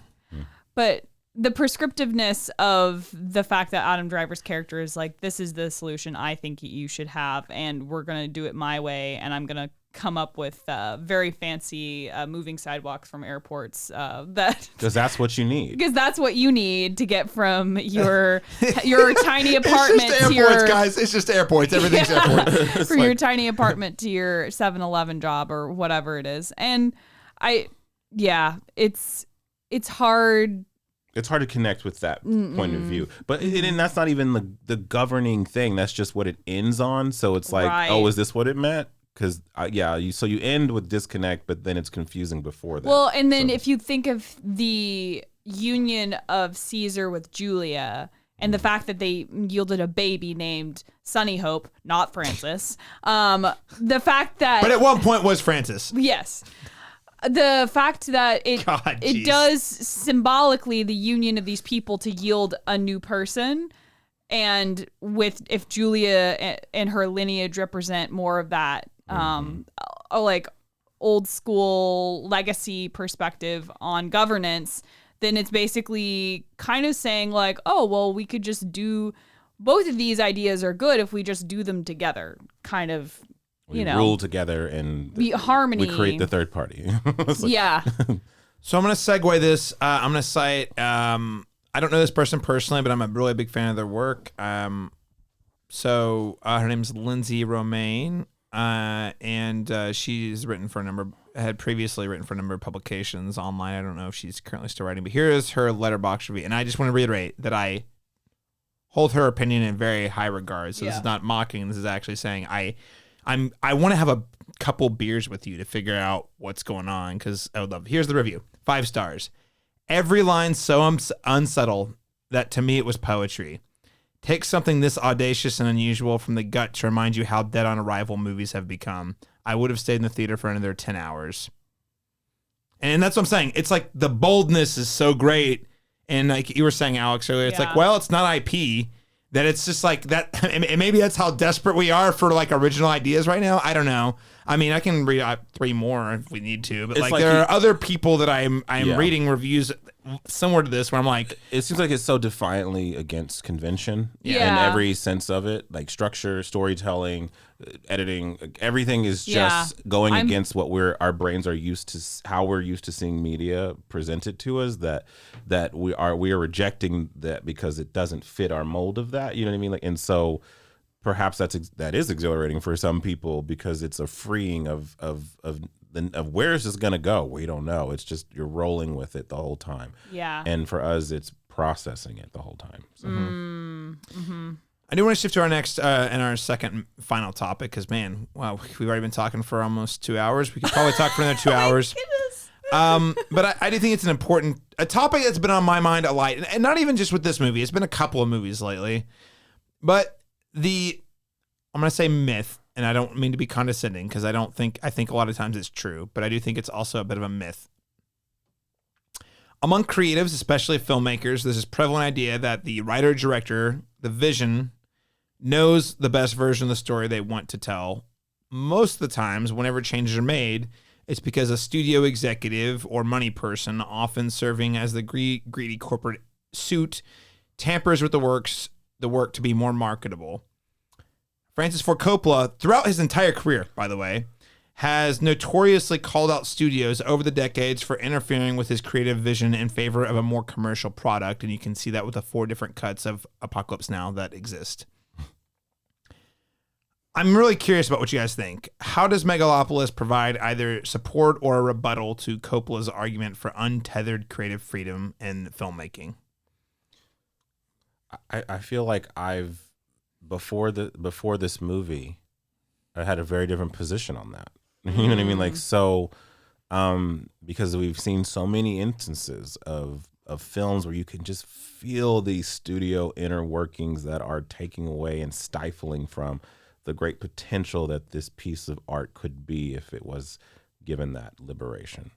S3: But the prescriptiveness of the fact that Adam Driver's character is like, this is the solution I think you should have, and we're going to do it my way, and I'm going to come up with very fancy moving sidewalks from airports
S2: because that's what you need.
S3: Because that's what you need to get from your tiny apartment
S1: It's just
S3: to
S1: airports,
S3: your
S1: guys. It's just airports. Everything's airport.
S3: from your tiny apartment to your 7-Eleven job or whatever it is. And it's hard.
S2: It's hard to connect with that point of view, but and that's not even the governing thing. That's just what it ends on. So it's like,
S3: Right.
S2: oh, is this what it meant? Because you end with disconnect, but then it's confusing before that.
S3: Well, and then if you think of the union of Caesar with Julia and the fact that they yielded a baby named Sunny Hope, not Francis, the fact that
S1: But at one point was Francis.
S3: yes. The fact that it does symbolically the union of these people to yield a new person, and if Julia and her lineage represent more of that like old school legacy perspective on governance, then it's basically kind of saying like, oh well, we could just do both of these ideas are good if we just do them together, kind of.
S2: We rule together and
S3: be harmony.
S2: We create the third party.
S3: Yeah.
S1: So I'm going to segue this. I'm going to cite, I don't know this person personally, but I'm a really big fan of their work. So her name is Lindsay Romaine, and she's had previously written for a number of publications online. I don't know if she's currently still writing, but here is her Letterboxd review. And I just want to reiterate that I hold her opinion in very high regard. So this is not mocking. This is actually saying I want to have a couple beers with you to figure out what's going on, because I would love. Here's the review. 5 stars. Every line so unsubtle that to me it was poetry. Take something this audacious and unusual from the gut to remind you how dead on arrival movies have become. I would have stayed in the theater for another 10 hours. And that's what I'm saying. It's like the boldness is so great. And like you were saying, Alex, earlier, it's like, well, it's not IP. That it's just like that. And maybe that's how desperate we are for like original ideas right now. I don't know. I mean, I can read 3 more if we need to, but like there are other people that I'm reading reviews similar to this where I'm like,
S2: it seems like it's so defiantly against convention in every sense of it, like structure, storytelling, editing, everything is just going against what our brains are used to, how we're used to seeing media presented to us. That we are rejecting that because it doesn't fit our mold of that. You know what I mean? Like, and so perhaps that is exhilarating for some people because it's a freeing of where is this gonna go? We don't know. It's just you're rolling with it the whole time.
S3: Yeah.
S2: And for us, it's processing it the whole time. So.
S1: I do want to shift to our next and our second final topic because, man, wow, we've already been talking for almost 2 hours. We could probably talk for another 2 hours. But I do think it's a topic that's been on my mind a lot, and not even just with this movie. It's been a couple of movies lately. But I'm going to say myth, and I don't mean to be condescending because I think a lot of times it's true, but I do think it's also a bit of a myth. Among creatives, especially filmmakers, there's this prevalent idea that the writer-director, the vision, knows the best version of the story they want to tell. Most of the times, whenever changes are made, it's because a studio executive or money person, often serving as the greedy corporate suit, tampers with the work to be more marketable. Francis Ford Coppola, throughout his entire career, by the way, has notoriously called out studios over the decades for interfering with his creative vision in favor of a more commercial product, and you can see that with the 4 different cuts of Apocalypse Now that exist. I'm really curious about what you guys think. How does Megalopolis provide either support or a rebuttal to Coppola's argument for untethered creative freedom in filmmaking?
S2: I feel like before this movie, I had a very different position on that. You know what I mean? Like, so because we've seen so many instances of films where you can just feel these studio inner workings that are taking away and stifling from the great potential that this piece of art could be if it was given that liberation.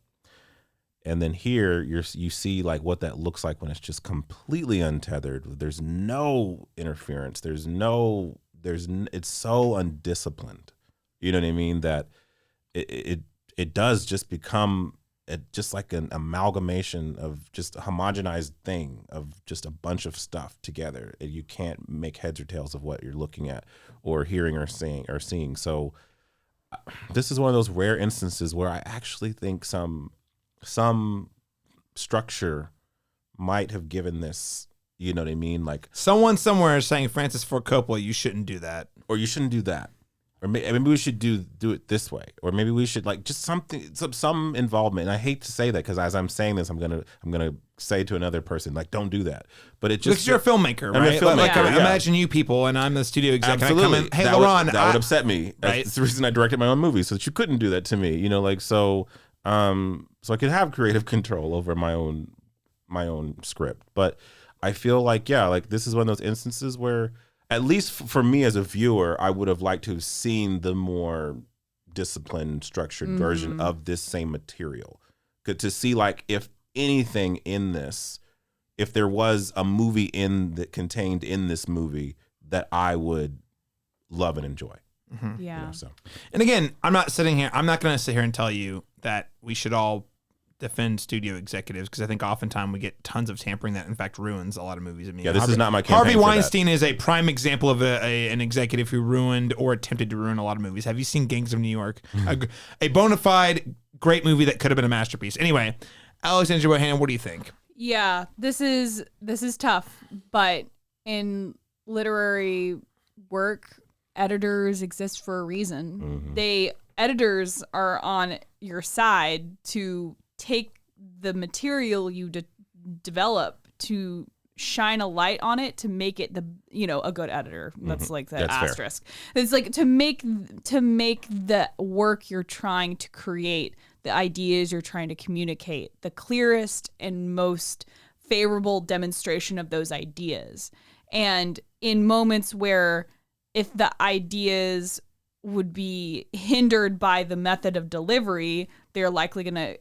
S2: And then here you see like what that looks like when it's just completely untethered. There's no interference. It's so undisciplined. You know what I mean? That it does just become just like an amalgamation of just a homogenized thing of just a bunch of stuff together. You can't make heads or tails of what you're looking at or hearing or seeing. So this is one of those rare instances where I actually think some structure might have given this, you know what I mean? Like
S1: someone somewhere is saying, Francis Ford Coppola, you shouldn't do that.
S2: Or you shouldn't do that. Or maybe we should do it this way. Or maybe we should like just something, some involvement. And I hate to say that because as I'm saying this, I'm gonna say to another person like, don't do that. But it just
S1: because you're a filmmaker, right?
S2: I'm a filmmaker,
S1: like, imagine you people, and I'm the studio exec.
S2: Absolutely.
S1: And I come in, hey,
S2: that
S1: Laron,
S2: that would upset me.
S1: Right?
S2: That's the reason I directed my own movie, so that you couldn't do that to me. You know, like so I could have creative control over my own script. But I feel like like this is one of those instances where, at least for me as a viewer, I would have liked to have seen the more disciplined, structured version of this same material. To see like if anything in this, if there was a movie contained in this movie that I would love and enjoy.
S3: Mm-hmm. Yeah.
S2: You know, so.
S1: And again, I'm not going to sit here and tell you that we should all defend studio executives, because I think oftentimes we get tons of tampering that in fact ruins a lot of movies. I mean,
S2: this is not my campaign.
S1: Harvey Weinstein is a prime example of an executive who ruined or attempted to ruin a lot of movies. Have you seen Gangs of New York? A bona fide great movie that could have been a masterpiece. Anyway, Alexandra Bohannon, what do you think?
S3: Yeah, this is tough, but in literary work, editors exist for a reason.
S2: Mm-hmm.
S3: Editors are on your side to take the material you develop to shine a light on it to make it a good editor. That's like the asterisk. Fair. It's like to make the work you're trying to create, the ideas you're trying to communicate, the clearest and most favorable demonstration of those ideas. And in moments where if the ideas would be hindered by the method of delivery, they're likely going to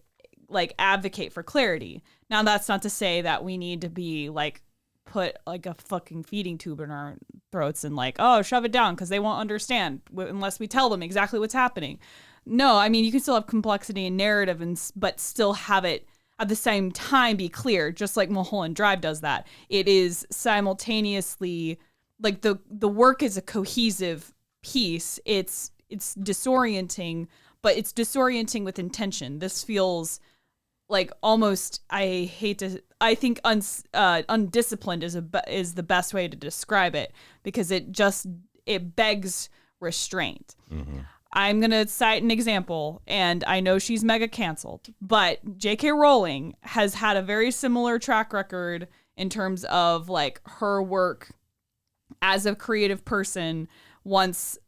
S3: like advocate for clarity. Now, that's not to say that we need to be like put like a fucking feeding tube in our throats and like, oh, shove it down because they won't understand unless we tell them exactly what's happening. No, I mean, you can still have complexity and narrative but still have it at the same time be clear, just like Mulholland Drive does that. It is simultaneously like the work is a cohesive piece. It's disorienting, but it's disorienting with intention. This feels like almost, I think undisciplined is the best way to describe it, because it begs restraint. Mm-hmm. I'm going to cite an example, and I know she's mega canceled, but J.K. Rowling has had a very similar track record in terms of like her work as a creative person once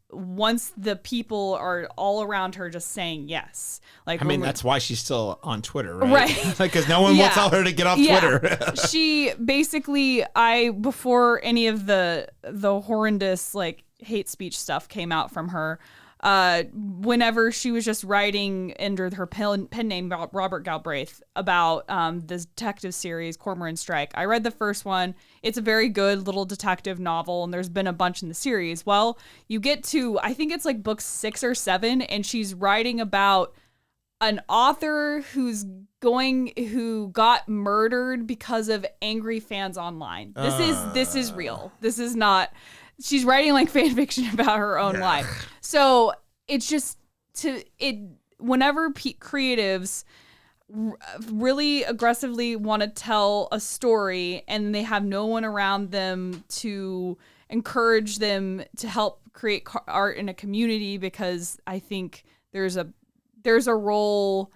S3: the people are all around her just saying yes. Like,
S1: I mean, that's why she's still on Twitter, right? Because no one will tell her to get off Twitter.
S3: She basically, before any of the horrendous like hate speech stuff came out from her, whenever she was just writing under her pen name Robert Galbraith about this detective series Cormoran Strike. I read the first one. It's a very good little detective novel, and there's been a bunch in the series. Well, you get to, I think it's like book 6 or 7, and she's writing about an author who got murdered because of angry fans online. This is real. This is not. She's writing like fan fiction about her own life. So it's just whenever creatives really aggressively want to tell a story and they have no one around them to encourage them to help create art in a community, because I think there's a role.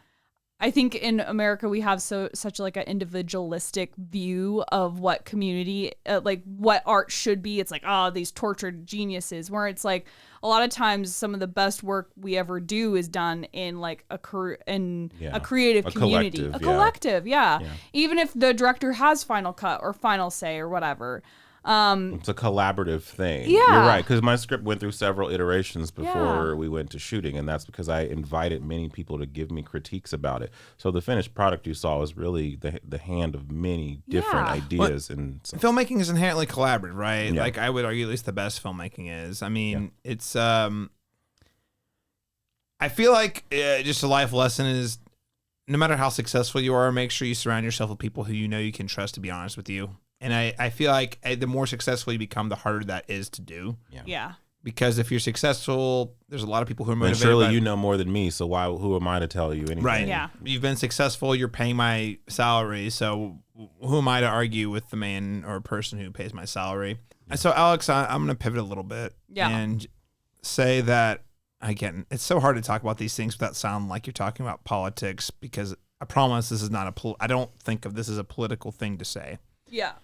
S3: I think in America we have such like an individualistic view of what community, like what art should be. It's like, oh, these tortured geniuses, where it's like a lot of times some of the best work we ever do is done in like a creative community, a collective. Yeah. Even if the director has final cut or final say or whatever.
S2: It's a collaborative thing.
S3: Yeah.
S2: You're right, because my script went through several iterations before we went to shooting, and that's because I invited many people to give me critiques about it. So the finished product you saw was really the hand of many different ideas. And so.
S1: Filmmaking is inherently collaborative, right? Like I would argue at least the best filmmaking is. I mean, it's I feel like just a life lesson is no matter how successful you are, make sure you surround yourself with people who you know you can trust to be honest with you. And I feel like the more successful you become, the harder that is to do.
S3: Yeah.
S1: Because if you're successful, there's a lot of people who are motivated.
S2: And surely you know more than me, so who am I to tell you anything?
S1: Right.
S3: Yeah.
S1: You've been successful. You're paying my salary. So who am I to argue with the man or person who pays my salary? Yeah. So Alex, I'm going to pivot a little bit and say that, again, it's so hard to talk about these things without sounding like you're talking about politics, because I promise this is not I don't think of this as a political thing to say. Yeah.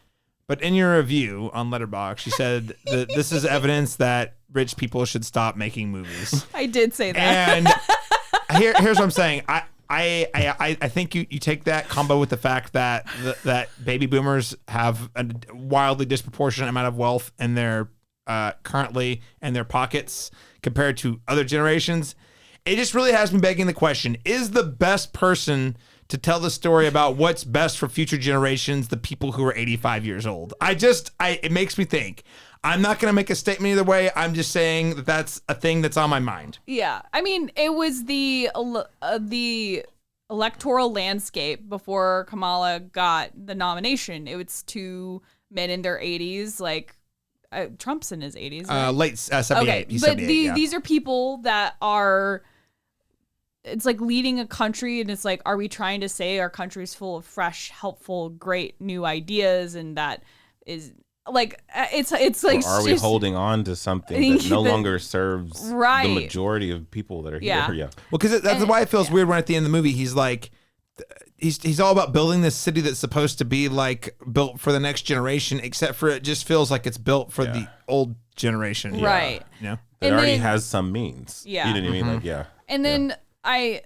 S1: But in your review on Letterboxd, you said that this is evidence that rich people should stop making movies.
S3: I did say that.
S1: And here's what I'm saying. I think you take that combo with the fact that that baby boomers have a wildly disproportionate amount of wealth in their currently in their pockets compared to other generations. It just really has me begging the question: is the best person to tell the story about what's best for future generations the people who are 85 years old? It makes me think. I'm not going to make a statement either way. I'm just saying that that's a thing that's on my mind.
S3: Yeah. I mean, it was the electoral landscape before Kamala got the nomination. It was two men in their 80s, like Trump's in his 80s. Right?
S1: Late 78.
S3: Okay,
S1: He's
S3: but
S1: 78,
S3: these are people that are... It's like leading a country, and it's like, are we trying to say our country's full of fresh, helpful, great new ideas, and that is like it's like,
S2: or are we holding on to something that no longer serves the majority of people that are here? Yeah.
S1: Well, because that's why it feels weird when at the end of the movie he's like, he's all about building this city that's supposed to be like built for the next generation, except for it just feels like it's built for the old generation,
S3: right?
S1: You know,
S2: it already has some means. Yeah, you know what I mean? Like,
S3: and then.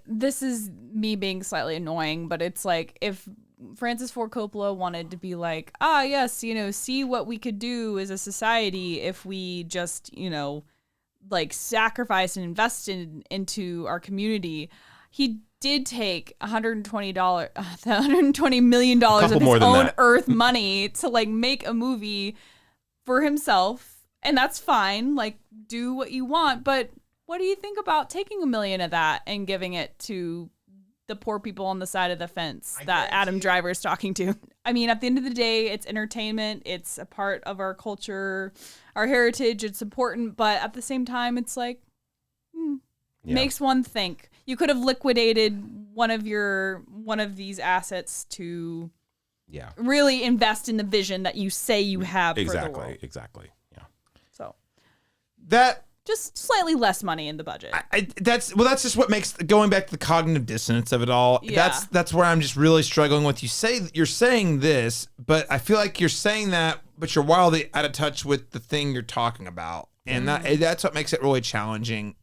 S3: This is me being slightly annoying, but it's like if Francis Ford Coppola wanted to be like, yes, see what we could do as a society if we just, like sacrifice and invest into our community. He did take $120 million of his own Earth money to like make a movie for himself, and that's fine. Like, do what you want, but. What do you think about taking $1 million of that and giving it to the poor people on the side of the fence that Adam Driver is talking to? I mean, at the end of the day, it's entertainment. It's a part of our culture, our heritage. It's important. But at the same time, it's like, makes one think. You could have liquidated one of these assets to really invest in the vision that you say you have for the world.
S2: Exactly. Yeah.
S3: So
S1: that...
S3: Just slightly less money in the budget.
S1: That's just what makes going back to the cognitive dissonance of it all.
S3: Yeah.
S1: That's where I'm just really struggling with. You're saying this, but I feel like you're saying that, but you're wildly out of touch with the thing you're talking about, and that's what makes it really challenging.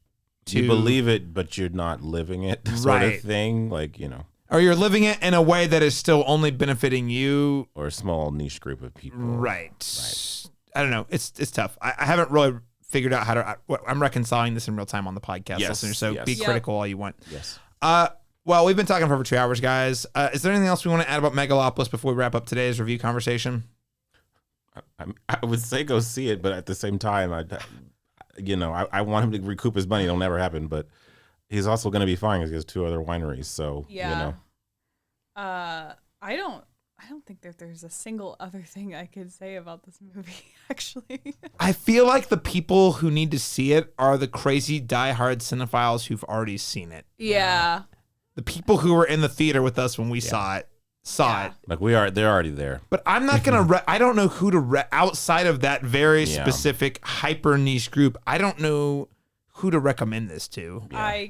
S2: You believe it, but you're not living it, sort of thing. Like
S1: or you're living it in a way that is still only benefiting you
S2: or a small niche group of people.
S1: Right. I don't know. It's tough. I haven't really figured out how to. I'm reconciling this in real time on the podcast, listeners. So be critical all you want.
S2: Yes.
S1: Well, we've been talking for over 2 hours, guys. Is there anything else we want to add about Megalopolis before we wrap up today's review conversation?
S2: I would say go see it, but at the same time, I want him to recoup his money. It'll never happen, but he's also going to be fine because he has 2 other wineries. So
S3: I don't think that there's a single other thing I could say about this movie, actually.
S1: I feel like the people who need to see it are the crazy diehard cinephiles who've already seen it.
S3: Yeah.
S1: The people who were in the theater with us when we saw it.
S2: Like they're already there.
S1: But I'm not going to, I don't know who to, outside of that very specific hyper niche group, I don't know who to recommend this to.
S3: Yeah.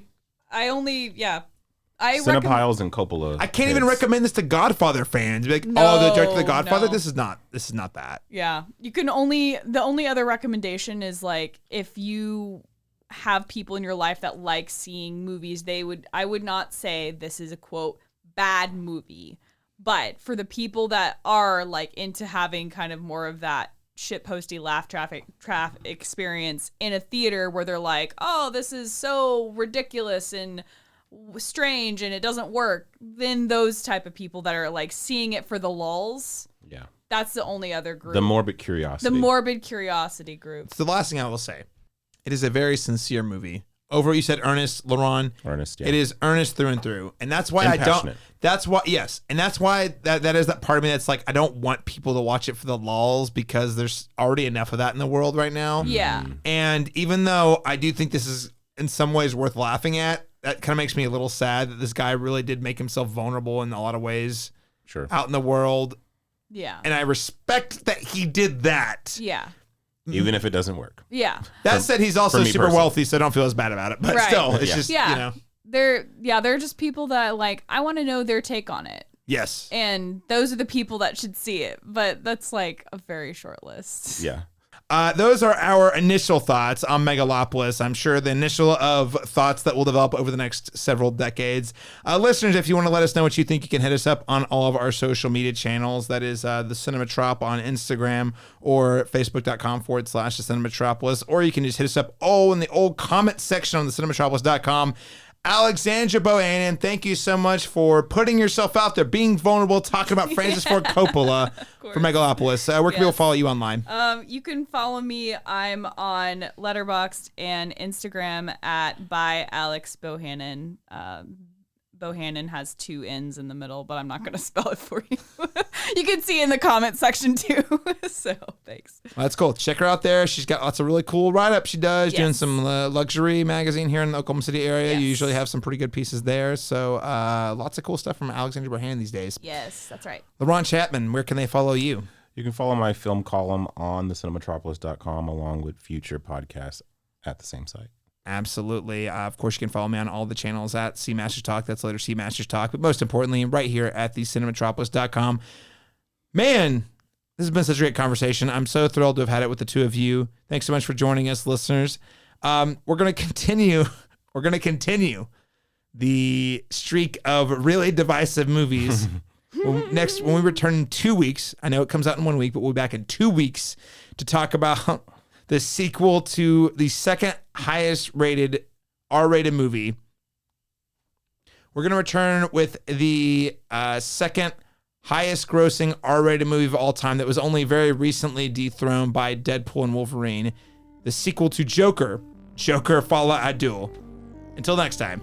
S2: Cinephiles and Coppola.
S1: I can't even recommend this to Godfather fans. Be like, the director of The Godfather. No. This is not that.
S3: Yeah, the only other recommendation is like if you have people in your life that like seeing movies, I would not say this is a quote bad movie, but for the people that are like into having kind of more of that shitposty laugh traffic experience in a theater where they're like, oh, this is so ridiculous and strange and it doesn't work, then those type of people that are like seeing it for the lulls, that's the only other group.
S2: The morbid curiosity
S3: group.
S1: It's the last thing I will say. It is a very sincere movie. Over, you said earnest, Laron.
S2: Earnest, yeah.
S1: It is earnest through and through, and that's why that's why that is that part of me that's like I don't want people to watch it for the lulls because there's already enough of that in the world right now.
S3: Yeah.
S1: And even though I do think this is in some ways worth laughing at, that kind of makes me a little sad that this guy really did make himself vulnerable in a lot of ways.
S2: Sure.
S1: Out in the world.
S3: Yeah.
S1: And I respect that he did that.
S3: Yeah.
S2: Even if it doesn't work.
S3: Yeah.
S1: That said, he's also super wealthy, so I don't feel as bad about it. But still, it's just, you know.
S3: They're just people that like, I want to know their take on it.
S1: Yes.
S3: And those are the people that should see it. But that's like a very short list.
S2: Yeah.
S1: Those are our initial thoughts on Megalopolis. I'm sure the initial of thoughts that will develop over the next several decades. Listeners, if you want to let us know what you think, you can hit us up on all of our social media channels. That is the Cinematrop on Instagram or facebook.com/the Cinematropolis. Or you can just hit us up in the old comment section on the Cinematropolis.com. Alexandra Bohannon, thank you so much for putting yourself out there, being vulnerable, talking about Francis Ford Coppola for Megalopolis. Where can people follow you online?
S3: You can follow me. I'm on Letterboxd and Instagram at by Alex Bohannon. Bohannon has 2 N's in the middle, but I'm not going to spell it for you. You can see in the comment section too. So thanks.
S1: Well, that's cool. Check her out there. She's got lots of really cool write-ups she does, doing some luxury magazine here in the Oklahoma City area. You usually have some pretty good pieces there. So lots of cool stuff from Alexandra Bohannon these days.
S3: Yes, that's right.
S1: Laron Chapman, where can they follow you?
S2: You can follow my film column on the Cinematropolis.com along with future podcasts at the same site.
S1: Absolutely. Of course, you can follow me on all the channels at C Masters Talk. That's later C Masters Talk. But most importantly, right here at the Cinematropolis.com. Man, this has been such a great conversation. I'm so thrilled to have had it with the two of you. Thanks so much for joining us, listeners. We're going to continue. We're going to continue the streak of really divisive movies. When we return in 2 weeks, I know it comes out in 1 week, but we'll be back in 2 weeks to talk about the sequel to the second highest rated R-rated movie. We're going to return with the second highest grossing R-rated movie of all time that was only very recently dethroned by Deadpool and Wolverine. The sequel to Joker, Fala Adul. Until next time.